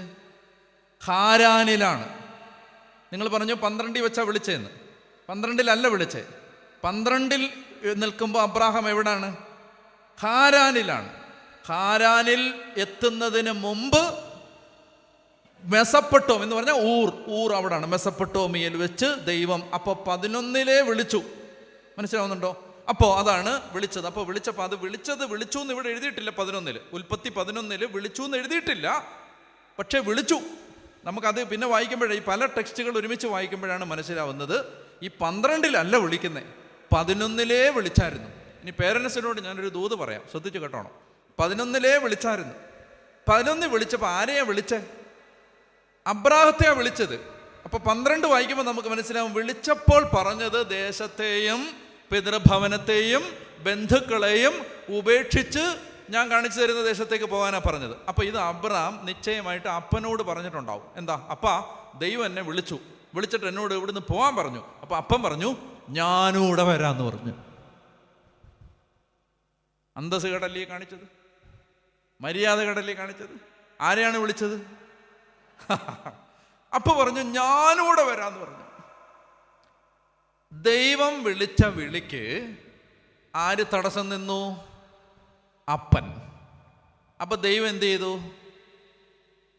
ഹാരാനിലാണ്. നിങ്ങൾ പറഞ്ഞു 12 വെച്ചാ വിളിച്ചതെന്ന്. 12 വിളിച്ചേ. 12 നിൽക്കുമ്പോൾ അബ്രാഹാം എവിടാണ്? ഹാരാനിലാണ്. ഹാരാനിൽ എത്തുന്നതിന് മുമ്പ് മെസപ്പൊട്ടോം എന്ന് പറഞ്ഞാൽ ഊർ അവിടാണ്. മെസപ്പൊട്ടോമിയയിൽ വെച്ച് ദൈവം അപ്പോൾ 11 വിളിച്ചു. മനസ്സിലാവുന്നുണ്ടോ? അപ്പോൾ അതാണ് വിളിച്ചത്. അപ്പോൾ വിളിച്ചപ്പോൾ അത് വിളിച്ചു എന്ന് ഇവിടെ എഴുതിയിട്ടില്ല. 11 ഉൽപ്പത്തി 11 വിളിച്ചു എന്ന് എഴുതിയിട്ടില്ല, പക്ഷേ വിളിച്ചു. നമുക്കത് പിന്നെ വായിക്കുമ്പോഴേ, ഈ പല ടെക്സ്റ്റുകൾ ഒരുമിച്ച് വായിക്കുമ്പോഴാണ് മനസ്സിലാവുന്നത് ഈ 12 വിളിക്കുന്നത്, 11 വിളിച്ചായിരുന്നു. ഇനി പേരൻസിനോട് ഞാനൊരു ദൂത് പറയാം, ശ്രദ്ധിച്ചു കേട്ടോണം. 11 വിളിച്ചായിരുന്നു. 11 വിളിച്ചപ്പോൾ ആരെയാ വിളിച്ചേ? അബ്രാഹത്തെയാണ് വിളിച്ചത്. അപ്പോൾ 12 വായിക്കുമ്പോൾ നമുക്ക് മനസ്സിലാവും, വിളിച്ചപ്പോൾ പറഞ്ഞത് ദേശത്തെയും പിതൃഭവനത്തെയും ബന്ധുക്കളെയും ഉപേക്ഷിച്ച് ഞാൻ കാണിച്ചു തരുന്ന ദേശത്തേക്ക് പോകാനാണ് പറഞ്ഞത്. അപ്പോൾ ഇത് അബ്രാം നിശ്ചയമായിട്ട് അപ്പനോട് പറഞ്ഞിട്ടുണ്ടാവും. എന്താ? അപ്പാ, ദൈവം എന്നെ വിളിച്ചിട്ട് എന്നോട് ഇവിടുന്ന് പോകാൻ പറഞ്ഞു. അപ്പോൾ അപ്പൻ പറഞ്ഞു, ഞാനൂടെ വരാമെന്ന് പറഞ്ഞു. അന്തസ് കേടല്ലേ കാണിച്ചത്? മര്യാദ കേടല്ലേ കാണിച്ചത്? ആരെയാണ് വിളിച്ചത്? അപ്പൊ പറഞ്ഞു, ഞാനൂടെ വരാന്ന് പറഞ്ഞു. ദൈവം വിളിച്ച വിളിക്ക് ആര് തടസ്സം നിന്നു? അപ്പൻ. അപ്പൊ ദൈവം എന്ത് ചെയ്തു?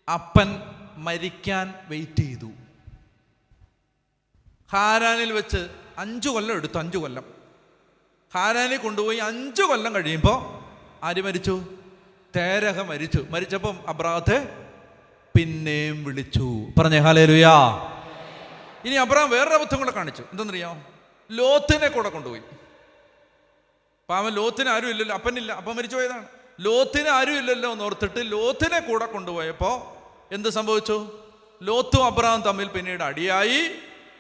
അപ്പൻ മരിക്കാൻ വെയിറ്റ് ചെയ്തു. ഹാരാനിൽ വെച്ച് 5 കൊല്ലം എടുത്തു. 5 കൊല്ലം ഹാരാനിൽ കൊണ്ടുപോയി. 5 കൊല്ലം കഴിയുമ്പോൾ ആര് മരിച്ചു? തേരഹ മരിച്ചു. മരിച്ചപ്പം അബ്രാഹത്തെ പിന്നെയും വിളിച്ചു. പറഞ്ഞേ ഹല്ലേലൂയാ. ഇനി അബ്രാം വേറൊരു അബദ്ധം കൂടെ കാണിച്ചു. എന്തെന്നറിയാമോ? ലോത്തിനെ കൂടെ കൊണ്ടുപോയി. പാവൻ ലോത്തിന് ആരും ഇല്ലല്ലോ, അപ്പനില്ല, അപ്പം മരിച്ചു പോയതാണ്. ലോത്തിന് ആരും ഇല്ലല്ലോ എന്ന് ഓർത്തിട്ട് ലോത്തിനെ കൂടെ കൊണ്ടുപോയപ്പോൾ എന്ത് സംഭവിച്ചു? ലോത്തും അബ്രാം തമ്മിൽ പിന്നീട് അടിയായി.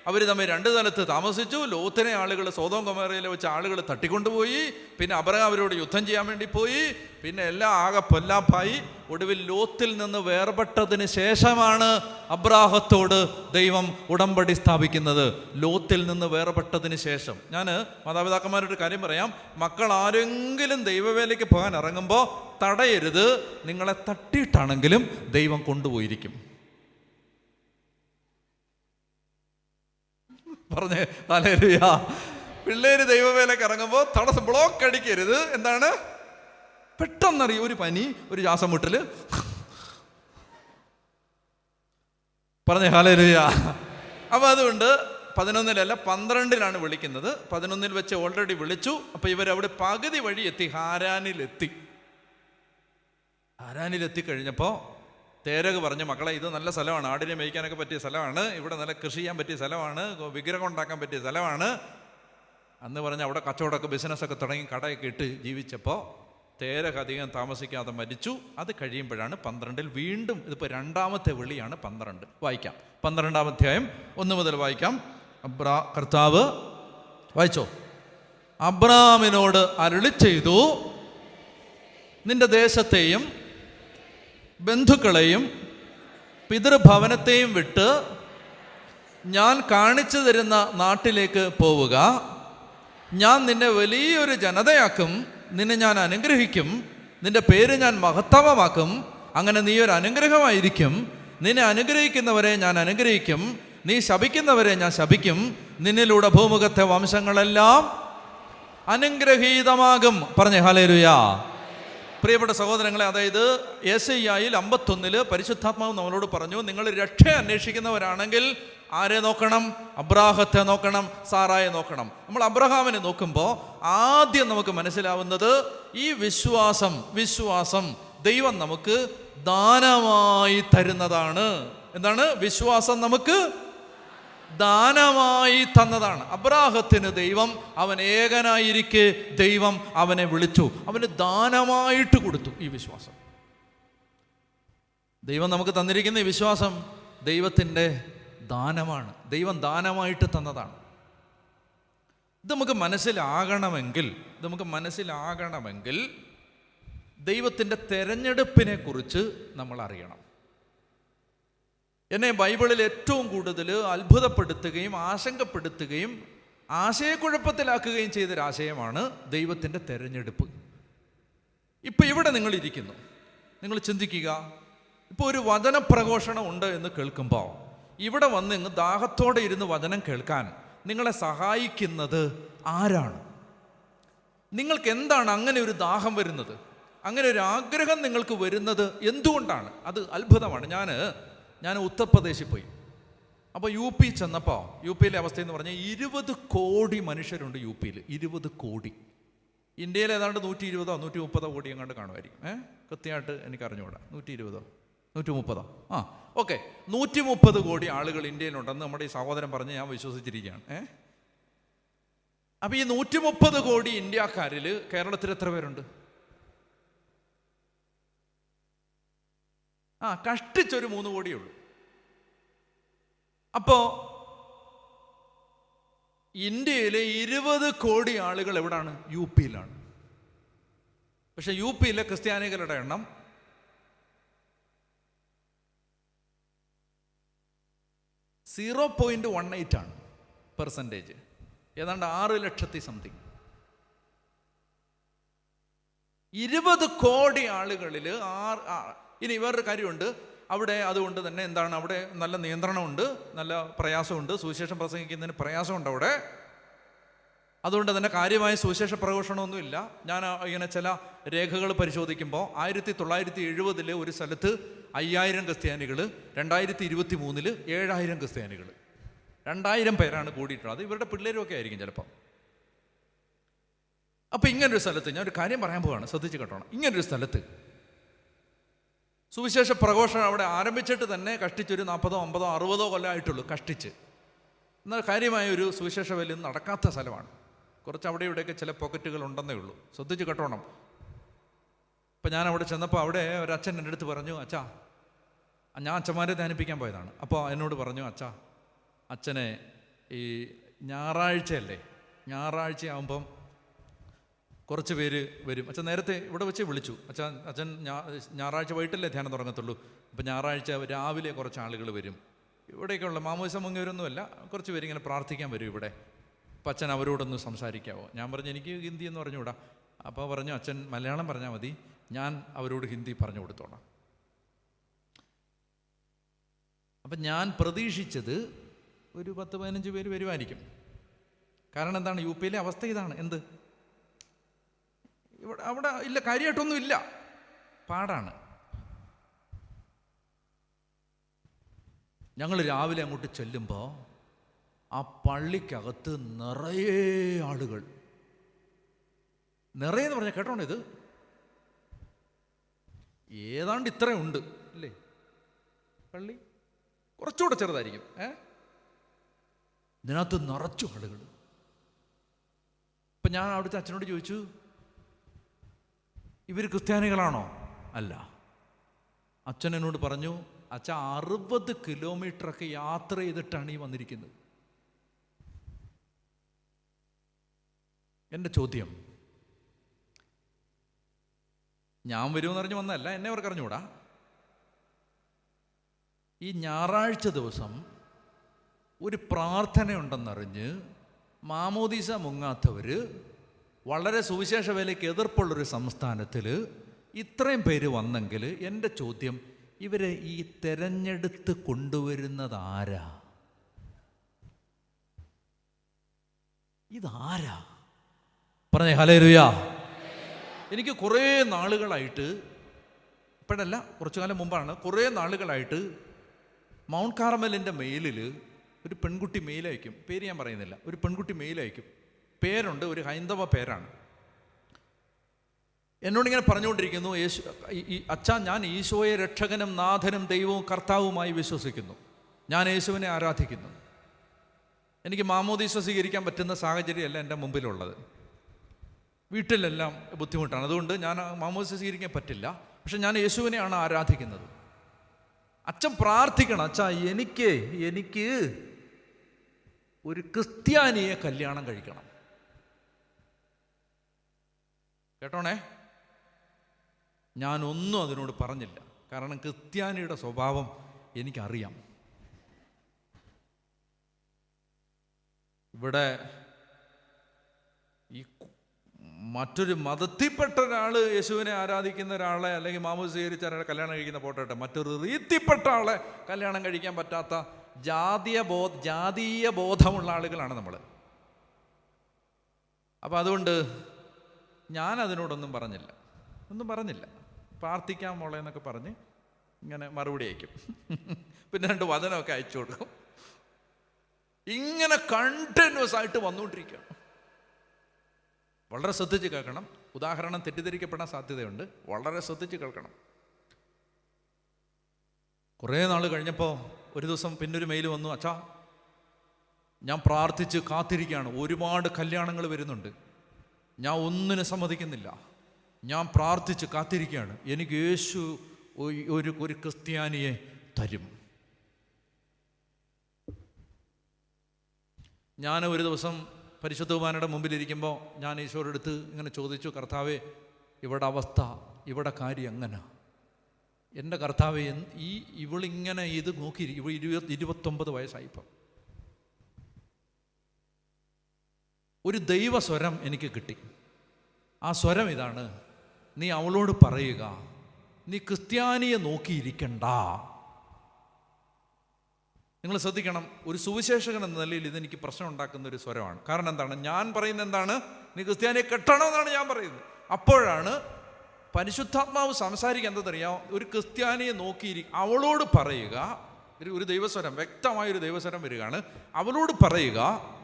അവർ തമ്മിൽ 2 സ്ഥലത്ത് താമസിച്ചു. ലോത്തിനെ ആളുകൾ സോദോം ഗൊമോറയിൽ വെച്ച് ആളുകൾ തട്ടിക്കൊണ്ടുപോയി. പിന്നെ അബ്രാം അവരോട് യുദ്ധം ചെയ്യാൻ വേണ്ടി പോയി. പിന്നെ എല്ലാം ആകെ പൊല്ലാപ്പായി. ഒടുവിൽ ലോത്തിൽ നിന്ന് വേർപെട്ടതിന് ശേഷമാണ് അബ്രാഹത്തോട് ദൈവം ഉടമ്പടി സ്ഥാപിക്കുന്നത്. ലോത്തിൽ നിന്ന് വേർപെട്ടതിന് ശേഷം. ഞാൻ മാതാപിതാക്കന്മാരുടെ കാര്യം പറയാം. മക്കൾ ആരെങ്കിലും ദൈവവേലയ്ക്ക് പോകാൻ ഇറങ്ങുമ്പോൾ തടയരുത്. നിങ്ങളെ തട്ടിയിട്ടാണെങ്കിലും ദൈവം കൊണ്ടുപോയിരിക്കും. പറഞ്ഞേ ഹല്ലേലൂയാ. പിള്ളേര് ദൈവവേലയ്ക്ക് ഇറങ്ങുമ്പോൾ തടസ്സം, ബ്ലോക്ക് അടിക്കരുത്. എന്താണ്? പെട്ടെന്നറിയും, ഒരു പനി, ഒരു ശ്വാസം മുട്ടല്. പറഞ്ഞേ ഹല്ലേലൂയാ. അപ്പൊ അതുകൊണ്ട് 11 12 വിളിക്കുന്നത്. 11 വെച്ച് ഓൾറെഡി വിളിച്ചു. അപ്പൊ ഇവരവിടെ പകുതി വഴി എത്തി. ഹാരാനിലെത്തി കഴിഞ്ഞപ്പോ തേരക് പറഞ്ഞു, മക്കളെ, ഇത് നല്ല സ്ഥലമാണ്, ആടിനെ മേയ്ക്കാനൊക്കെ പറ്റിയ സ്ഥലമാണ്, ഇവിടെ നല്ല കൃഷി ചെയ്യാൻ പറ്റിയ സ്ഥലമാണ്, വിഗ്രഹം ഉണ്ടാക്കാൻ പറ്റിയ സ്ഥലമാണ്. അന്ന് പറഞ്ഞ് അവിടെ കച്ചവടമൊക്കെ ബിസിനസ്സൊക്കെ തുടങ്ങി കടയൊക്കെ ഇട്ട് ജീവിച്ചപ്പോൾ തേരക് അധികം താമസിക്കാതെ മരിച്ചു. അത് കഴിയുമ്പോഴാണ് 12 വീണ്ടും, ഇതിപ്പോൾ 2ാമത്തെ വിളിയാണ് 12. വായിക്കാം. 12-ാം അധ്യായം 1 മുതൽ വായിക്കാം. കർത്താവ് വായിച്ചോ. അബ്രാമിനോട് അരുളി ചെയ്തു, നിന്റെ ദേശത്തെയും ബന്ധുക്കളെയും പിതൃഭവനത്തെയും വിട്ട് ഞാൻ കാണിച്ചു തരുന്ന നാട്ടിലേക്ക് പോവുക. ഞാൻ നിന്നെ വലിയൊരു ജനതയാക്കും, നിന്നെ ഞാൻ അനുഗ്രഹിക്കും, നിന്റെ പേര് ഞാൻ മഹത്തമമാക്കും. അങ്ങനെ നീ ഒരു അനുഗ്രഹമായിരിക്കും. നിന്നെ അനുഗ്രഹിക്കുന്നവരെ ഞാൻ അനുഗ്രഹിക്കും, നീ ശപിക്കുന്നവരെ ഞാൻ ശപിക്കും. നിന്നിലൂടെ ഭൂമുഖത്തെ വംശങ്ങളെല്ലാം അനുഗ്രഹീതമാകും. പറഞ്ഞേ ഹല്ലേലൂയാ. പ്രിയപ്പെട്ട സഹോദരങ്ങളെ, അതായത് യെശയ്യായിൽ 51 പരിശുദ്ധാത്മാവ് നമ്മളോട് പറഞ്ഞു, നിങ്ങൾ രക്ഷ അന്വേഷിക്കുന്നവരാണെങ്കിൽ ആരെ നോക്കണം? അബ്രാഹത്തെ നോക്കണം, സാറായെ നോക്കണം. നമ്മൾ അബ്രഹാമിനെ നോക്കുമ്പോൾ ആദ്യം നമുക്ക് മനസ്സിലാവുന്നത് ഈ വിശ്വാസം ദൈവം നമുക്ക് ദാനമായി തരുന്നതാണ്. എന്താണ്? വിശ്വാസം നമുക്ക് ദാനമായി തന്നതാണ്. അബ്രാഹത്തിന് ദൈവം, അവൻ ഏകനായിരിക്കെ ദൈവം അവനെ വിളിച്ചു, അവന് ദാനമായിട്ട് കൊടുത്തു ഈ വിശ്വാസം. ദൈവം നമുക്ക് തന്നിരിക്കുന്ന ഈ വിശ്വാസം ദൈവത്തിൻ്റെ ദാനമാണ്, ദൈവം ദാനമായിട്ട് തന്നതാണ്. ഇത് നമുക്ക് മനസ്സിലാകണമെങ്കിൽ ദൈവത്തിൻ്റെ തെരഞ്ഞെടുപ്പിനെ കുറിച്ച് നമ്മൾ അറിയണം. എന്നെ ബൈബിളിൽ ഏറ്റവും കൂടുതൽ അത്ഭുതപ്പെടുത്തുകയും ആശങ്കപ്പെടുത്തുകയും ആശയക്കുഴപ്പത്തിലാക്കുകയും ചെയ്തൊരാശയമാണ് ദൈവത്തിൻ്റെ തെരഞ്ഞെടുപ്പ്. ഇപ്പം ഇവിടെ നിങ്ങളിരിക്കുന്നു, നിങ്ങൾ ചിന്തിക്കുക, ഇപ്പോൾ ഒരു വചനപ്രഘോഷണം ഉണ്ട് എന്ന് കേൾക്കുമ്പോൾ ഇവിടെ വന്ന് ഇങ്ങ് ദാഹത്തോടെ ഇരുന്ന് വചനം കേൾക്കാൻ നിങ്ങളെ സഹായിക്കുന്നത് ആരാണ്? നിങ്ങൾക്ക് എന്താണ് അങ്ങനെ ഒരു ദാഹം വരുന്നത്? അങ്ങനെ ഒരു ആഗ്രഹം നിങ്ങൾക്ക് വരുന്നത് എന്തുകൊണ്ടാണ്? അത് അത്ഭുതമാണ്. ഞാൻ ഉത്തർപ്രദേശിൽ പോയി. അപ്പോൾ യു പി ചെന്നപ്പോൾ യു പിയിലെ അവസ്ഥയെന്ന് പറഞ്ഞാൽ 20 കോടി മനുഷ്യരുണ്ട് യു പിയിൽ. 20 കോടി. ഇന്ത്യയിൽ ഏതാണ്ട് 120 130 കോടി എങ്ങാണ്ട് കാണുമായിരിക്കും. കൃത്യമായിട്ട് എനിക്ക് അറിഞ്ഞുകൂടാ. 120 130 ഓക്കെ, 130 കോടി ആളുകൾ ഇന്ത്യയിലുണ്ടെന്ന് നമ്മുടെ ഈ സഹോദരൻ പറഞ്ഞ് ഞാൻ വിശ്വസിച്ചിരിക്കുകയാണ്. അപ്പോൾ ഈ 130 കോടി ഇന്ത്യക്കാരിൽ കേരളത്തിൽ എത്ര പേരുണ്ട്? കഷ്ടിച്ചൊരു 3 കോടിയേ ഉള്ളൂ. അപ്പോൾ ഇന്ത്യയിലെ 20 കോടി ആളുകൾ എവിടാണ്? യു പിയിലാണ്. പക്ഷെ യു പിയിലെ ക്രിസ്ത്യാനികളുടെ എണ്ണം 0.18 ആണ് പെർസെൻറ്റേജ്. ഏതാണ്ട് 6 ലക്ഷത്തി സംതിങ്. 20 കോടി ആളുകളിൽ ഇനി വേറൊരു കാര്യമുണ്ട് അവിടെ. അതുകൊണ്ട് തന്നെ എന്താണ്, അവിടെ നല്ല നിയന്ത്രണമുണ്ട്, നല്ല പ്രയാസമുണ്ട്, സുവിശേഷം പ്രസംഗിക്കുന്നതിന് പ്രയാസമുണ്ട് അവിടെ. അതുകൊണ്ട് തന്നെ കാര്യമായ സുവിശേഷ പ്രഘോഷണമൊന്നുമില്ല. ഞാൻ ഇങ്ങനെ ചില രേഖകൾ പരിശോധിക്കുമ്പോൾ 1970 ഒരു സ്ഥലത്ത് 5000 ക്രിസ്ത്യാനികൾ, 2023 7000 ക്രിസ്ത്യാനികൾ, 2000 പേരാണ് കൂടിയിട്ടുള്ളത്. അത് ഇവരുടെ പിള്ളേരുമൊക്കെ ആയിരിക്കും ചിലപ്പോൾ. അപ്പോൾ ഇങ്ങനൊരു സ്ഥലത്ത് ഞാൻ ഒരു കാര്യം പറയാൻ പോവാണ്, ശ്രദ്ധിച്ച് കേട്ടോണം. ഇങ്ങനൊരു സ്ഥലത്ത് സുവിശേഷ പ്രഘോഷണം അവിടെ ആരംഭിച്ചിട്ട് തന്നെ കഷ്ടിച്ചൊരു 40 50 60 കൊല്ലമായിട്ടുള്ളൂ കഷ്ടിച്ച്. എന്നാൽ കാര്യമായ ഒരു സുവിശേഷ വേല നടക്കാത്ത സ്ഥലമാണ്. കുറച്ച് അവിടെ ഇവിടെയൊക്കെ ചില പോക്കറ്റുകൾ ഉണ്ടെന്നേ ഉള്ളൂ. ശ്രദ്ധിച്ച് കേട്ടോണം. ഇപ്പം ഞാൻ അവിടെ ചെന്നപ്പോൾ അവിടെ ഒരച്ഛൻ എൻ്റെ അടുത്ത് പറഞ്ഞു, അച്ഛാ, ഞാൻ അച്ഛന്മാരെ ധ്യാനിപ്പിക്കാൻ പോയതാണ്. അപ്പോൾ എന്നോട് പറഞ്ഞു, അച്ഛാ, അച്ഛനെ ഈ ഞായറാഴ്ചയല്ലേ, ഞായറാഴ്ചയാകുമ്പം കുറച്ച് പേര് വരും. അച്ഛൻ നേരത്തെ ഇവിടെ വെച്ച് വിളിച്ചു. അച്ഛൻ ഞായറാഴ്ച വൈകിട്ടല്ലേ ധ്യാനം തുടങ്ങത്തുള്ളൂ. അപ്പം ഞായറാഴ്ച രാവിലെ കുറച്ച് ആളുകൾ വരും. ഇവിടെയൊക്കെയുള്ള മാമോദിസ മുങ്ങിയവരൊന്നുമല്ല, കുറച്ച് പേര് ഇങ്ങനെ പ്രാർത്ഥിക്കാൻ വരും ഇവിടെ. അപ്പം അച്ഛൻ അവരോടൊന്ന് സംസാരിക്കാമോ? ഞാൻ പറഞ്ഞു, എനിക്ക് ഹിന്ദി എന്ന് പറഞ്ഞുകൂടാ. അപ്പോൾ പറഞ്ഞു, അച്ഛൻ മലയാളം പറഞ്ഞാൽ മതി, ഞാൻ അവരോട് ഹിന്ദി പറഞ്ഞു കൊടുത്തോളാം. അപ്പം ഞാൻ പ്രതീക്ഷിച്ചത് ഒരു 10-15 പേര് വരുമായിരിക്കും. കാരണം എന്താണ്, യു പിയിലെ അവസ്ഥ ഇതാണ്. എന്ത് അവിടെ ഇല്ല, കാര്യമായിട്ടൊന്നും ഇല്ല, പാടാണ്. ഞങ്ങൾ രാവിലെ അങ്ങോട്ട് ചെല്ലുമ്പോൾ ആ പള്ളിക്കകത്ത് നിറയെ ആളുകൾ. നിറയെന്ന് പറഞ്ഞാൽ കേട്ടോണ്ട്, ഇത് ഏതാണ്ട് ഇത്രയുണ്ട് അല്ലേ പള്ളി, കുറച്ചുകൂടെ ചെറുതായിരിക്കും. ഇതിനകത്ത് നിറച്ചു ആളുകൾ. ഇപ്പം ഞാൻ അവിടുത്തെ അച്ഛനോട് ചോദിച്ചു, ഇവർ ക്രിസ്ത്യാനികളാണോ? അല്ല. അച്ഛൻ എന്നോട് പറഞ്ഞു, അച്ഛാ 60 കിലോമീറ്ററൊക്കെ യാത്ര ചെയ്തിട്ടാണ് ഈ വന്നിരിക്കുന്നത്. എൻ്റെ ചോദ്യം, ഞാൻ വരുമെന്ന് അറിഞ്ഞ് വന്നതല്ല, എന്നെ അവർക്ക് അറിഞ്ഞുകൂടാ. ഈ ഞായറാഴ്ച ദിവസം ഒരു പ്രാർത്ഥനയുണ്ടെന്നറിഞ്ഞ് മാമോദീസ മുങ്ങാത്തവർ വളരെ സുവിശേഷ വേലയ്ക്ക് എതിർപ്പുള്ളൊരു സംസ്ഥാനത്തിൽ ഇത്രയും പേര് വന്നെങ്കിൽ എൻ്റെ ചോദ്യം, ഇവരെ ഈ തെരഞ്ഞെടുത്ത് കൊണ്ടുവരുന്നത് ആരാ? ഇതാരാ? പറഞ്ഞേ ഹല്ലേലൂയ. എനിക്ക് കുറേ നാളുകളായിട്ട്, ഇപ്പോഴല്ല കുറച്ചു കാലം മുമ്പാണ്, കുറേ നാളുകളായിട്ട് മൗണ്ട് കാർമലിൻ്റെ മെയിലിൽ ഒരു പെൺകുട്ടി മെയിൽ അയക്കും. പേര് ഞാൻ പറയുന്നില്ല. ഒരു പെൺകുട്ടി മെയിൽ അയക്കും. പേരുണ്ട്, ഒരു ഹൈന്ദവ പേരാണ്. എന്നോടിങ്ങനെ പറഞ്ഞുകൊണ്ടിരിക്കുന്നു, അച്ഛാ, ഞാൻ ഈശോയെ രക്ഷകനും നാഥനും ദൈവവും കർത്താവുമായി വിശ്വസിക്കുന്നു, ഞാൻ യേശുവിനെ ആരാധിക്കുന്നു. എനിക്ക് മാമോദീസ സ്വീകരിക്കാൻ പറ്റുന്ന സാഹചര്യമല്ല എൻ്റെ മുമ്പിലുള്ളത്. വീട്ടിലെല്ലാം ബുദ്ധിമുട്ടാണ്, അതുകൊണ്ട് ഞാൻ മാമോദീസ സ്വീകരിക്കാൻ പറ്റില്ല. പക്ഷെ ഞാൻ യേശുവിനെയാണ് ആരാധിക്കുന്നത്. അച്ഛൻ പ്രാർത്ഥിക്കണം, അച്ഛാ എനിക്ക് ഒരു ക്രിസ്ത്യാനിയെ കല്യാണം കഴിക്കണം. കേട്ടോണേ, ഞാനൊന്നും അതിനോട് പറഞ്ഞില്ല. കാരണം ക്രിസ്ത്യാനിയുടെ സ്വഭാവം എനിക്കറിയാം. ഇവിടെ ഈ മറ്റൊരു മതത്തിൽപ്പെട്ട ഒരാൾ യേശുവിനെ ആരാധിക്കുന്ന ഒരാളെ അല്ലെങ്കിൽ മാമോദീസ സ്വീകരിച്ച ഒരാളെ കല്യാണം കഴിക്കുന്ന പോട്ടെ, മറ്റൊരു റീത്തിൽപ്പെട്ട ആളെ കല്യാണം കഴിക്കാൻ പറ്റാത്ത ജാതീയ ബോധമുള്ള ആളുകളാണ് നമ്മൾ. അപ്പം അതുകൊണ്ട് ഞാൻ അതിനോടൊന്നും പറഞ്ഞില്ല. പ്രാർത്ഥിക്കാൻ മോളെ എന്നൊക്കെ പറഞ്ഞ് ഇങ്ങനെ മറുപടി അയക്കും. പിന്നെ 2 വചനമൊക്കെ അയച്ചു കൊടുക്കും. ഇങ്ങനെ കണ്ടിന്യൂസ് ആയിട്ട് വന്നുകൊണ്ടിരിക്കുകയാണ്. വളരെ ശ്രദ്ധിച്ച് കേൾക്കണം. ഉദാഹരണം തെറ്റിദ്ധരിക്കപ്പെടാൻ സാധ്യതയുണ്ട്. വളരെ ശ്രദ്ധിച്ച് കേൾക്കണം. കുറേ നാൾ കഴിഞ്ഞപ്പോൾ ഒരു ദിവസം പിന്നൊരു മെയിൽ വന്നു, അച്ഛാ, ഞാൻ പ്രാർത്ഥിച്ച് കാത്തിരിക്കുകയാണ്, ഒരുപാട് കല്യാണങ്ങൾ വരുന്നുണ്ട്, ഞാൻ ഒന്നിനും സമ്മതിക്കുന്നില്ല, ഞാൻ പ്രാർത്ഥിച്ച് കാത്തിരിക്കുകയാണ്, എനിക്ക് യേശു ഒരു ക്രിസ്ത്യാനിയെ തരും. ഞാൻ ഒരു ദിവസം പരിശുദ്ധ കുർബാനയുടെ മുമ്പിലിരിക്കുമ്പോൾ ഞാൻ ഈശോയുടെ അടുത്ത് ഇങ്ങനെ ചോദിച്ചു, കർത്താവേ, ഇവിടെ അവസ്ഥ, ഇവിടെ കാര്യം എങ്ങനെ? എൻ്റെ കർത്താവേ, ഇവളിങ്ങനെ ഇത് നോക്കി, 29 വയസ്സായിപ്പം ഒരു ദൈവസ്വരം എനിക്ക് കിട്ടി. ആ സ്വരം ഇതാണ്, നീ അവളോട് പറയുക, നീ ക്രിസ്ത്യാനിയെ നോക്കിയിരിക്കണ്ട. നിങ്ങൾ ശ്രദ്ധിക്കണം, ഒരു സുവിശേഷകൻ എന്ന നിലയിൽ ഇതെനിക്ക് പ്രശ്നം ഉണ്ടാക്കുന്ന ഒരു സ്വരമാണ്. കാരണം എന്താണ്? ഞാൻ പറയുന്നത് എന്താണ്? നീ ക്രിസ്ത്യാനിയെ കെട്ടണമെന്നാണ് ഞാൻ പറയുന്നത്. അപ്പോഴാണ് പരിശുദ്ധാത്മാവ് സംസാരിക്കുക. എന്താണെന്നറിയാം? ഒരു ക്രിസ്ത്യാനിയെ അവളോട് പറയുക. ഒരു ദൈവസ്വരം, വ്യക്തമായൊരു ദൈവസ്വരം വരികയാണ്. അവളോട് പറയുക,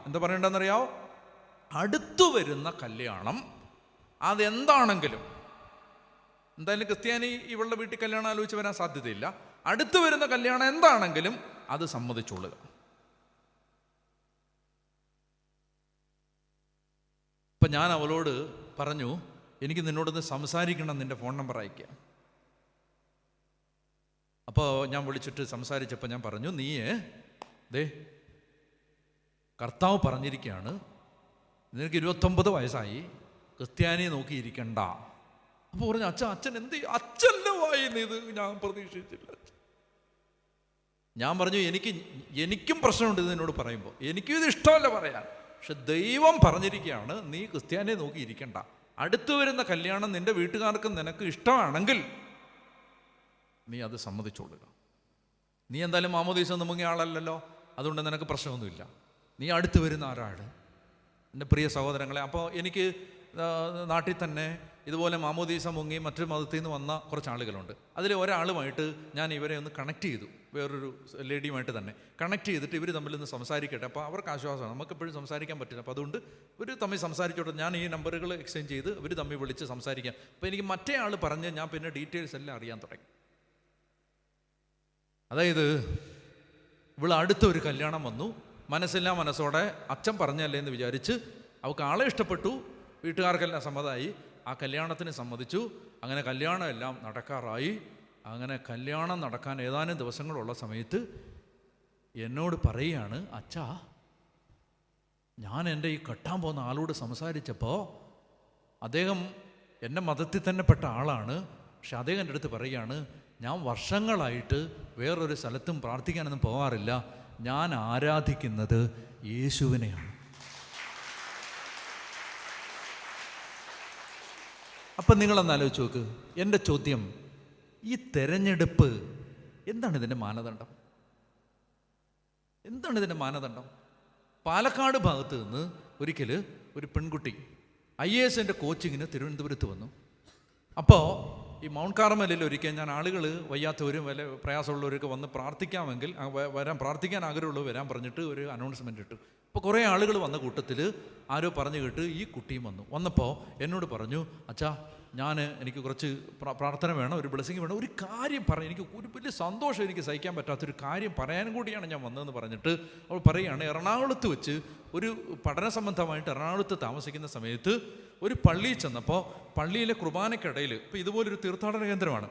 എന്താ പറയേണ്ടതെന്നറിയാമോ? അടുത്തു വരുന്ന കല്യാണം അതെന്താണെങ്കിലും, എന്തായാലും ക്രിസ്ത്യാനി ഇവളുടെ വീട്ടിൽ കല്യാണം ആലോചിച്ച് വരാൻ സാധ്യതയില്ല. അടുത്തു വരുന്ന കല്യാണം എന്താണെങ്കിലും അത് സമ്മതിച്ചോളുക. ഇപ്പം ഞാൻ അവളോട് പറഞ്ഞു, എനിക്ക് നിന്നോടൊന്ന് സംസാരിക്കണം, നിൻ്റെ ഫോൺ നമ്പർ അയക്കുക. അപ്പോൾ ഞാൻ വിളിച്ചിട്ട് സംസാരിച്ചപ്പോൾ ഞാൻ പറഞ്ഞു, ദേ കർത്താവ് പറഞ്ഞിരിക്കുകയാണ്, നിനക്ക് 29 വയസ്സായി, ക്രിസ്ത്യാനിയെ നോക്കിയിരിക്കണ്ട. അപ്പോൾ പറഞ്ഞു, അച്ഛൻ എന്ത് അച്ഛൻ്റെ വായിന്ന് ഇത് ഞാൻ പ്രതീക്ഷിച്ചില്ല. ഞാൻ പറഞ്ഞു, എനിക്കും പ്രശ്നമുണ്ട് ഇത് എന്നോട് പറയുമ്പോൾ, എനിക്കും ഇത് ഇഷ്ടമല്ല പറയാൻ, പക്ഷെ ദൈവം പറഞ്ഞിരിക്കുകയാണ്, നീ ക്രിസ്ത്യാനിയെ നോക്കിയിരിക്കണ്ട, അടുത്തു വരുന്ന കല്യാണം നിൻ്റെ വീട്ടുകാർക്ക് നിനക്ക് ഇഷ്ടമാണെങ്കിൽ നീ അത് സമ്മതിച്ചോളുക. നീ എന്തായാലും മാമോദീസ മുങ്ങിയ ആളല്ലല്ലോ, അതുകൊണ്ട് നിനക്ക് പ്രശ്നമൊന്നുമില്ല. നീ അടുത്ത് വരുന്ന ആരാണ്? എൻ്റെ പ്രിയ സഹോദരങ്ങളെ, അപ്പോൾ എനിക്ക് നാട്ടിൽ തന്നെ ഇതുപോലെ മാമോദീസ മുങ്ങി മറ്റൊരു മതത്തിൽ നിന്ന് വന്ന കുറച്ച് ആളുകളുണ്ട്. അതിൽ ഒരാളുമായിട്ട് ഞാൻ ഇവരെ ഒന്ന് കണക്ട് ചെയ്തു, വേറൊരു ലേഡിയുമായിട്ട് തന്നെ കണക്ട് ചെയ്തിട്ട് ഇവർ തമ്മിലൊന്ന് സംസാരിക്കട്ടെ. അപ്പോൾ അവർക്ക് ആശ്വാസമാണ്, നമുക്കെപ്പോഴും സംസാരിക്കാൻ പറ്റില്ല. അപ്പോൾ അതുകൊണ്ട് ഇവർ തമ്മിൽ സംസാരിച്ചോട്ടെ, ഞാൻ ഈ നമ്പറുകൾ എക്സ്ചേഞ്ച് ചെയ്ത് ഇവർ തമ്മിൽ വിളിച്ച് സംസാരിക്കാം. അപ്പോൾ എനിക്ക് മറ്റേ ആൾ പറഞ്ഞ് ഞാൻ പിന്നെ ഡീറ്റെയിൽസ് എല്ലാം അറിയാൻ തുടങ്ങി. അതായത് ഇവൾ അടുത്തൊരു കല്യാണം വന്നു, മനസ്സോടെ അച്ഛൻ പറഞ്ഞല്ലേ എന്ന് വിചാരിച്ച് അവൾക്ക് ആളെ ഇഷ്ടപ്പെട്ടു, വീട്ടുകാർക്കെല്ലാം സമ്മതമായി, ആ കല്യാണത്തിന് സമ്മതിച്ചു. അങ്ങനെ കല്യാണം എല്ലാം നടക്കാറായി. അങ്ങനെ കല്യാണം നടക്കാൻ ഏതാനും ദിവസങ്ങളുള്ള സമയത്ത് എന്നോട് പറയുകയാണ്, അച്ഛാ, ഞാൻ എൻ്റെ ഈ കെട്ടാൻ പോകുന്ന ആളോട് സംസാരിച്ചപ്പോൾ അദ്ദേഹം എൻ്റെ മതത്തിൽ തന്നെ പെട്ട ആളാണ്, പക്ഷെ അദ്ദേഹം എൻ്റെ അടുത്ത് പറയുകയാണ്, ഞാൻ വർഷങ്ങളായിട്ട് വേറൊരു സ്ഥലത്തും പ്രാർത്ഥിക്കാനൊന്നും പോകാറില്ല, ഞാൻ ആരാധിക്കുന്നത് യേശുവിനെയാണ്. അപ്പം നിങ്ങളൊന്ന് ആലോചിച്ച് നോക്ക്. എൻ്റെ ചോദ്യം, ഈ തെരഞ്ഞെടുപ്പ് എന്താണ് ഇതിൻ്റെ മാനദണ്ഡം? പാലക്കാട് ഭാഗത്ത് നിന്ന് ഒരിക്കൽ ഒരു പെൺകുട്ടി IAS കോച്ചിങ്ങിന് തിരുവനന്തപുരത്ത് വന്നു. അപ്പോൾ ഈ മൗണ്ട് കാർമലിൽ ഒരിക്കൽ ഞാൻ ആളുകൾ വയ്യാത്തവരും വല്ല പ്രയാസമുള്ളവരൊക്കെ വന്ന് പ്രാർത്ഥിക്കാമെങ്കിൽ പ്രാർത്ഥിക്കാൻ ആഗ്രഹമുള്ളവർ വരാൻ പറഞ്ഞിട്ട് ഒരു അനൗൺസ്മെൻ്റ് ഇട്ടു. അപ്പോൾ കുറേ ആളുകൾ വന്ന കൂട്ടത്തിൽ ആരോ പറഞ്ഞു കേട്ട് ഈ കുട്ടിയും വന്നപ്പോൾ എന്നോട് പറഞ്ഞു, അച്ഛാ, എനിക്ക് കുറച്ച് പ്രാർത്ഥന വേണം, ഒരു ബ്ലെസ്സിങ് വേണം, ഒരു കാര്യം പറയാം, എനിക്ക് ഒരു വലിയ സന്തോഷം, എനിക്ക് സഹിക്കാൻ പറ്റാത്തൊരു കാര്യം പറയാനും കൂടിയാണ് ഞാൻ വന്നതെന്ന് പറഞ്ഞിട്ട് അവൾ പറയുകയാണ്, എറണാകുളത്ത് വെച്ച് ഒരു പഠന സംബന്ധമായിട്ട് എറണാകുളത്ത് താമസിക്കുന്ന സമയത്ത് ഒരു പള്ളിയിൽ ചെന്നപ്പോൾ പള്ളിയിലെ കുർബാനയ്ക്കിടയിൽ, ഇപ്പോൾ ഇതുപോലൊരു തീർത്ഥാടന കേന്ദ്രമാണ്,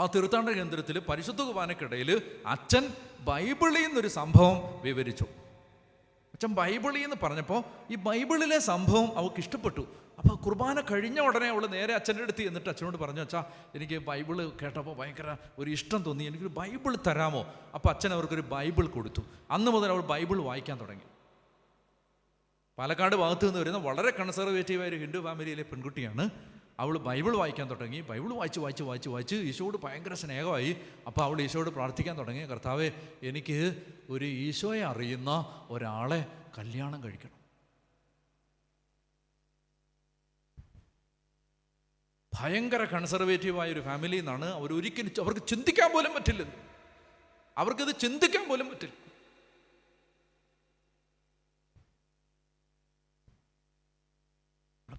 ആ തീർത്ഥാടന കേന്ദ്രത്തിൽ പരിശുദ്ധ കുർബാനയ്ക്കിടയിൽ അച്ഛൻ ബൈബിളിൽ നിന്നൊരു സംഭവം വിവരിച്ചു. അച്ഛൻ ബൈബിളിൽ എന്ന് പറഞ്ഞപ്പോൾ ഈ ബൈബിളിലെ സംഭവം അവൾക്ക് ഇഷ്ടപ്പെട്ടു. അപ്പോൾ കുർബാന കഴിഞ്ഞ ഉടനെ അവൾ നേരെ അച്ഛൻ്റെ അടുത്ത് എന്നിട്ട് അച്ഛനോട് പറഞ്ഞു, അച്ഛാ എനിക്ക് ബൈബിള് കേട്ടപ്പോൾ ഭയങ്കര ഒരു ഇഷ്ടം തോന്നി, എനിക്കൊരു ബൈബിൾ തരാമോ? അപ്പോൾ അച്ഛൻ അവർക്കൊരു ബൈബിൾ കൊടുത്തു. അന്ന് മുതൽ അവൾ ബൈബിൾ വായിക്കാൻ തുടങ്ങി. പാലക്കാട് ഭാഗത്ത് നിന്ന് വരുന്ന വളരെ കൺസർവേറ്റീവായ ഒരു ഹിന്ദു ഫാമിലിയിലെ പെൺകുട്ടിയാണ്. അവൾ ബൈബിൾ വായിക്കാൻ തുടങ്ങി. ബൈബിൾ വായിച്ച് ഈശോയോട് ഭയങ്കര സ്നേഹമായി. അപ്പോൾ അവൾ ഈശോയോട് പ്രാർത്ഥിക്കാൻ തുടങ്ങി, കർത്താവേ, എനിക്ക് ഒരു ഈശോയെ അറിയുന്ന ഒരാളെ കല്യാണം കഴിക്കണം. ഭയങ്കര കൺസർവേറ്റീവായ ഒരു ഫാമിലിയിൽ നിന്നാണ്. അവർക്ക് ചിന്തിക്കാൻ പോലും പറ്റില്ല, അവർക്കിത് ചിന്തിക്കാൻ പോലും പറ്റില്ല.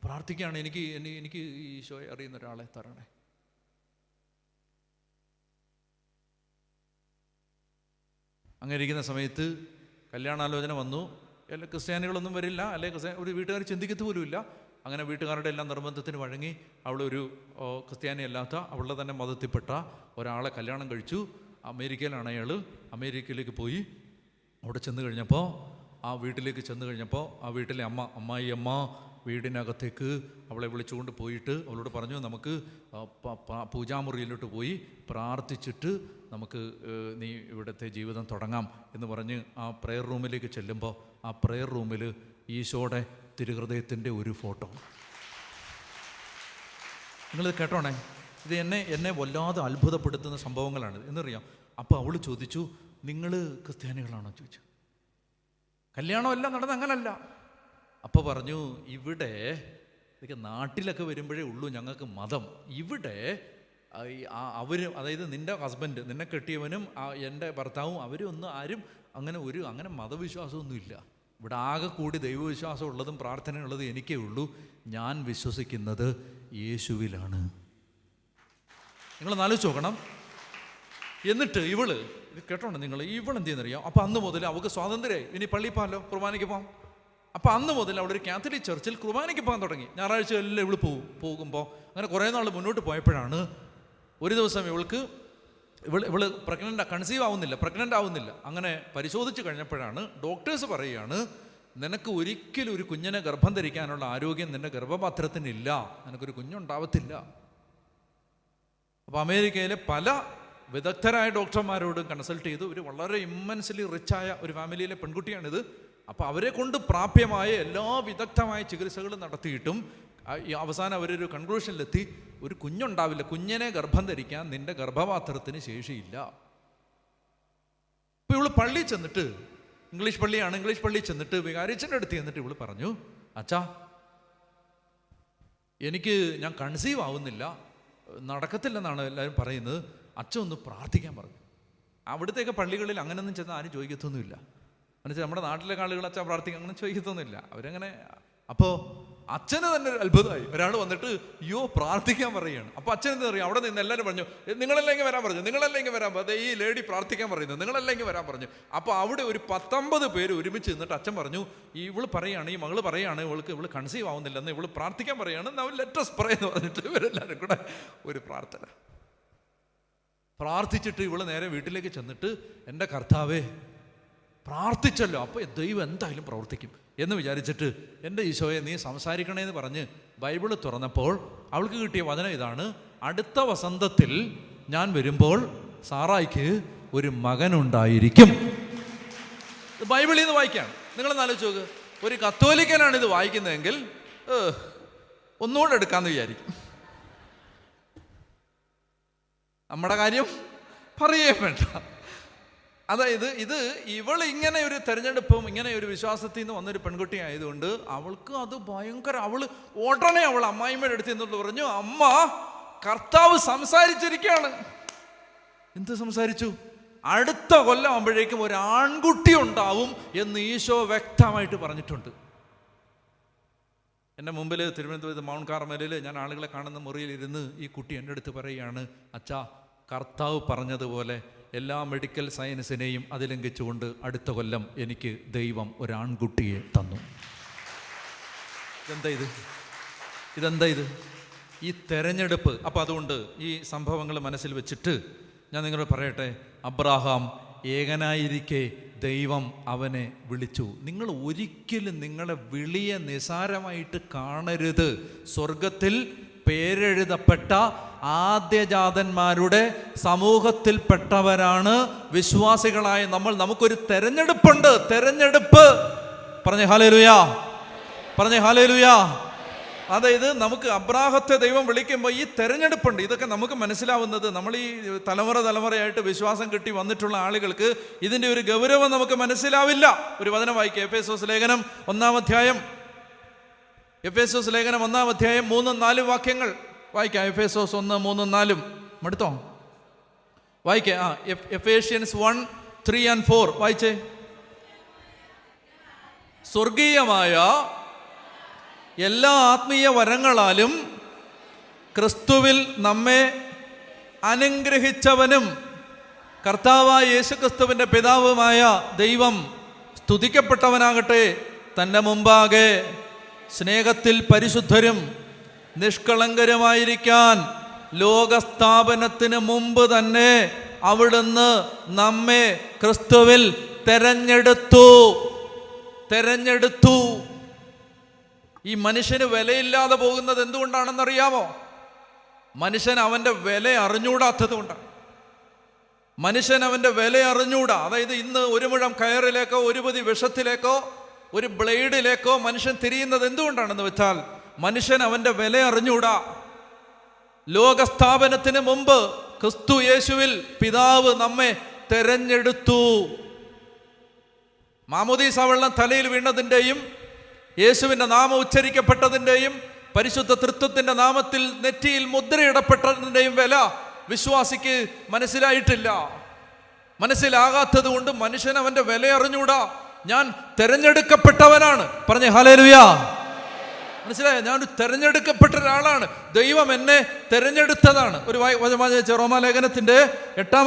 പ്രാർത്ഥിക്കുകയാണ്, എനിക്ക് ഈശോയെ അറിയുന്ന ഒരാളെ തരണേ. അങ്ങനെ ഇരിക്കുന്ന സമയത്ത് കല്യാണാലോചന വന്നു. എല്ലാ ക്രിസ്ത്യാനികളൊന്നും വരില്ല, അല്ലെങ്കിൽ ഒരു വീട്ടുകാർ ചിന്തിക്കത്ത് പോലുമില്ല. അങ്ങനെ വീട്ടുകാരുടെ എല്ലാം നിർബന്ധത്തിന് വഴങ്ങി അവളൊരു ക്രിസ്ത്യാനി അല്ലാത്ത അവളുടെ തന്നെ മതത്തിൽപ്പെട്ട ഒരാളെ കല്യാണം കഴിച്ചു. അമേരിക്കയിലാണ് അയാൾ. അമേരിക്കയിലേക്ക് പോയി. അവിടെ ചെന്ന് കഴിഞ്ഞപ്പോൾ ആ വീട്ടിലെ അമ്മായിയമ്മ വീടിനകത്തേക്ക് അവളെ വിളിച്ചുകൊണ്ട് പോയിട്ട് അവളോട് പറഞ്ഞു, നമുക്ക് പൂജാമുറിയിലോട്ട് പോയി പ്രാർത്ഥിച്ചിട്ട് നമുക്ക് നീ ഇവിടുത്തെ ജീവിതം തുടങ്ങാം എന്ന് പറഞ്ഞ് ആ പ്രെയർ റൂമിലേക്ക് ചെല്ലുമ്പോൾ ആ പ്രെയർ റൂമിൽ ഈശോയുടെ തിരുഹൃദയത്തിൻ്റെ ഒരു ഫോട്ടോ. നിങ്ങളിത് കേട്ടോണേ, ഇത് എന്നെ വല്ലാതെ അത്ഭുതപ്പെടുത്തുന്ന സംഭവങ്ങളാണ് എന്നറിയാം. അപ്പോൾ അവൾ ചോദിച്ചു, നിങ്ങൾ ക്രിസ്ത്യാനികളാണോ ചോദിച്ചു. കല്യാണമെല്ലാം നടന്നത് അങ്ങനല്ല. അപ്പോൾ പറഞ്ഞു, ഇവിടെ ഇതൊക്കെ നാട്ടിലൊക്കെ വരുമ്പോഴേ ഉള്ളൂ ഞങ്ങൾക്ക് മതം. ഇവിടെ അതായത് നിൻ്റെ ഹസ്ബൻഡ്, നിന്നെ കെട്ടിയവനും എൻ്റെ ഭർത്താവും ആരും അങ്ങനെ മതവിശ്വാസമൊന്നുമില്ല. ഇവിടെ ആകെ കൂടി ദൈവവിശ്വാസം ഉള്ളതും പ്രാർത്ഥനയുള്ളതും എനിക്കേ ഉള്ളൂ. ഞാൻ വിശ്വസിക്കുന്നത് യേശുവിലാണ്. നിങ്ങളൊന്ന് ആലോചിച്ച് നോക്കണം. എന്നിട്ട് ഇത് കേട്ടോണ്ട് ഇവളെന്ത് ചെയ്യുന്നറിയാം. അപ്പോൾ അന്ന് മുതൽ അവൾക്ക് സ്വാതന്ത്ര്യമായി. ഇനി പള്ളിയിൽ പോകാമല്ലോ, കുർബാനയ്ക്ക് പോകാം. അപ്പോൾ അന്ന് മുതൽ അവിടെ ഒരു കാത്തലിക് ചർച്ചിൽ കുർബാനയ്ക്ക് പോകാൻ തുടങ്ങി. ഞായറാഴ്ച എല്ലാം ഇവള് പോകുമ്പോൾ അങ്ങനെ കുറേ നാൾ മുന്നോട്ട് പോയപ്പോഴാണ് ഒരു ദിവസം ഇവള് കൺസീവ് ആവുന്നില്ല. അങ്ങനെ പരിശോധിച്ച് കഴിഞ്ഞപ്പോഴാണ് ഡോക്ടേഴ്സ് പറയുകയാണ്, നിനക്ക് ഒരിക്കലും ഒരു കുഞ്ഞിനെ ഗർഭം ധരിക്കാനുള്ള ആരോഗ്യം നിന്റെ ഗർഭപാത്രത്തിനില്ല, നിനക്കൊരു കുഞ്ഞുണ്ടാവത്തില്ല. അപ്പോൾ അമേരിക്കയിലെ പല വിദഗ്ധരായ ഡോക്ടർമാരോട് കൺസൾട്ട് ചെയ്തു. ഒരു വളരെ ഇമ്മൻസ്ലി റിച്ചായ ഒരു ഫാമിലിയിലെ പെൺകുട്ടിയാണിത്. അപ്പോൾ അവരെ കൊണ്ട് പ്രാപ്യമായ എല്ലാ വിദഗ്ധമായ ചികിത്സകളും നടത്തിയിട്ടും അവസാനം അവരൊരു കൺക്ലൂഷനിലെത്തി, ഒരു കുഞ്ഞുണ്ടാവില്ല, കുഞ്ഞിനെ ഗർഭം ധരിക്കാൻ നിന്റെ ഗർഭപാത്രത്തിന് ശേഷിയില്ല. അപ്പോൾ ഇവള് പള്ളിയിൽ ചെന്നിട്ട്, ഇംഗ്ലീഷ് പള്ളിയിൽ ചെന്നിട്ട് വികാരിച്ചൻ്റെ അടുത്ത് ചെന്നിട്ട് ഇവള് പറഞ്ഞു, അച്ഛാ, ഞാൻ കൺസീവ് ആവുന്നില്ല, നടക്കത്തില്ലെന്നാണ് എല്ലാവരും പറയുന്നത്, അച്ഛൻ ഒന്ന് പ്രാർത്ഥിക്കാൻ പറഞ്ഞു. അവിടുത്തെയൊക്കെ പള്ളികളിൽ അങ്ങനെയൊന്നും ചെന്ന് ആരും ചോദിക്കത്തൊന്നുമില്ല. മനസ്സിലായി, നമ്മുടെ നാട്ടിലെ ആളുകൾ അച്ഛൻ പ്രാർത്ഥിക്കാൻ അങ്ങനെ ചോദിക്കത്തൊന്നുമില്ല അവരങ്ങനെ. അപ്പോൾ അച്ഛന് തന്നെ ഒരു അത്ഭുതമായി. ഒരാൾ വന്നിട്ട് പ്രാർത്ഥിക്കാൻ പറയുകയാണ്. അപ്പോൾ അച്ഛൻ എന്താ പറയുക, അവിടെ നിന്ന് എല്ലാവരും പറഞ്ഞു, നിങ്ങളെല്ലാം വരാൻ പറഞ്ഞു, ഈ ലേഡി പ്രാർത്ഥിക്കാൻ പറയുന്നത്, നിങ്ങളെല്ലാം വരാൻ പറഞ്ഞു. അപ്പോൾ അവിടെ ഒരു 19 പേര് ഒരുമിച്ച് നിന്നിട്ട് അച്ഛൻ പറഞ്ഞു, ഈ മകള് പറയാണ് ഇവള് കൺസീവ് ആവുന്നില്ലെന്ന്, ഇവള് പ്രാർത്ഥിക്കാൻ പറയുകയാണ്, ലെറ്റസ് പറയുന്നു പറഞ്ഞിട്ട് ഇവരെല്ലാവരും കൂടെ ഒരു പ്രാർത്ഥന പ്രാർത്ഥിച്ചിട്ട് ഇവള് നേരെ വീട്ടിലേക്ക് ചെന്നിട്ട്, എൻ്റെ കർത്താവേ, പ്രാർത്ഥിച്ചല്ലോ, അപ്പോൾ ദൈവം എന്തായാലും പ്രവർത്തിക്കും എന്ന് വിചാരിച്ചിട്ട്, എൻ്റെ ഈശോയെ നീ സംസാരിക്കണേന്ന് പറഞ്ഞ് ബൈബിള് തുറന്നപ്പോൾ അവൾക്ക് കിട്ടിയ വചനം ഇതാണ്, അടുത്ത വസന്തത്തിൽ ഞാൻ വരുമ്പോൾ സാറായിക്ക് ഒരു മകനുണ്ടായിരിക്കും. ബൈബിളിൽ നിന്ന് വായിക്കുകയാണ്. നിങ്ങളൊന്ന് ആലോചിച്ച് നോക്ക്, ഒരു കത്തോലിക്കനാണ് ഇത് വായിക്കുന്നതെങ്കിൽ ഒന്നുകൂടെ എടുക്കാമെന്ന് വിചാരിക്കും. നമ്മുടെ കാര്യം പറയുകയും വേണ്ട. അതായത് ഇവൾ ഇങ്ങനെ ഒരു തെരഞ്ഞെടുപ്പും ഇങ്ങനെ ഒരു വിശ്വാസത്തിൽ നിന്ന് വന്നൊരു പെൺകുട്ടി ആയതുകൊണ്ട് അവൾക്ക് അത് ഭയങ്കര, ഉടനെ അവൾ അമ്മായിമ്മയുടെ അടുത്ത് എന്നിട്ട് പറഞ്ഞു, അമ്മ, കർത്താവ് സംസാരിച്ചിരിക്കുകയാണ്. എന്ത് സംസാരിച്ചു? അടുത്ത കൊല്ലം ആകുമ്പോഴേക്കും ഒരു ആൺകുട്ടി ഉണ്ടാവും എന്ന് ഈശോ വ്യക്തമായിട്ട് പറഞ്ഞിട്ടുണ്ട്. എൻ്റെ മുമ്പിൽ തിരുവനന്തപുരത്ത് മൗണ്ട് കാർമലിൽ ഞാൻ ആളുകളെ കാണുന്ന മുറിയിലിരുന്ന് ഈ കുട്ടി എൻ്റെ അടുത്ത് പറയുകയാണ്, അച്ഛാ, കർത്താവ് പറഞ്ഞതുപോലെ എല്ലാ മെഡിക്കൽ സയൻസിനെയും അതിലംഘിച്ചുകൊണ്ട് അടുത്ത കൊല്ലം എനിക്ക് ദൈവം ഒരാൺകുട്ടിയെ തന്നു. ഇതെന്താ ഇത്? ഈ തെരഞ്ഞെടുപ്പ്. അപ്പോൾ അതുകൊണ്ട് ഈ സംഭവങ്ങൾ മനസ്സിൽ വെച്ചിട്ട് ഞാൻ നിങ്ങളോട് പറയട്ടെ, അബ്രാഹാം ഏകനായിരിക്കെ ദൈവം അവനെ വിളിച്ചു. നിങ്ങൾ ഒരിക്കലും നിങ്ങളെ വിളിയെ നിസാരമായിട്ട് കാണരുത്. സ്വർഗത്തിൽ പേരെഴുതപ്പെട്ട ആദ്യജാതന്മാരുടെ സമൂഹത്തിൽപ്പെട്ടവരാണ് വിശ്വാസികളായ നമ്മൾ. നമുക്കൊരു തെരഞ്ഞെടുപ്പുണ്ട്. തെരഞ്ഞെടുപ്പ്. പറഞ്ഞേ ഹല്ലേലൂയ, പറഞ്ഞേ ഹല്ലേലൂയ. അതായത് നമുക്ക് അബ്രാഹത്തെ ദൈവം വിളിക്കുമ്പോൾ ഈ തെരഞ്ഞെടുപ്പുണ്ട്. ഇതൊക്കെ നമുക്ക് മനസ്സിലാവുന്നത് നമ്മൾ ഈ തലമുറയായിട്ട് വിശ്വാസം കിട്ടി വന്നിട്ടുള്ള ആളുകൾക്ക് ഇതിൻ്റെ ഒരു ഗൗരവം നമുക്ക് മനസ്സിലാവില്ല. ഒരു വചനം വായിക്കുക, എഫേസോസ് ലേഖനം 1-ാം അധ്യായം. എഫേസോസ് ലേഖനം 1-ാം അധ്യായം 3-4 വാക്യങ്ങൾ വായിക്കാം. എഫേസോസ് 1:3-4. മടുത്തോ? വായിക്കേ. എഫേഷ്യൻസ് 1:3-4 വായിച്ചേ. സ്വർഗീയമായ എല്ലാ ആത്മീയ വരങ്ങളാലും ക്രിസ്തുവിൽ നമ്മെ അനുഗ്രഹിച്ചവനും കർത്താവായ യേശുക്രിസ്തുവിൻ്റെ പിതാവുമായ ദൈവം സ്തുതിക്കപ്പെട്ടവനാകട്ടെ. തൻ്റെ മുമ്പാകെ സ്നേഹത്തിൽ പരിശുദ്ധരും നിഷ്കളങ്കരുമായിരിക്കാൻ ലോകസ്ഥാപനത്തിന് മുമ്പ് തന്നെ അവിടുന്ന് നമ്മെ ക്രിസ്തുവിൽ തെരഞ്ഞെടുത്തു. ഈ മനുഷ്യന് വിലയില്ലാതെ പോകുന്നത് എന്തുകൊണ്ടാണെന്നറിയാമോ? മനുഷ്യൻ അവൻ്റെ വില അറിഞ്ഞൂടാത്തത് കൊണ്ടാണ്. മനുഷ്യൻ അവൻ്റെ വില അറിഞ്ഞൂടാ. അതായത് ഇന്ന് ഒരു മുഴം കയറിലേക്കോ ഒരു പൊതി വിഷത്തിലേക്കോ ഒരു ബ്ലേഡിലേക്കോ മനുഷ്യൻ തിരിയുന്നത് എന്തുകൊണ്ടാണെന്ന് വെച്ചാൽ മനുഷ്യൻ അവൻ്റെ വില അറിഞ്ഞൂടാ. ലോകസ്ഥാപനത്തിന് മുമ്പ് ക്രിസ്തു യേശുവിൽ പിതാവ് നമ്മെ തെരഞ്ഞെടുത്തു. മാമോദീസ വെള്ളം തലയിൽ വീണതിൻ്റെയും യേശുവിൻ്റെ നാമം ഉച്ചരിക്കപ്പെട്ടതിൻ്റെയും പരിശുദ്ധ തൃത്വത്തിൻ്റെ നാമത്തിൽ നെറ്റിയിൽ മുദ്രയിടപ്പെട്ടതിൻ്റെയും വില വിശ്വാസിക്ക് മനസ്സിലായിട്ടില്ല. മനസ്സിലാകാത്തത് കൊണ്ട് മനുഷ്യൻ അവൻ്റെ വില അറിഞ്ഞൂടാ. ഞാൻ തെരഞ്ഞെടുക്കപ്പെട്ടവനാണ്. പറഞ്ഞേ ഹല്ലേലൂയ. മനസ്സിലായോ? ഞാനൊരു തെരഞ്ഞെടുക്കപ്പെട്ട ഒരാളാണ്. ദൈവം എന്നെ തെരഞ്ഞെടുത്തതാണ്. ഒരു റോമാലേഖനത്തിൻ്റെ 8-ാം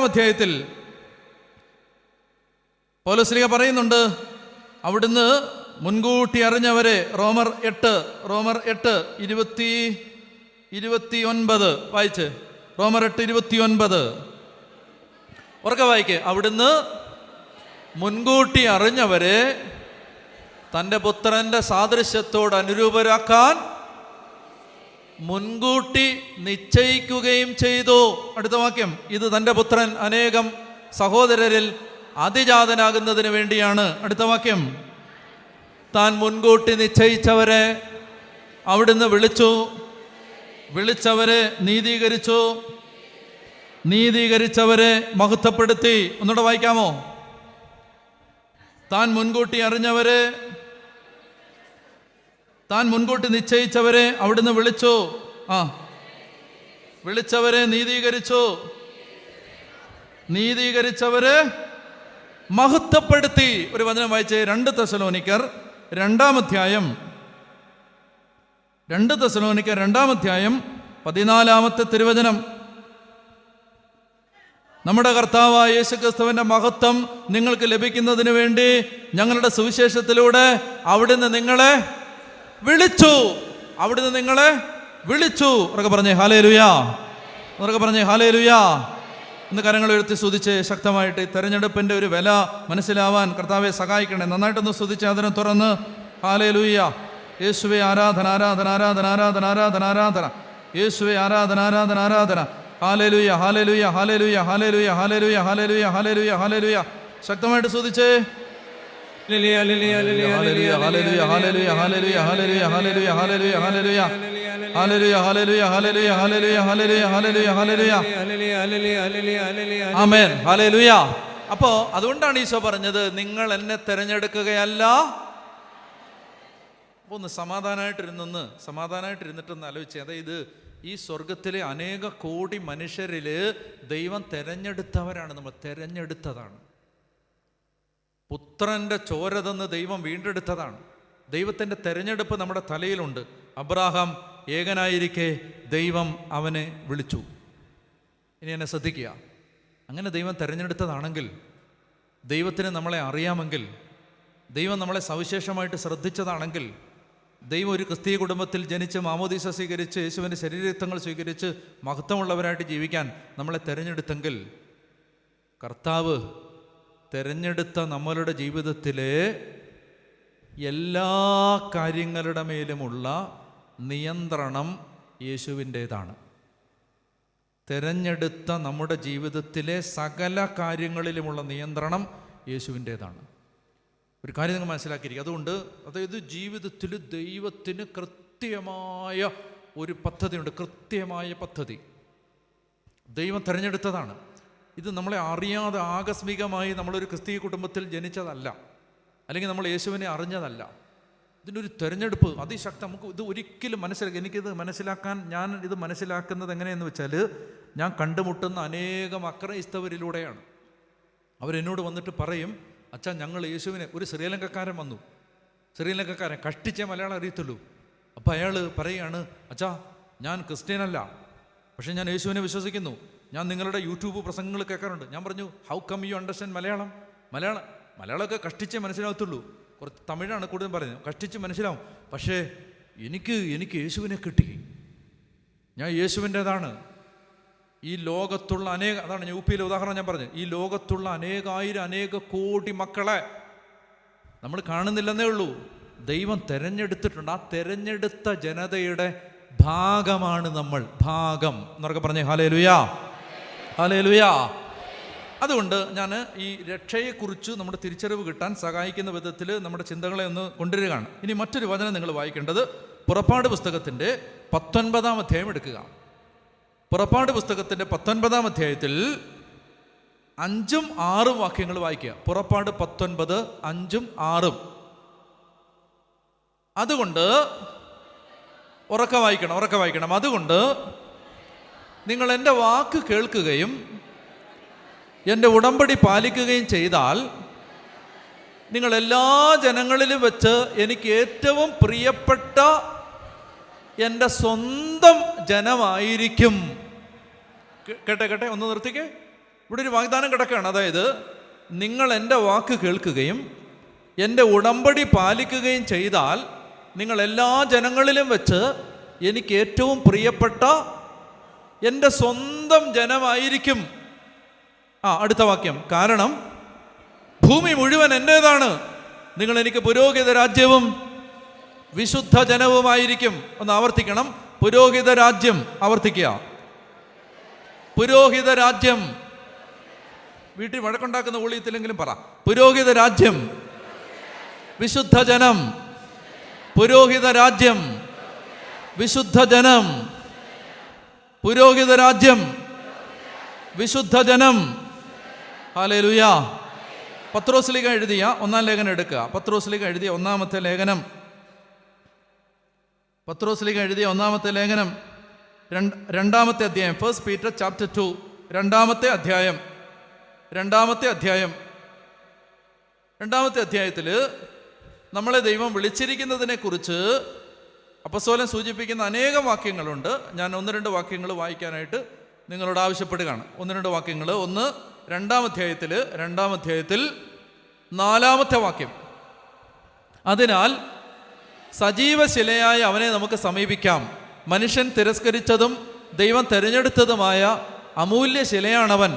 അധ്യായത്തിൽ പൗലോസ് പറയുന്നുണ്ട്, അവിടുന്ന് മുൻകൂട്ടി അറിഞ്ഞവരെ. റോമർ 8:29 വായിച്ച്. റോമർ 8:29 ഉറക്കെ വായിക്കേ. അവിടുന്ന് മുൻകൂട്ടി അറിഞ്ഞവരെ തൻ്റെ പുത്രൻ്റെ സാദൃശ്യത്തോട് അനുരൂപരാക്കാൻ മുൻകൂട്ടി നിശ്ചയിക്കുകയും ചെയ്തു. അടുത്ത വാക്യം, ഇത് തൻ്റെ പുത്രൻ അനേകം സഹോദരരിൽ അതിജാതനാകുന്നതിന് വേണ്ടിയാണ്. അടുത്ത വാക്യം, താൻ മുൻകൂട്ടി നിശ്ചയിച്ചവരെ അവിടുന്ന് വിളിച്ചവരെ നീതീകരിച്ചവരെ മഹത്വപ്പെടുത്തി. ഒന്നുകൂടെ വായിക്കാമോ? താൻ മുൻകൂട്ടി അറിഞ്ഞവരെ, താൻ മുൻകൂട്ടി നിശ്ചയിച്ചവരെ അവിടുന്ന് വിളിച്ചവരെ നീതീകരിച്ചവരെ മഹത്വപ്പെടുത്തി. ഒരു വചനം വായിച്ചേ. 2 തെസ്സലോനിക്കർ 2-ാം അധ്യായം 14-ാമത്തെ തിരുവചനം. നമ്മുടെ കർത്താവായ യേശുക്രിസ്തുവിന്റെ മഹത്വം നിങ്ങൾക്ക് ലഭിക്കുന്നതിന് വേണ്ടി ഞങ്ങളുടെ സുവിശേഷത്തിലൂടെ അവിടുന്ന് നിങ്ങളെ വിളിച്ചു. ഉറക്കെ പറഞ്ഞേ ഹല്ലേലൂയ. ഇന്ന് കരങ്ങൾ ഉയർത്തി സ്തുതിച്ച് ശക്തമായിട്ട് തെരഞ്ഞെടുപ്പിൻ്റെ ഒരു വില മനസ്സിലാവാൻ കർത്താവെ സഹായിക്കണേ. നന്നായിട്ടൊന്ന് സ്തുതിച്ച് അതിനെ തുറന്ന് ഹല്ലേലൂയ. യേശുവേ ആരാധന. യേശുവേ ആരാധന. ഹല്ലേലൂയ. ശക്തമായിട്ട് സ്തുതിച്ചേ. ആമേൻ. ഹല്ലേലൂയ. അപ്പോ അതുകൊണ്ടാണ് ഈശോ പറഞ്ഞത്, നിങ്ങൾ എന്നെ തിരഞ്ഞെടുക്കുകയല്ല. ഒന്ന് സമാധാനമായിട്ടിരുന്നിട്ടൊന്ന് ആലോചിച്ചേ. അതായത് ഈ സ്വർഗത്തിലെ അനേക കോടി മനുഷ്യരിൽ ദൈവം തെരഞ്ഞെടുത്തവരാണ്. നമ്മൾ തെരഞ്ഞെടുത്തതാണ്. പുത്രൻ്റെ ചോര തന്ന് ദൈവം വീണ്ടെടുത്തതാണ്. ദൈവത്തിൻ്റെ തെരഞ്ഞെടുപ്പ് നമ്മുടെ തലയിലുണ്ട്. അബ്രാഹാം ഏകനായിരിക്കെ ദൈവം അവനെ വിളിച്ചു. ഇനി എന്നെ ശ്രദ്ധിക്കുക, അങ്ങനെ ദൈവം തിരഞ്ഞെടുത്തതാണെങ്കിൽ, ദൈവത്തിന് നമ്മളെ അറിയാമെങ്കിൽ, ദൈവം നമ്മളെ സവിശേഷമായിട്ട് ശ്രദ്ധിച്ചതാണെങ്കിൽ, ദൈവം ഒരു ക്രിസ്തീയ കുടുംബത്തിൽ ജനിച്ച് മാമോദീസ സ്വീകരിച്ച് യേശുവിൻ്റെ ശരീരരക്തങ്ങൾ സ്വീകരിച്ച് മഹത്വമുള്ളവരായിട്ട് ജീവിക്കാൻ നമ്മളെ തിരഞ്ഞെടുത്തെങ്കിൽ, കർത്താവ് തിരഞ്ഞെടുത്ത നമ്മളുടെ ജീവിതത്തിലെ എല്ലാ കാര്യങ്ങളുടെ മേലുമുള്ള നിയന്ത്രണം യേശുവിൻ്റേതാണ്. തിരഞ്ഞെടുത്ത നമ്മുടെ ജീവിതത്തിലെ സകല കാര്യങ്ങളിലുമുള്ള നിയന്ത്രണം യേശുവിൻ്റേതാണ്. ഒരു കാര്യം നിങ്ങൾ മനസ്സിലാക്കിയിരിക്കുക. അതുകൊണ്ട് അതായത് ജീവിതത്തിൽ ദൈവത്തിന് കൃത്യമായ ഒരു പദ്ധതിയുണ്ട്, കൃത്യമായ പദ്ധതി. ദൈവം തിരഞ്ഞെടുത്തതാണ്. ഇത് നമ്മളെ അറിയാതെ ആകസ്മികമായി നമ്മളൊരു ക്രിസ്തീയ കുടുംബത്തിൽ ജനിച്ചതല്ല, അല്ലെങ്കിൽ നമ്മൾ യേശുവിനെ അറിഞ്ഞതല്ല. ഇതിൻ്റെ ഒരു തിരഞ്ഞെടുപ്പ് അതിശക്തി. നമുക്ക് ഇത് ഒരിക്കലും എനിക്കിത് മനസ്സിലാക്കാൻ, ഞാൻ ഇത് മനസ്സിലാക്കുന്നത് എങ്ങനെയെന്ന് വെച്ചാൽ, ഞാൻ കണ്ടുമുട്ടുന്ന അനേകം അക്രൈസ്തവരിലൂടെയാണ്. അവരെന്നോട് വന്നിട്ട് പറയും, അച്ഛാ ഞങ്ങൾ യേശുവിനെ, ഒരു ശ്രീലങ്കക്കാരൻ വന്നു, ശ്രീലങ്കക്കാരൻ കഷ്ടിച്ചേ മലയാളം അറിയത്തുള്ളൂ. അപ്പോൾ അയാൾ പറയുകയാണ്, അച്ഛാ ഞാൻ ക്രിസ്ത്യനല്ല, പക്ഷേ ഞാൻ യേശുവിനെ വിശ്വസിക്കുന്നു, ഞാൻ നിങ്ങളുടെ യൂട്യൂബ് പ്രസംഗങ്ങൾ കേൾക്കാറുണ്ട്. ഞാൻ പറഞ്ഞു, ഹൗ കം യു അണ്ടർസ്റ്റാൻഡ് മലയാളമൊക്കെ കഷ്ടിച്ചേ മനസ്സിലാകത്തുള്ളൂ. കുറച്ച് തമിഴാണ് കൂടുതലും പറയുന്നത്, കഷ്ടിച്ച് മനസ്സിലാവും. പക്ഷേ എനിക്ക് യേശുവിനെ കിട്ടി, ഞാൻ യേശുവിൻ്റെതാണ്. ഈ ലോകത്തുള്ള അതാണ് ഞാൻ യു-പിയിലെ ഉദാഹരണം ഞാൻ പറഞ്ഞു. ഈ ലോകത്തുള്ള അനേക കോടി മക്കളെ നമ്മൾ കാണുന്നില്ലെന്നേ ഉള്ളൂ, ദൈവം തിരഞ്ഞെടുത്തിട്ടുണ്ട്. ആ തിരഞ്ഞെടുത്ത ജനതയുടെ ഭാഗമാണ് നമ്മൾ. ഭാഗം എന്നൊക്കെ പറഞ്ഞേ ഹല്ലേലൂയാ, ഹല്ലേലൂയാ. അതുകൊണ്ട് ഞാൻ ഈ രക്ഷയെക്കുറിച്ച് നമ്മുടെ തിരിച്ചറിവ് കിട്ടാൻ സഹായിക്കുന്ന വിധത്തിൽ നമ്മുടെ ചിന്തകളെ ഒന്ന് കൊണ്ടുവരികയാണ്. ഇനി മറ്റൊരു വചനം നിങ്ങൾ വായിക്കേണ്ടത് പുറപ്പാട് പുസ്തകത്തിൻ്റെ 19-ാം അധ്യായം എടുക്കുക. പുറപ്പാട് പുസ്തകത്തിൻ്റെ 19-ാം അധ്യായത്തിൽ 5ഉം 6ഉം വാക്യങ്ങൾ വായിക്കുക. പുറപ്പാട് 19, 5ഉം 6ഉം. അതുകൊണ്ട് ഉറക്കെ വായിക്കണം. അതുകൊണ്ട് നിങ്ങൾ എൻ്റെ വാക്ക് കേൾക്കുകയും എൻ്റെ ഉടമ്പടി പാലിക്കുകയും ചെയ്താൽ നിങ്ങൾ എല്ലാ ജനങ്ങളിലും വെച്ച് എനിക്ക് ഏറ്റവും പ്രിയപ്പെട്ട എൻ്റെ സ്വന്തം ജനമായിരിക്കും. കേട്ടെ, ഒന്ന് നിർത്തിക്കേ. ഇവിടെ ഒരു വാഗ്ദാനം കിടക്കുകയാണ്. അതായത് നിങ്ങൾ എൻ്റെ വാക്ക് കേൾക്കുകയും എൻ്റെ ഉടമ്പടി പാലിക്കുകയും ചെയ്താൽ നിങ്ങൾ എല്ലാ ജനങ്ങളിലും വെച്ച് എനിക്ക് ഏറ്റവും പ്രിയപ്പെട്ട എൻ്റെ സ്വന്തം ജനമായിരിക്കും. അടുത്ത വാക്യം, കാരണം ഭൂമി മുഴുവൻ എൻ്റേതാണ്, നിങ്ങൾ എനിക്ക് പുരോഹിത രാജ്യവും വിശുദ്ധ ജനവുമായിരിക്കും. ഒന്ന് ആവർത്തിക്കണം, പുരോഹിത രാജ്യം. ആവർത്തിക്കുക, പുരോഹിത രാജ്യം. വീട്ടിൽ വഴക്കുണ്ടാക്കുന്ന ഊളിയത്തിലെങ്കിലും പറ, പുരോഹിത രാജ്യം, വിശുദ്ധ ജനം. പുരോഹിത രാജ്യം, വിശുദ്ധ ജനം. പുരോഹിത രാജ്യം, വിശുദ്ധ ജനം. ഹല്ലേലൂയാ. പത്രോസ്ലീഹ എഴുതിയ 1-ാം ലേഖനം എടുക്കുക. പത്രോസ്ലീഹ എഴുതിയ 1-ാമത്തെ ലേഖനം. പത്രോസ്ലീഹ എഴുതിയ 1-ാമത്തെ ലേഖനം 2-ാമത്തെ അധ്യായം. 1 Peter chapter 2, 2-ാമത്തെ അധ്യായം. 2-ാമത്തെ അധ്യായത്തിൽ നമ്മളെ ദൈവം വിളിച്ചിരിക്കുന്നതിനെ കുറിച്ച് അപ്പോസ്തലൻ സൂചിപ്പിക്കുന്ന അനേകം വാക്യങ്ങളുണ്ട്. ഞാൻ 1-2 വാക്യങ്ങൾ വായിക്കാനായിട്ട് നിങ്ങളോട് ആവശ്യപ്പെടുകയാണ്. 1-2 വാക്യങ്ങൾ. ഒന്ന് 2-ാം അധ്യായത്തിൽ 4-ാമത്തെ വാക്യം. അതിനാൽ സജീവ ശിലയായ അവനെ നമുക്ക് സമീപിക്കാം. മനുഷ്യൻ തിരസ്കരിച്ചതും ദൈവം തിരഞ്ഞെടുത്തതുമായ അമൂല്യ ശിലയാണവൻ.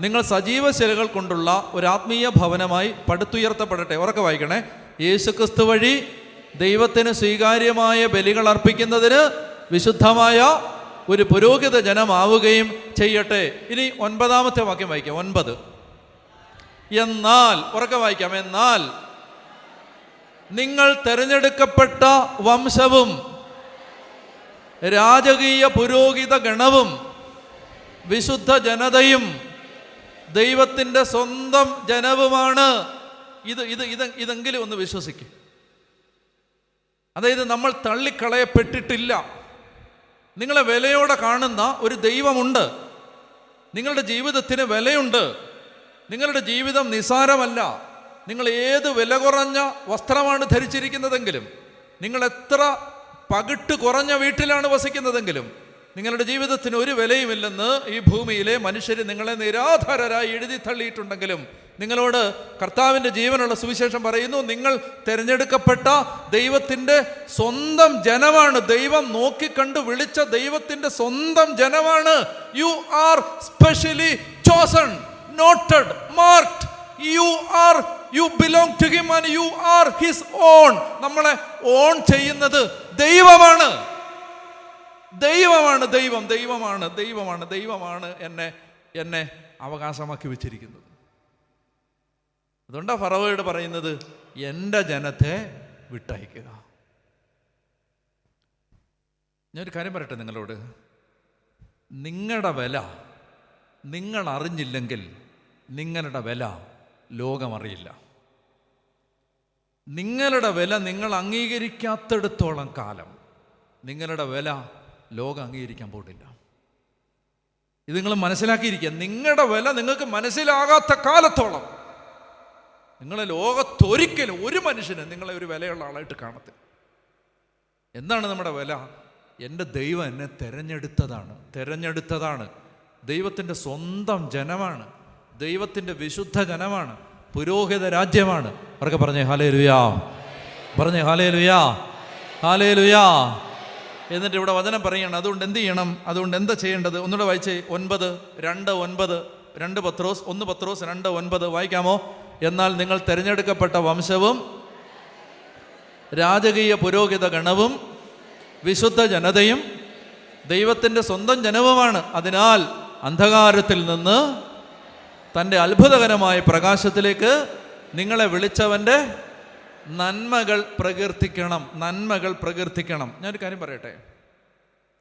നിങ്ങൾ സജീവ ശിലകൾ കൊണ്ടുള്ള ഒരു ആത്മീയ ഭവനമായി പടുത്തുയർത്തപ്പെടട്ടെ. ഉറക്കെ വായിക്കണേ. യേശുക്രിസ്തു വഴി ദൈവത്തിന് സ്വീകാര്യമായ ബലികൾ അർപ്പിക്കുന്നതിന് വിശുദ്ധമായ ഒരു പുരോഹിത ജനമാവുകയും ചെയ്യട്ടെ. ഇനി 9-ാമത്തെ വാക്യം വായിക്കാം. 9. എന്നാൽ, ഉറക്കെ വായിക്കാം, എന്നാൽ നിങ്ങൾ തിരഞ്ഞെടുക്കപ്പെട്ട വംശവും രാജകീയ പുരോഹിത ഗണവും വിശുദ്ധ ജനതയും ദൈവത്തിൻ്റെ സ്വന്തം ജനവുമാണ്. ഇതെങ്കിലും ഒന്ന് വിശ്വസിക്കും. അതായത് നമ്മൾ തള്ളിക്കളയപ്പെട്ടിട്ടില്ല. നിങ്ങളെ വിലയോടെ കാണുന്ന ഒരു ദൈവമുണ്ട്. നിങ്ങളുടെ ജീവിതത്തിന് വിലയുണ്ട്. നിങ്ങളുടെ ജീവിതം നിസാരമല്ല. നിങ്ങൾ ഏത് വില കുറഞ്ഞ വസ്ത്രമാണ് ധരിച്ചിരിക്കുന്നതെങ്കിലും, നിങ്ങൾ എത്ര പകിട്ട് കുറഞ്ഞ വീട്ടിലാണ് വസിക്കുന്നതെങ്കിലും, നിങ്ങളുടെ ജീവിതത്തിന് ഒരു വിലയുമില്ലെന്ന് ഈ ഭൂമിയിലെ മനുഷ്യർ നിങ്ങളെ നിരാധാരരായി എഴുതി തള്ളിയിട്ടുണ്ടെങ്കിലും, നിങ്ങളോട് കർത്താവിൻ്റെ ജീവനുള്ള സുവിശേഷം പറയുന്നു, നിങ്ങൾ തിരഞ്ഞെടുക്കപ്പെട്ട ദൈവത്തിൻ്റെ സ്വന്തം ജനമാണ്. ദൈവം നോക്കിക്കണ്ട് വിളിച്ച ദൈവത്തിൻ്റെ സ്വന്തം ജനമാണ്. You are specially chosen, noted, marked. You belong to him and you are his own. നമ്മളെ ഓൺ ചെയ്യുന്നത് ദൈവമാണ്. ദൈവമാണ് ദൈവം ദൈവമാണ് ദൈവമാണ് ദൈവമാണ് എന്നെ അവകാശമാക്കി വെച്ചിരിക്കുന്നത്. അതുകൊണ്ടാണ് ഫറവോയോട് പറയുന്നത്, എൻ്റെ ജനത്തെ വിട്ടയക്കുക. ഞാനൊരു കാര്യം പറയട്ടെ നിങ്ങളോട്. നിങ്ങളുടെ വില നിങ്ങൾ അറിഞ്ഞില്ലെങ്കിൽ നിങ്ങളുടെ വില ലോകമറിയില്ല. നിങ്ങളുടെ വില നിങ്ങൾ അംഗീകരിക്കാത്തിടത്തോളം കാലം നിങ്ങളുടെ വില ലോകം അംഗീകരിക്കാൻ പോകില്ല. ഇത് നിങ്ങൾ മനസ്സിലാക്കിയിരിക്കുക. നിങ്ങളുടെ വില നിങ്ങൾക്ക് മനസ്സിലാകാത്ത കാലത്തോളം നിങ്ങളെ ലോകത്തൊരിക്കലും ഒരു മനുഷ്യന് നിങ്ങളെ ഒരു വിലയുള്ള ആളായിട്ട് കാണത്തില്ല. എന്താണ് നമ്മുടെ വില? എൻ്റെ ദൈവം എന്നെ തെരഞ്ഞെടുത്തതാണ്. ദൈവത്തിൻ്റെ സ്വന്തം ജനമാണ്, ദൈവത്തിൻ്റെ വിശുദ്ധ ജനമാണ്, പുരോഹിത രാജ്യമാണ്. അവർക്ക് പറഞ്ഞേ ഹല്ലേലൂയാ, പറഞ്ഞേ ഹല്ലേലൂയാ, ഹല്ലേലൂയാ. എന്നിട്ട് ഇവിടെ വചനം പറയണം. അതുകൊണ്ട് എന്ത് ചെയ്യണം? അതുകൊണ്ട് എന്താ ചെയ്യേണ്ടത്? ഒന്നുകൂടെ വായിച്ചേ. 9:2 2 പത്രോസ് 1 പത്രോസ് 2:9 വായിക്കാമോ? എന്നാൽ നിങ്ങൾ തിരഞ്ഞെടുക്കപ്പെട്ട വംശവും രാജകീയ പുരോഹിത ഗണവും വിശുദ്ധ ജനതയും ദൈവത്തിൻ്റെ സ്വന്തം ജനവുമാണ്. അതിനാൽ അന്ധകാരത്തിൽ നിന്ന് തൻ്റെ അത്ഭുതകരമായ പ്രകാശത്തിലേക്ക് നിങ്ങളെ വിളിച്ചവൻ്റെ നന്മകൾ പ്രകീർത്തിക്കണം. ഞാനൊരു കാര്യം പറയട്ടെ.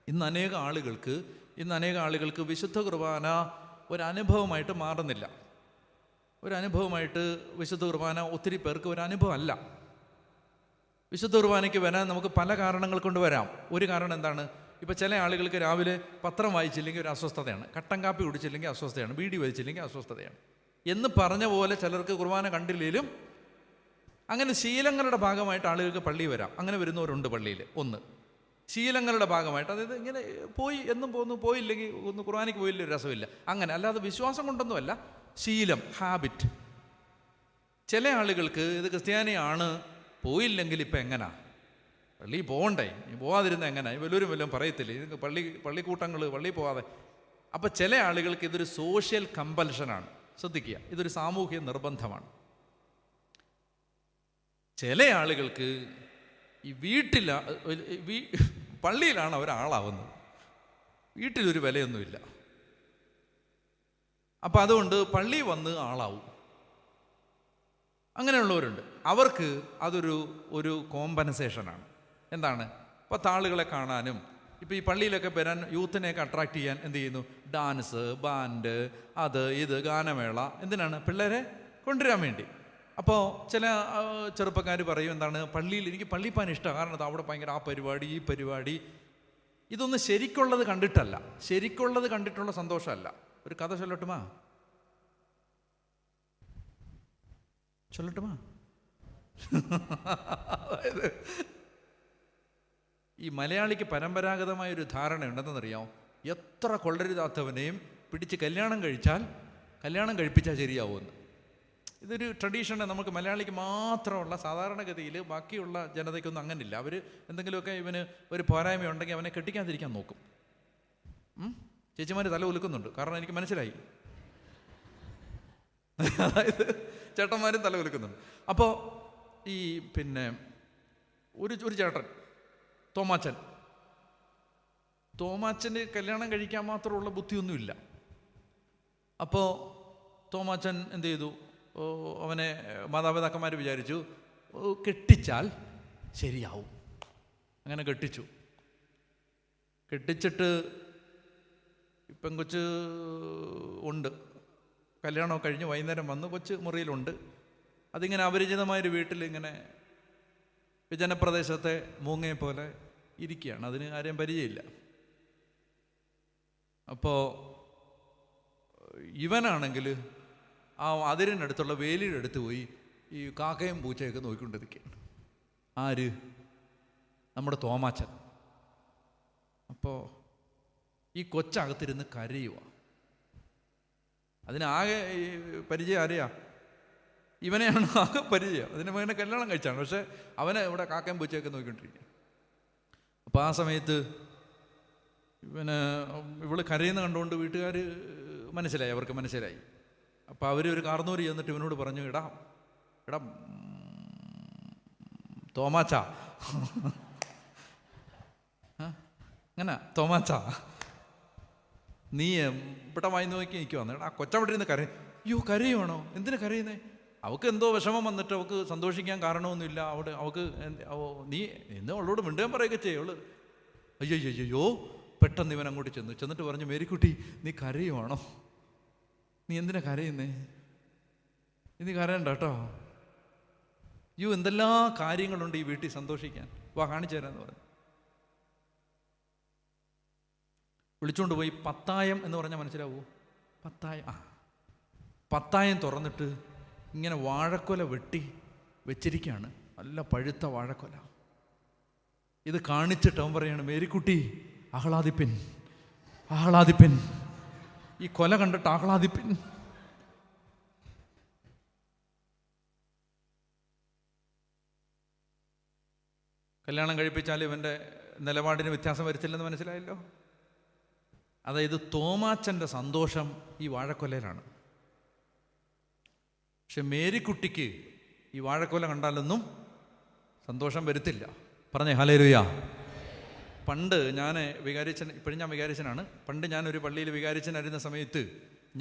ഇന്ന് അനേക ആളുകൾക്ക് വിശുദ്ധ കുർബാന ഒരനുഭവമായിട്ട് മാറുന്നില്ല. വിശുദ്ധ കുർബാന ഒത്തിരി പേർക്ക് ഒരു അനുഭവമല്ല. വിശുദ്ധ കുർബാനയ്ക്ക് വരാൻ നമുക്ക് പല കാരണങ്ങൾ കൊണ്ട് വരാം. ഒരു കാരണം എന്താണ്? ഇപ്പോൾ ചില ആളുകൾക്ക് രാവിലെ പത്രം വായിച്ചില്ലെങ്കിൽ ഒരു അസ്വസ്ഥതയാണ്, കട്ടൻ കാപ്പി കുടിച്ചില്ലെങ്കിൽ അസ്വസ്ഥതയാണ്, ബീഡി വലിച്ചില്ലെങ്കിൽ അസ്വസ്ഥതയാണ് എന്ന് പറഞ്ഞ പോലെ ചിലർക്ക് കുർബാന കണ്ടില്ലെങ്കിലും അങ്ങനെ ശീലങ്ങളുടെ ഭാഗമായിട്ട് ആളുകൾക്ക് പള്ളിയിൽ വരാം. അങ്ങനെ വരുന്നവരുണ്ട് പള്ളിയിൽ. ഒന്ന് ശീലങ്ങളുടെ ഭാഗമായിട്ട്, അതായത് ഇങ്ങനെ പോയി എന്നും പോയില്ലെങ്കിൽ ഒന്ന് കുർബാനയ്ക്ക് പോയില്ല ഒരു രസമില്ല, അങ്ങനെ. അല്ലാതെ വിശ്വാസം കൊണ്ടൊന്നുമല്ല, ശീലം, ഹാബിറ്റ്. ചില ആളുകൾക്ക് ഇത് ക്രിസ്ത്യാനിയാണ്, പോയില്ലെങ്കിൽ ഇപ്പം എങ്ങനാ പള്ളിയിൽ പോകണ്ടേ, പോവാതിരുന്ന എങ്ങനെ, വല്ലവരും പറയത്തില്ലേ ഇത് പള്ളിക്കൂട്ടങ്ങൾ പള്ളിയിൽ പോവാതെ. അപ്പം ചില ആളുകൾക്ക് ഇതൊരു സോഷ്യൽ കമ്പൽഷനാണ്. ശ്രദ്ധിക്കുക, ഇതൊരു സാമൂഹ്യ നിർബന്ധമാണ്. ചില ആളുകൾക്ക് ഈ പള്ളിയിലാണ് ഒരാളാവുന്നത്, വീട്ടിലൊരു വിലയൊന്നുമില്ല. അപ്പം അതുകൊണ്ട് പള്ളി വന്ന് ആളാവും. അങ്ങനെയുള്ളവരുണ്ട്. അവർക്ക് അതൊരു കോമ്പൻസേഷനാണ്. എന്താണ്? 10 ആളുകളെ കാണാനും ഇപ്പോൾ ഈ പള്ളിയിലൊക്കെ വരാൻ യൂത്തിനെയൊക്കെ അട്രാക്ട് ചെയ്യാൻ എന്ത് ചെയ്യുന്നു? ഡാൻസ്, ബാൻഡ്, അത് ഇത്, ഗാനമേള. എന്തിനാണ്? പിള്ളേരെ കൊണ്ടുവരാൻ വേണ്ടി. അപ്പോൾ ചില ചെറുപ്പക്കാർ പറയും, എന്താണ്, എനിക്ക് പള്ളിയിൽ പോകാൻ ഇഷ്ടമാണ്, കാരണം അവിടെ ഭയങ്കര ആ പരിപാടി ഈ പരിപാടി. ഇതൊന്നും ശരിക്കുള്ളത് കണ്ടിട്ടുള്ള സന്തോഷമല്ല. ഒരു കഥ ചൊല്ലട്ടുമാ? അതായത് ഈ മലയാളിക്ക് പരമ്പരാഗതമായൊരു ധാരണ ഉണ്ടെന്നറിയാമോ? എത്ര കൊള്ളരുതാത്തവനെയും പിടിച്ച് കല്യാണം കഴിപ്പിച്ചാൽ ശരിയാവുമെന്ന്. ഇതൊരു ട്രഡീഷണ് നമുക്ക് മലയാളിക്ക് മാത്രമുള്ള. സാധാരണഗതിയിൽ ബാക്കിയുള്ള ജനതയ്ക്കൊന്നും അങ്ങനില്ല. അവർ എന്തെങ്കിലുമൊക്കെ ഇവന് ഒരു പോരായ്മ ഉണ്ടെങ്കിൽ അവനെ കെട്ടിക്കാതിരിക്കാൻ നോക്കും. ചേച്ചിമാർ തല ഉലുക്കുന്നുണ്ട്, കാരണം എനിക്ക് മനസ്സിലായി. അതായത് ചേട്ടന്മാരും തല ഉലുക്കുന്നുണ്ട്. അപ്പോൾ ഈ ഒരു ചേട്ടൻ തോമാച്ചന് കല്യാണം കഴിക്കാൻ മാത്രമുള്ള ബുദ്ധിയൊന്നുമില്ല. അപ്പോൾ തോമാച്ചൻ എന്ത് ചെയ്തു? അവനെ മാതാപിതാക്കന്മാർ വിചാരിച്ചു കെട്ടിച്ചാൽ ശരിയാവും. അങ്ങനെ കെട്ടിച്ചിട്ട് പെങ്കൊച്ച് ഉണ്ട്. കല്യാണമൊക്കെ കഴിഞ്ഞ് വൈകുന്നേരം വന്ന് കൊച്ച് മുറിയിലുണ്ട്. അതിങ്ങനെ അപരിചിതമായൊരു വീട്ടിൽ ഇങ്ങനെ വിജനപ്രദേശത്തെ മൂങ്ങയെ പോലെ ഇരിക്കുകയാണ്. അതിന് ആരെയും പരിചയമില്ല. അപ്പോൾ ഇവനാണെങ്കിൽ ആ അതിരിനടുത്തുള്ള വേലിയുടെ അടുത്ത് പോയി ഈ കാക്കയും പൂച്ചയൊക്കെ നോക്കിക്കൊണ്ടിരിക്കുകയാണ്. ആര്? നമ്മുടെ തോമാച്ചൻ. അപ്പോൾ ഈ കൊച്ചകത്തിരുന്ന് കരയുക. അതിനാകെ ഈ പരിചയം ആരെയാ? ഇവനെയാണ് ആകെ പരിചയം. അതിന് മകനെ കല്യാണം കഴിച്ചാണ്. പക്ഷെ അവനെ ഇവിടെ കാക്കയും പൂച്ചയൊക്കെ നോക്കിക്കൊണ്ടിരിക്കുക. അപ്പോൾ ആ സമയത്ത് ഇവള് കരയുന്ന കണ്ടുകൊണ്ട് വീട്ടുകാർ മനസ്സിലായി, അവർക്ക് മനസ്സിലായി. അപ്പോൾ അവർ ഒരു കാർന്നൂര് ചെന്നിട്ട് ഇവനോട് പറഞ്ഞു, എടാ തോമാച്ച, അങ്ങനെ തോമാച്ച, നീ ഇവിടെ വായി നോക്കി നിൽക്കുവാന്ന്. എടാ കൊച്ചവിടെ ഇരുന്ന് അയ്യോ കരയുവാണോ? എന്തിനാ കരയുന്നേ? അവൾക്ക് എന്തോ വിഷമം വന്നിട്ട് അവൾക്ക് സന്തോഷിക്കാൻ കാരണമൊന്നുമില്ല. അവൾക്ക് നീ എന്ന് അവളോട് മിണ്ടാൻ പറയുകയൊക്കെ ചെയ്യും. അവള് അയ്യോ പെട്ടെന്ന് ഇവൻ അങ്ങോട്ട് ചെന്നിട്ട് പറഞ്ഞു, മേരിക്കുട്ടി നീ കരയുവാണോ? നീ എന്തിനാ കരയുന്നേ? നീ കരയണ്ട കേട്ടോ. എന്തെല്ലാം കാര്യങ്ങളുണ്ട് ഈ വീട്ടിൽ സന്തോഷിക്കാൻ. വാ കാണിച്ചു തരാമെന്ന് പറഞ്ഞു. വിളിച്ചുകൊണ്ട് പോയി പത്തായം എന്ന് പറഞ്ഞാൽ മനസ്സിലാവൂ? പത്തായം തുറന്നിട്ട് ഇങ്ങനെ വാഴക്കൊല വെട്ടി വെച്ചിരിക്കുകയാണ്. നല്ല പഴുത്ത വാഴക്കൊല. ഇത് കാണിച്ചിട്ട് അവൻ പറയാണ്, മേരിക്കുട്ടി ആഹ്ലാദിപ്പിൻ, ഈ കൊല കണ്ടിട്ട് ആഹ്ലാദിപ്പിൻ. കല്യാണം കഴിപ്പിച്ചാൽ ഇവൻ്റെ നിലപാടിന് വ്യത്യാസം വരുത്തില്ലെന്ന് മനസ്സിലായല്ലോ. അതായത് തോമാച്ചൻ്റെ സന്തോഷം ഈ വാഴക്കൊലയിലാണ്. പക്ഷെ മേരിക്കുട്ടിക്ക് ഈ വാഴക്കൊല കണ്ടാലൊന്നും സന്തോഷം വരുത്തില്ല. പറഞ്ഞേ ഹല്ലേലൂയ. പണ്ട് ഞാൻ വികാരിച്ചൻ, ഇപ്പോഴും ഞാൻ വികാരിച്ചനാണ്. പണ്ട് ഞാനൊരു പള്ളിയിൽ വികാരിച്ചനായിരുന്ന സമയത്ത്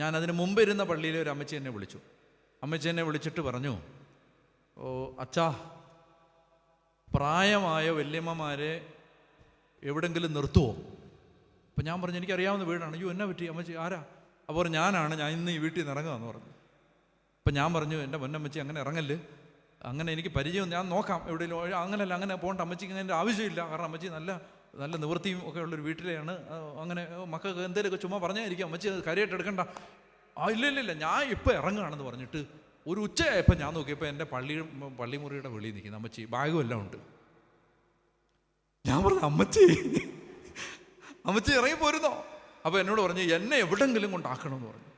ഞാൻ അതിന് മുമ്പ് ഇരുന്ന പള്ളിയിലെ ഒരു അമ്മച്ചി എന്നെ വിളിച്ചു. അമ്മച്ചി എന്നെ വിളിച്ചിട്ട് പറഞ്ഞു, അച്ഛാ, പ്രായമായ വല്യമ്മമാരെ എവിടെങ്കിലും നിർത്തുമോ? അപ്പം ഞാൻ പറഞ്ഞു, എനിക്കറിയാവുന്ന വീടാണ്. എന്നാ പറ്റി അമ്മച്ചി? ആരാ? അപ്പോൾ ഞാൻ ഇന്ന് ഈ വീട്ടിൽ നിന്ന് ഇറങ്ങുകയെന്ന് പറഞ്ഞു. അപ്പം ഞാൻ പറഞ്ഞു, എൻ്റെ പൊന്നമ്മച്ചി അങ്ങനെ ഇറങ്ങല്ല്, അങ്ങനെ എനിക്ക് പരിചയം, ഞാൻ നോക്കാം എവിടെയെങ്കിലും. അങ്ങനെ പോകേണ്ട, അമ്മച്ചിക്ക് അങ്ങനെ ആവശ്യമില്ല. കാരണം അമ്മച്ചി നല്ല നിവൃത്തിയും ഒക്കെ ഉള്ളൊരു വീട്ടിലെയാണ്. അങ്ങനെ മക്കൾക്ക് എന്തെങ്കിലുമൊക്കെ ചുമ്മാ പറഞ്ഞായിരിക്കും, അമ്മച്ചി കാര്യമായിട്ട് എടുക്കണ്ട. ഇല്ല ഞാൻ ഇപ്പോൾ ഇറങ്ങുകയാണെന്ന് പറഞ്ഞിട്ട് ഒരു ഉച്ചയായപ്പോൾ ഞാൻ നോക്കിയപ്പോൾ എൻ്റെ പള്ളിമുറിയുടെ വെളിയിൽ നിൽക്കുന്നു അമ്മച്ചി, ബാഗും എല്ലാം ഉണ്ട്. ഞാൻ പറഞ്ഞു, അമ്മച്ചി ഇറങ്ങി പോരുന്നോ? അപ്പോൾ എന്നോട് പറഞ്ഞു, എന്നെ എവിടെങ്കിലും കൊണ്ടാക്കണമെന്ന് പറഞ്ഞു.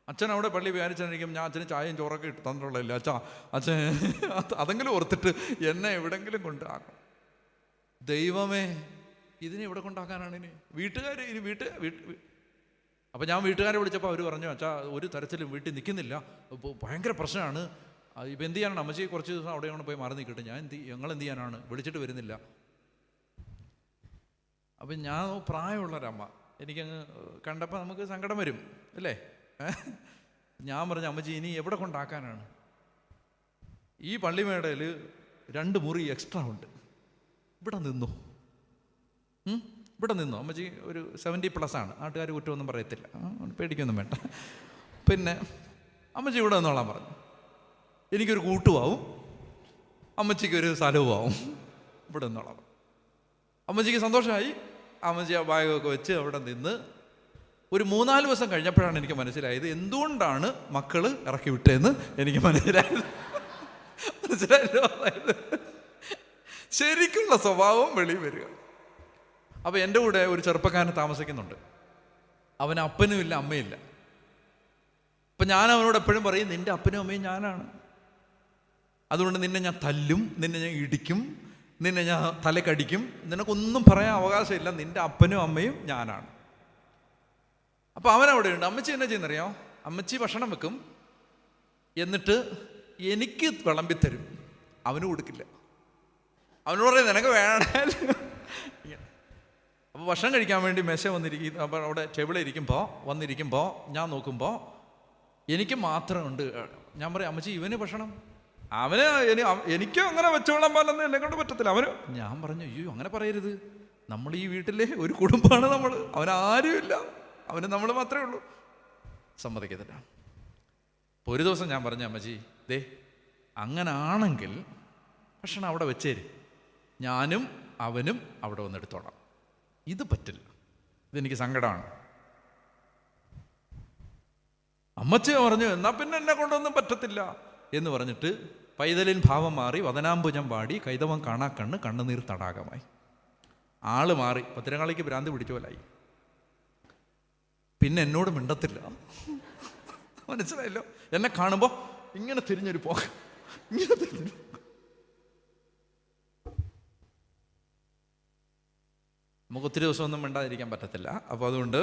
അച്ഛൻ അവിടെ പള്ളി വിചാരിച്ചായിരിക്കും ഞാൻ അച്ഛന് ചായയും ചോറൊക്കെ ഇട്ട് തന്നിട്ടുള്ളതല്ലേ. അച്ഛൻ അതെങ്കിലും ഓർത്തിട്ട് എന്നെ എവിടെങ്കിലും കൊണ്ടാക്കണം. ദൈവമേ, ഇതിനെ എവിടെ കൊണ്ടാക്കാനാണ് ഇനി? അപ്പം ഞാൻ വീട്ടുകാരെ വിളിച്ചപ്പോൾ അവർ പറഞ്ഞു, അച്ഛാ ഒരു തരത്തിലും വീട്ടിൽ നിൽക്കുന്നില്ല, ഭയങ്കര പ്രശ്നമാണ്. ഇപ്പം എന്ത് ചെയ്യാനാണ്? അമ്മച്ചി കുറച്ച് ദിവസം അവിടെയാണ് പോയി മാറി നിൽക്കട്ടെ. ഞങ്ങൾ എന്ത് ചെയ്യാനാണ്? വിളിച്ചിട്ട് വരുന്നില്ല. അപ്പം ഞാൻ പ്രായമുള്ളൊരമ്മ, എനിക്കങ്ങ് കണ്ടപ്പോൾ നമുക്ക് സങ്കടം വരും അല്ലേ? ഞാൻ പറഞ്ഞു, അമ്മച്ചി ഇനി എവിടെ കൊണ്ടാക്കാനാണ്? ഈ പള്ളിമേടയിൽ 2 മുറി എക്സ്ട്രാ ഉണ്ട്, ഇവിടെ നിന്നോ. അമ്മച്ചി ഒരു 70+ ആണ്. നാട്ടുകാർ കുറ്റമൊന്നും പറയത്തില്ല, പേടിക്കൊന്നും വേണ്ട. പിന്നെ അമ്മച്ചി ഇവിടെ നിന്നോളാൻ പറഞ്ഞു. എനിക്കൊരു കൂട്ടുമാവും, അമ്മച്ചിക്കൊരു സ്ഥലവും ആവും. ഇവിടെ നിന്നോളാം. അമ്മച്ചിക്ക് സന്തോഷമായി. അമ്മച്ചി ആ ബാഗൊക്കെ വെച്ച് അവിടെ നിന്ന് ഒരു 3-4 ദിവസം കഴിഞ്ഞപ്പോഴാണ് എനിക്ക് മനസ്സിലായത് എന്തുകൊണ്ടാണ് മക്കൾ ഇറക്കി വിട്ടതെന്ന് എനിക്ക് മനസ്സിലായല്ലോ. അതായത് ശരിക്കുള്ള സ്വഭാവം വെളിയിൽ വരിക. അപ്പോൾ എൻ്റെ കൂടെ ഒരു ചെറുപ്പക്കാരൻ താമസിക്കുന്നുണ്ട്. അവന് അപ്പനും ഇല്ല, അമ്മയില്ല. അപ്പം ഞാൻ അവനോട് എപ്പോഴും പറയും, നിൻ്റെ അപ്പനും അമ്മയും ഞാനാണ്. അതുകൊണ്ട് നിന്നെ ഞാൻ തല്ലും, നിന്നെ ഞാൻ ഇടിക്കും, നിന്നെ ഞാൻ തലക്കടിക്കും, നിനക്കൊന്നും പറയാൻ അവകാശമില്ല. നിൻ്റെ അപ്പനും അമ്മയും ഞാനാണ്. അപ്പോൾ അവനവിടെ ഉണ്ട്. അമ്മച്ചി എന്നാ ചെയ്യുന്നറിയോ? അമ്മച്ചി ഭക്ഷണം വെക്കും, എന്നിട്ട് എനിക്ക് വിളമ്പിത്തരും, അവന് കൊടുക്കില്ല. അവനോട് പറയും, നിനക്ക് വേണേ. അപ്പോൾ ഭക്ഷണം കഴിക്കാൻ വേണ്ടി മെസ്സ വന്നിരിക്കും. അപ്പോൾ അവിടെ ടേബിളിൽ വന്നിരിക്കുമ്പോൾ ഞാൻ നോക്കുമ്പോൾ എനിക്ക് മാത്രമുണ്ട്. ഞാൻ പറയും, അമ്മച്ചി ഇവന് ഭക്ഷണം, എനിക്കും അങ്ങനെ വെച്ചോളാൻ പാലൊന്നും എന്നെ കൊണ്ട് പറ്റത്തില്ല. ഞാൻ പറഞ്ഞു, അയ്യോ അങ്ങനെ പറയരുത്, നമ്മൾ ഈ വീട്ടിലെ ഒരു കുടുംബമാണ് നമ്മൾ, അവനാരുമില്ല, അവന് നമ്മൾ മാത്രമേ ഉള്ളൂ. സമ്മതിക്കത്തില്ല. അപ്പോൾ ഒരു ദിവസം ഞാൻ പറഞ്ഞു, അമ്മച്ചി അങ്ങനെ ആണെങ്കിൽ ഭക്ഷണം അവിടെ വെച്ചേര്, ഞാനും അവനും അവിടെ വന്നെടുത്തോളാം. ഇത് പറ്റില്ല, ഇതെനിക്ക് സങ്കടമാണ്. അമ്മച്ചി പറഞ്ഞു, എന്നാ പിന്നെ എന്നെ കൊണ്ടൊന്നും പറ്റത്തില്ല, എന്ന് പറഞ്ഞിട്ട് പൈതലിൻ ഭാവം മാറി വദനാംബുജം പാടി കൈതവം കാണാക്കണ്ണ് കണ്ണുനീർ തടാകമായി. ആള് മാറി, പത്തിരങ്ങാളിക്ക് ഭ്രാന്ത് പിടിച്ച പോലായി. പിന്നെ എന്നോട് മിണ്ടത്തില്ല. മനസ്സിലായല്ലോ? എന്നെ കാണുമ്പോൾ ഇങ്ങനെ തിരിഞ്ഞൊരു പോക, ഇങ്ങനെ തിരിഞ്ഞൊരു. നമുക്ക് ഒത്തിരി ദിവസമൊന്നും മിണ്ടാതിരിക്കാൻ പറ്റത്തില്ല. അപ്പോൾ അതുകൊണ്ട്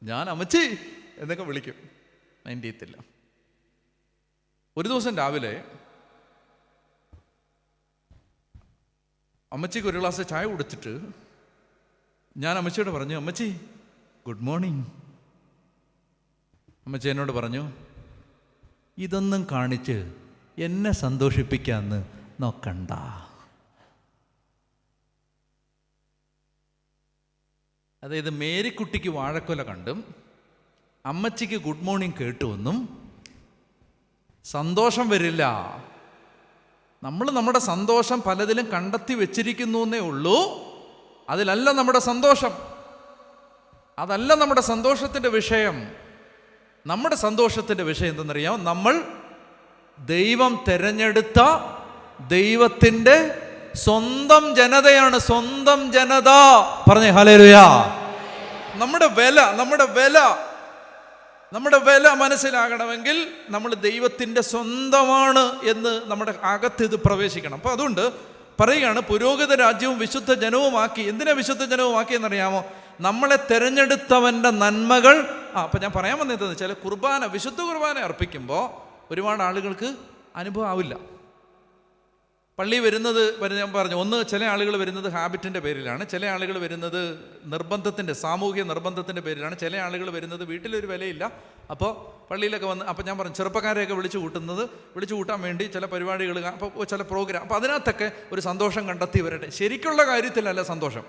ഞാൻ അമ്മച്ചി എന്നൊക്കെ വിളിക്കും, മൈൻഡ് ചെയ്യത്തില്ല. ഒരു ദിവസം രാവിലെ അമ്മച്ചിക്ക് ഒരു ഗ്ലാസ് ചായ കുടിച്ചിട്ട് ഞാൻ അമ്മച്ചിയോട് പറഞ്ഞു, അമ്മച്ചി ഗുഡ് മോർണിംഗ്. അമ്മച്ചി എന്നോട് പറഞ്ഞു, ഇതൊന്നും കാണിച്ച് എന്നെ സന്തോഷിപ്പിക്കാമെന്ന് നോക്കണ്ട. അതായത് മേരിക്കുട്ടിക്ക് വാഴക്കൊല കണ്ടും അമ്മച്ചിക്ക് ഗുഡ് മോർണിംഗ് കേട്ടുവെന്നും സന്തോഷം വരില്ല. നമ്മൾ നമ്മുടെ സന്തോഷം പലതിലും കണ്ടെത്തി വെച്ചിരിക്കുന്നു എന്നേ ഉള്ളൂ. അതിലല്ല നമ്മുടെ സന്തോഷം, അതല്ല നമ്മുടെ സന്തോഷത്തിൻ്റെ വിഷയം. നമ്മുടെ സന്തോഷത്തിൻ്റെ വിഷയം എന്തെന്നറിയാം? നമ്മൾ ദൈവം തെരഞ്ഞെടുത്ത ദൈവത്തിൻ്റെ സ്വന്തം ജനതയാണ്. സ്വന്തം ജനത. പറഞ്ഞേ ഹല്ലേലൂയ. നമ്മുടെ വില മനസ്സിലാകണമെങ്കിൽ നമ്മൾ ദൈവത്തിൻ്റെ സ്വന്തമാണ് എന്ന് നമ്മുടെ അകത്ത് ഇത് പ്രവേശിക്കണം. അപ്പോൾ അതുകൊണ്ട് പറയുകയാണ്, പുരോഹിത രാജ്യവും വിശുദ്ധ ജനവുമാക്കി. എന്തിനാ വിശുദ്ധ ജനവുമാക്കി എന്നറിയാമോ? നമ്മളെ തെരഞ്ഞെടുത്തവൻ്റെ നന്മകൾ. അപ്പം ഞാൻ പറയാൻ വന്നത് ചില കുർബാന, വിശുദ്ധ കുർബാന അർപ്പിക്കുമ്പോൾ ഒരുപാട് ആളുകൾക്ക് അനുഭവം ആവില്ല. പള്ളി വരുന്നത് ഞാൻ പറഞ്ഞു, ഒന്ന് ചില ആളുകൾ വരുന്നത് ഹാബിറ്റിൻ്റെ പേരിലാണ്, ചില ആളുകൾ വരുന്നത് നിർബന്ധത്തിൻ്റെ, സാമൂഹിക നിർബന്ധത്തിൻ്റെ പേരിലാണ്, ചില ആളുകൾ വരുന്നത് വീട്ടിലൊരു വിലയില്ല, അപ്പോൾ പള്ളിയിലൊക്കെ വന്ന്. അപ്പോൾ ഞാൻ പറഞ്ഞു, ചെറുപ്പക്കാരെയൊക്കെ വിളിച്ചു കൂട്ടാൻ വേണ്ടി ചില പരിപാടികൾ, അപ്പോൾ ചില പ്രോഗ്രാം, അപ്പോൾ അതിനകത്തൊക്കെ ഒരു സന്തോഷം കണ്ടെത്തി വരട്ടെ. ശരിക്കുള്ള കാര്യത്തിലല്ല സന്തോഷം.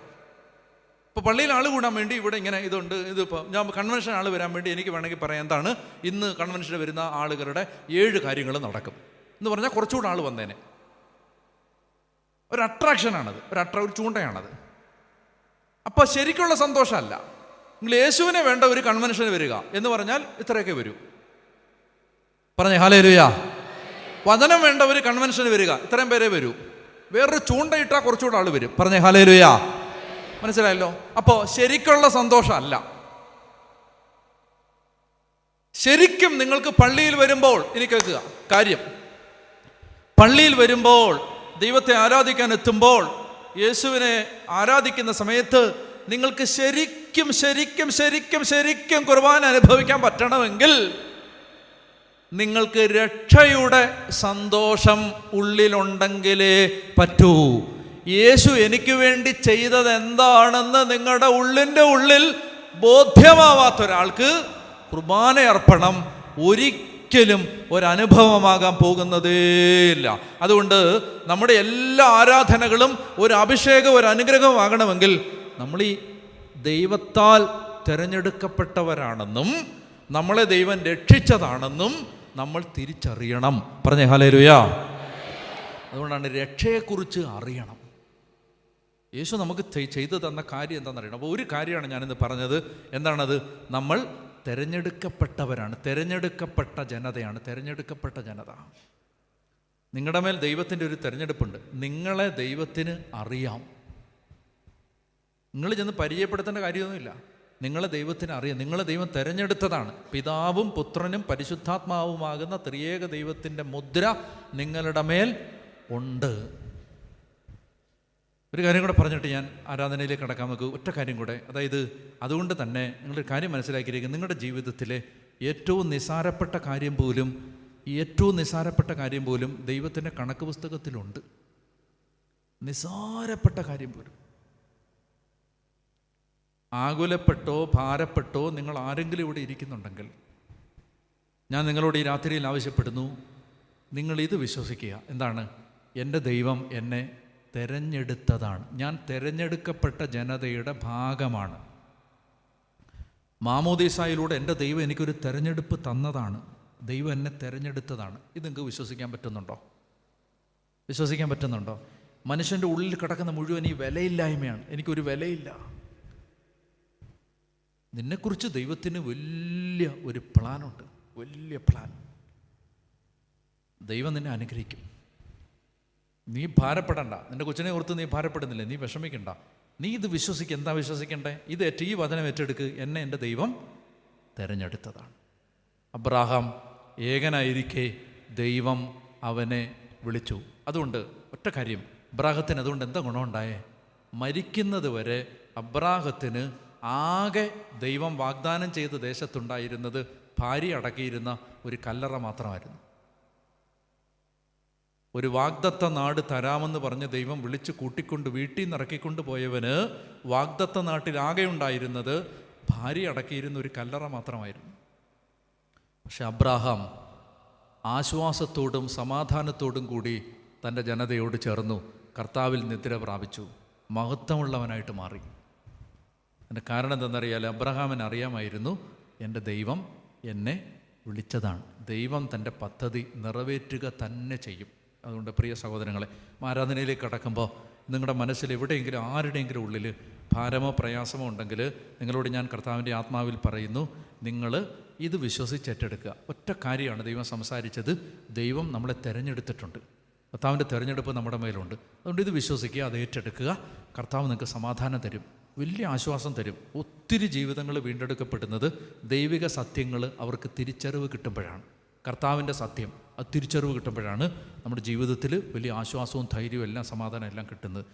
ഇപ്പോൾ പള്ളിയിൽ ആൾ കൂടാൻ വേണ്ടി ഇവിടെ ഇങ്ങനെ ഇതുണ്ട്, ഇതിപ്പോൾ ഞാൻ കൺവെൻഷൻ ആൾ വരാൻ വേണ്ടി എനിക്ക് വേണമെങ്കിൽ പറയാം, എന്താണ് ഇന്ന് കൺവെൻഷന് വരുന്ന ആളുകളുടെ 7 കാര്യങ്ങൾ നടക്കും എന്ന് പറഞ്ഞാൽ കുറച്ചുകൂടെ ആൾ വന്നേനെ. ഒരു അട്രാക്ഷനാണത്, ഒരു ചൂണ്ടയാണത്. അപ്പോൾ ശരിക്കുള്ള സന്തോഷമല്ല. നിങ്ങൾ യേശുവിനെ വേണ്ട ഒരു കൺവെൻഷന് വരിക എന്ന് പറഞ്ഞാൽ ഇത്രയൊക്കെ വരൂ. പറഞ്ഞേ ഹല്ലേലൂയ. വചനം വേണ്ട ഒരു കൺവെൻഷന് വരിക, ഇത്രയും പേരെ വരൂ. വേറൊരു ചൂണ്ടയിട്ടാൽ കുറച്ചുകൂടെ ആൾ വരും. പറഞ്ഞേ ഹല്ലേലൂയ. മനസ്സിലായല്ലോ? അപ്പോൾ ശരിക്കുള്ള സന്തോഷമല്ല. ശരിക്കും നിങ്ങൾക്ക് പള്ളിയിൽ വരുമ്പോൾ, ഇനി കേൾക്കുക കാര്യം, പള്ളിയിൽ വരുമ്പോൾ ദൈവത്തെ ആരാധിക്കാൻ എത്തുമ്പോൾ, യേശുവിനെ ആരാധിക്കുന്ന സമയത്ത് നിങ്ങൾക്ക് ശരിക്കും ശരിക്കും ശരിക്കും ശരിക്കും കുർബാന അനുഭവിക്കാൻ പറ്റണമെങ്കിൽ നിങ്ങൾക്ക് രക്ഷയുടെ സന്തോഷം ഉള്ളിലുണ്ടെങ്കിലേ പറ്റൂ. യേശു എനിക്ക് വേണ്ടി ചെയ്തത് എന്താണെന്ന് നിങ്ങളുടെ ഉള്ളിൻ്റെ ഉള്ളിൽ ബോധ്യമാവാത്തൊരാൾക്ക് കുർബാന അർപ്പണം ഒരിക്കലും ഒരനുഭവമാകാൻ പോകുന്നതേയില്ല. അതുകൊണ്ട് നമ്മുടെ എല്ലാ ആരാധനകളും ഒരു അഭിഷേകം, ഒരു അനുഗ്രഹമാകണമെങ്കിൽ നമ്മൾ ഈ ദൈവത്താൽ തിരഞ്ഞെടുക്കപ്പെട്ടവരാണെന്നും നമ്മളെ ദൈവം രക്ഷിച്ചതാണെന്നും നമ്മൾ തിരിച്ചറിയണം. പറഞ്ഞേ ഹല്ലേലൂയ. അതുകൊണ്ടാണ് രക്ഷയെക്കുറിച്ച് അറിയണം. യേശു നമുക്ക് ചെയ്തു തന്ന കാര്യം എന്താണെന്നറിയണം. അപ്പോൾ ഒരു കാര്യമാണ് ഞാനിന്ന് പറഞ്ഞത്. എന്താണത്? നമ്മൾ തിരഞ്ഞെടുക്കപ്പെട്ടവരാണ്, തിരഞ്ഞെടുക്കപ്പെട്ട ജനതയാണ്, തിരഞ്ഞെടുക്കപ്പെട്ട ജനത. നിങ്ങളുടെ മേൽ ദൈവത്തിൻ്റെ ഒരു തിരഞ്ഞെടുപ്പുണ്ട്. നിങ്ങളെ ദൈവത്തിന് അറിയാം. നിങ്ങൾ ചെന്ന് പരിചയപ്പെടുത്തേണ്ട കാര്യമൊന്നുമില്ല. നിങ്ങളെ ദൈവത്തിന് അറിയാം. നിങ്ങളെ ദൈവം തിരഞ്ഞെടുത്തതാണ്. പിതാവും പുത്രനും പരിശുദ്ധാത്മാവുമാകുന്ന ത്രിയേക ദൈവത്തിൻ്റെ മുദ്ര നിങ്ങളുടെ മേൽ ഉണ്ട്. ഒരു കാര്യം കൂടെ പറഞ്ഞിട്ട് ഞാൻ ആരാധനയിലേക്ക് കടക്കാൻ നോക്കൂ. ഒറ്റ കാര്യം കൂടെ. അതായത് അതുകൊണ്ട് തന്നെ നിങ്ങളൊരു കാര്യം മനസ്സിലാക്കിയിരിക്കുക. നിങ്ങളുടെ ജീവിതത്തിലെ ഏറ്റവും നിസ്സാരപ്പെട്ട കാര്യം പോലും ദൈവത്തിൻ്റെ കണക്ക് പുസ്തകത്തിലുണ്ട്. നിസ്സാരപ്പെട്ട കാര്യം പോലും. ആകുലപ്പെട്ടോ ഭാരപ്പെട്ടോ നിങ്ങൾ ആരെങ്കിലും ഇവിടെ ഇരിക്കുന്നുണ്ടെങ്കിൽ ഞാൻ നിങ്ങളോട് ഈ രാത്രിയിൽ ആവശ്യപ്പെടുന്നു, നിങ്ങളിത് വിശ്വസിക്കുക. എന്താണ്? എൻ്റെ ദൈവം എന്നെ തെരഞ്ഞെടുത്തതാണ്. ഞാൻ തെരഞ്ഞെടുക്കപ്പെട്ട ജനതയുടെ ഭാഗമാണ്. മാമോദീസായിലൂടെ എൻ്റെ ദൈവം എനിക്കൊരു തെരഞ്ഞെടുപ്പ് തന്നതാണ്. ദൈവം എന്നെ തെരഞ്ഞെടുത്തതാണ്. ഇത് നിങ്ങൾക്ക് വിശ്വസിക്കാൻ പറ്റുന്നുണ്ടോ? വിശ്വസിക്കാൻ പറ്റുന്നുണ്ടോ? മനുഷ്യൻ്റെ ഉള്ളിൽ കിടക്കുന്ന മുഴുവൻ ഈ വിലയില്ലായ്മയാണ്. എനിക്കൊരു വിലയില്ല. നിന്നെക്കുറിച്ച് ദൈവത്തിന് വലിയ ഒരു പ്ലാനുണ്ട്, വലിയ പ്ലാൻ. ദൈവം നിന്നെ അനുഗ്രഹിക്കും. നീ ഭാരപ്പെടണ്ട. നിൻ്റെ കൊച്ചിനെ ഓർത്ത് നീ ഭാരപ്പെടുന്നില്ല, നീ വിഷമിക്കണ്ട. നീ ഇത് വിശ്വസിക്കുക. എന്താ വിശ്വസിക്കണ്ടേ? ഈ വചനം ഏറ്റെടുക്ക്. എന്നെ എൻ്റെ ദൈവം തിരഞ്ഞെടുത്തതാണ്. അബ്രാഹാം ഏകനായിരിക്കെ ദൈവം അവനെ വിളിച്ചു. അതുകൊണ്ട് ഒറ്റ കാര്യം, അബ്രാഹത്തിന് അതുകൊണ്ട് എന്താ ഗുണമുണ്ടായേ? മരിക്കുന്നത് വരെ അബ്രാഹത്തിന് ആകെ ദൈവം വാഗ്ദാനം ചെയ്ത ദേശത്തുണ്ടായിരുന്നത് ഭാര്യ അടക്കിയിരുന്ന ഒരു കല്ലറ മാത്രമായിരുന്നു. ഒരു വാഗ്ദത്ത നാട് തരാമെന്ന് പറഞ്ഞ് ദൈവം വിളിച്ച് കൂട്ടിക്കൊണ്ട് വീട്ടിൽ നിന്ന് ഇറക്കിക്കൊണ്ട് പോയവന് വാഗ്ദത്ത നാട്ടിൽ ആകെ ഉണ്ടായിരുന്നത് ഭാര്യ അടക്കിയിരുന്ന ഒരു കല്ലറ മാത്രമായിരുന്നു. പക്ഷെ അബ്രാഹാം ആശ്വാസത്തോടും സമാധാനത്തോടും കൂടി തൻ്റെ ജനതയോട് ചേർന്നു കർത്താവിൽ നിദ്ര പ്രാപിച്ചു, മഹത്വമുള്ളവനായിട്ട് മാറി. അതിൻ്റെ കാരണം എന്തെന്നറിയാൽ? അബ്രഹാമിന് അറിയാമായിരുന്നു, എൻ്റെ ദൈവം എന്നെ വിളിച്ചതാണ്. ദൈവം തൻ്റെ പദ്ധതി നിറവേറ്റുക തന്നെ ചെയ്യും. അതുകൊണ്ട് പ്രിയ സഹോദരങ്ങളെ, ആരാധനയിലേക്ക് കടക്കുമ്പോൾ നിങ്ങളുടെ മനസ്സിൽ എവിടെയെങ്കിലും ആരുടെയെങ്കിലും ഉള്ളിൽ ഭാരമോ പ്രയാസമോ ഉണ്ടെങ്കിൽ നിങ്ങളോട് ഞാൻ കർത്താവിൻ്റെ ആത്മാവിൽ പറയുന്നു, നിങ്ങൾ ഇത് വിശ്വസിച്ചേറ്റെടുക്കുക. ഒറ്റ കാര്യമാണ് ദൈവം സംസാരിച്ചത്. ദൈവം നമ്മളെ തിരഞ്ഞെടുത്തിട്ടുണ്ട്. കർത്താവിൻ്റെ തിരഞ്ഞെടുപ്പ് നമ്മുടെ മേലുണ്ട്. അതുകൊണ്ട് ഇത് വിശ്വസിക്കുക, അത് ഏറ്റെടുക്കുക. കർത്താവ് നിങ്ങൾക്ക് സമാധാനം തരും, വലിയ ആശ്വാസം തരും. ഒത്തിരി ജീവിതങ്ങൾ വീണ്ടെടുക്കപ്പെടുന്നത് ദൈവിക സത്യങ്ങൾ അവർക്ക് തിരിച്ചറിവ് കിട്ടുമ്പോഴാണ്. കർത്താവിൻ്റെ സത്യം അത് തിരിച്ചറിവ് കിട്ടുമ്പോഴാണ് നമ്മുടെ ജീവിതത്തിൽ വലിയ ആശ്വാസവും ധൈര്യവും എല്ലാം സമാധാനം എല്ലാം കിട്ടുന്നത്.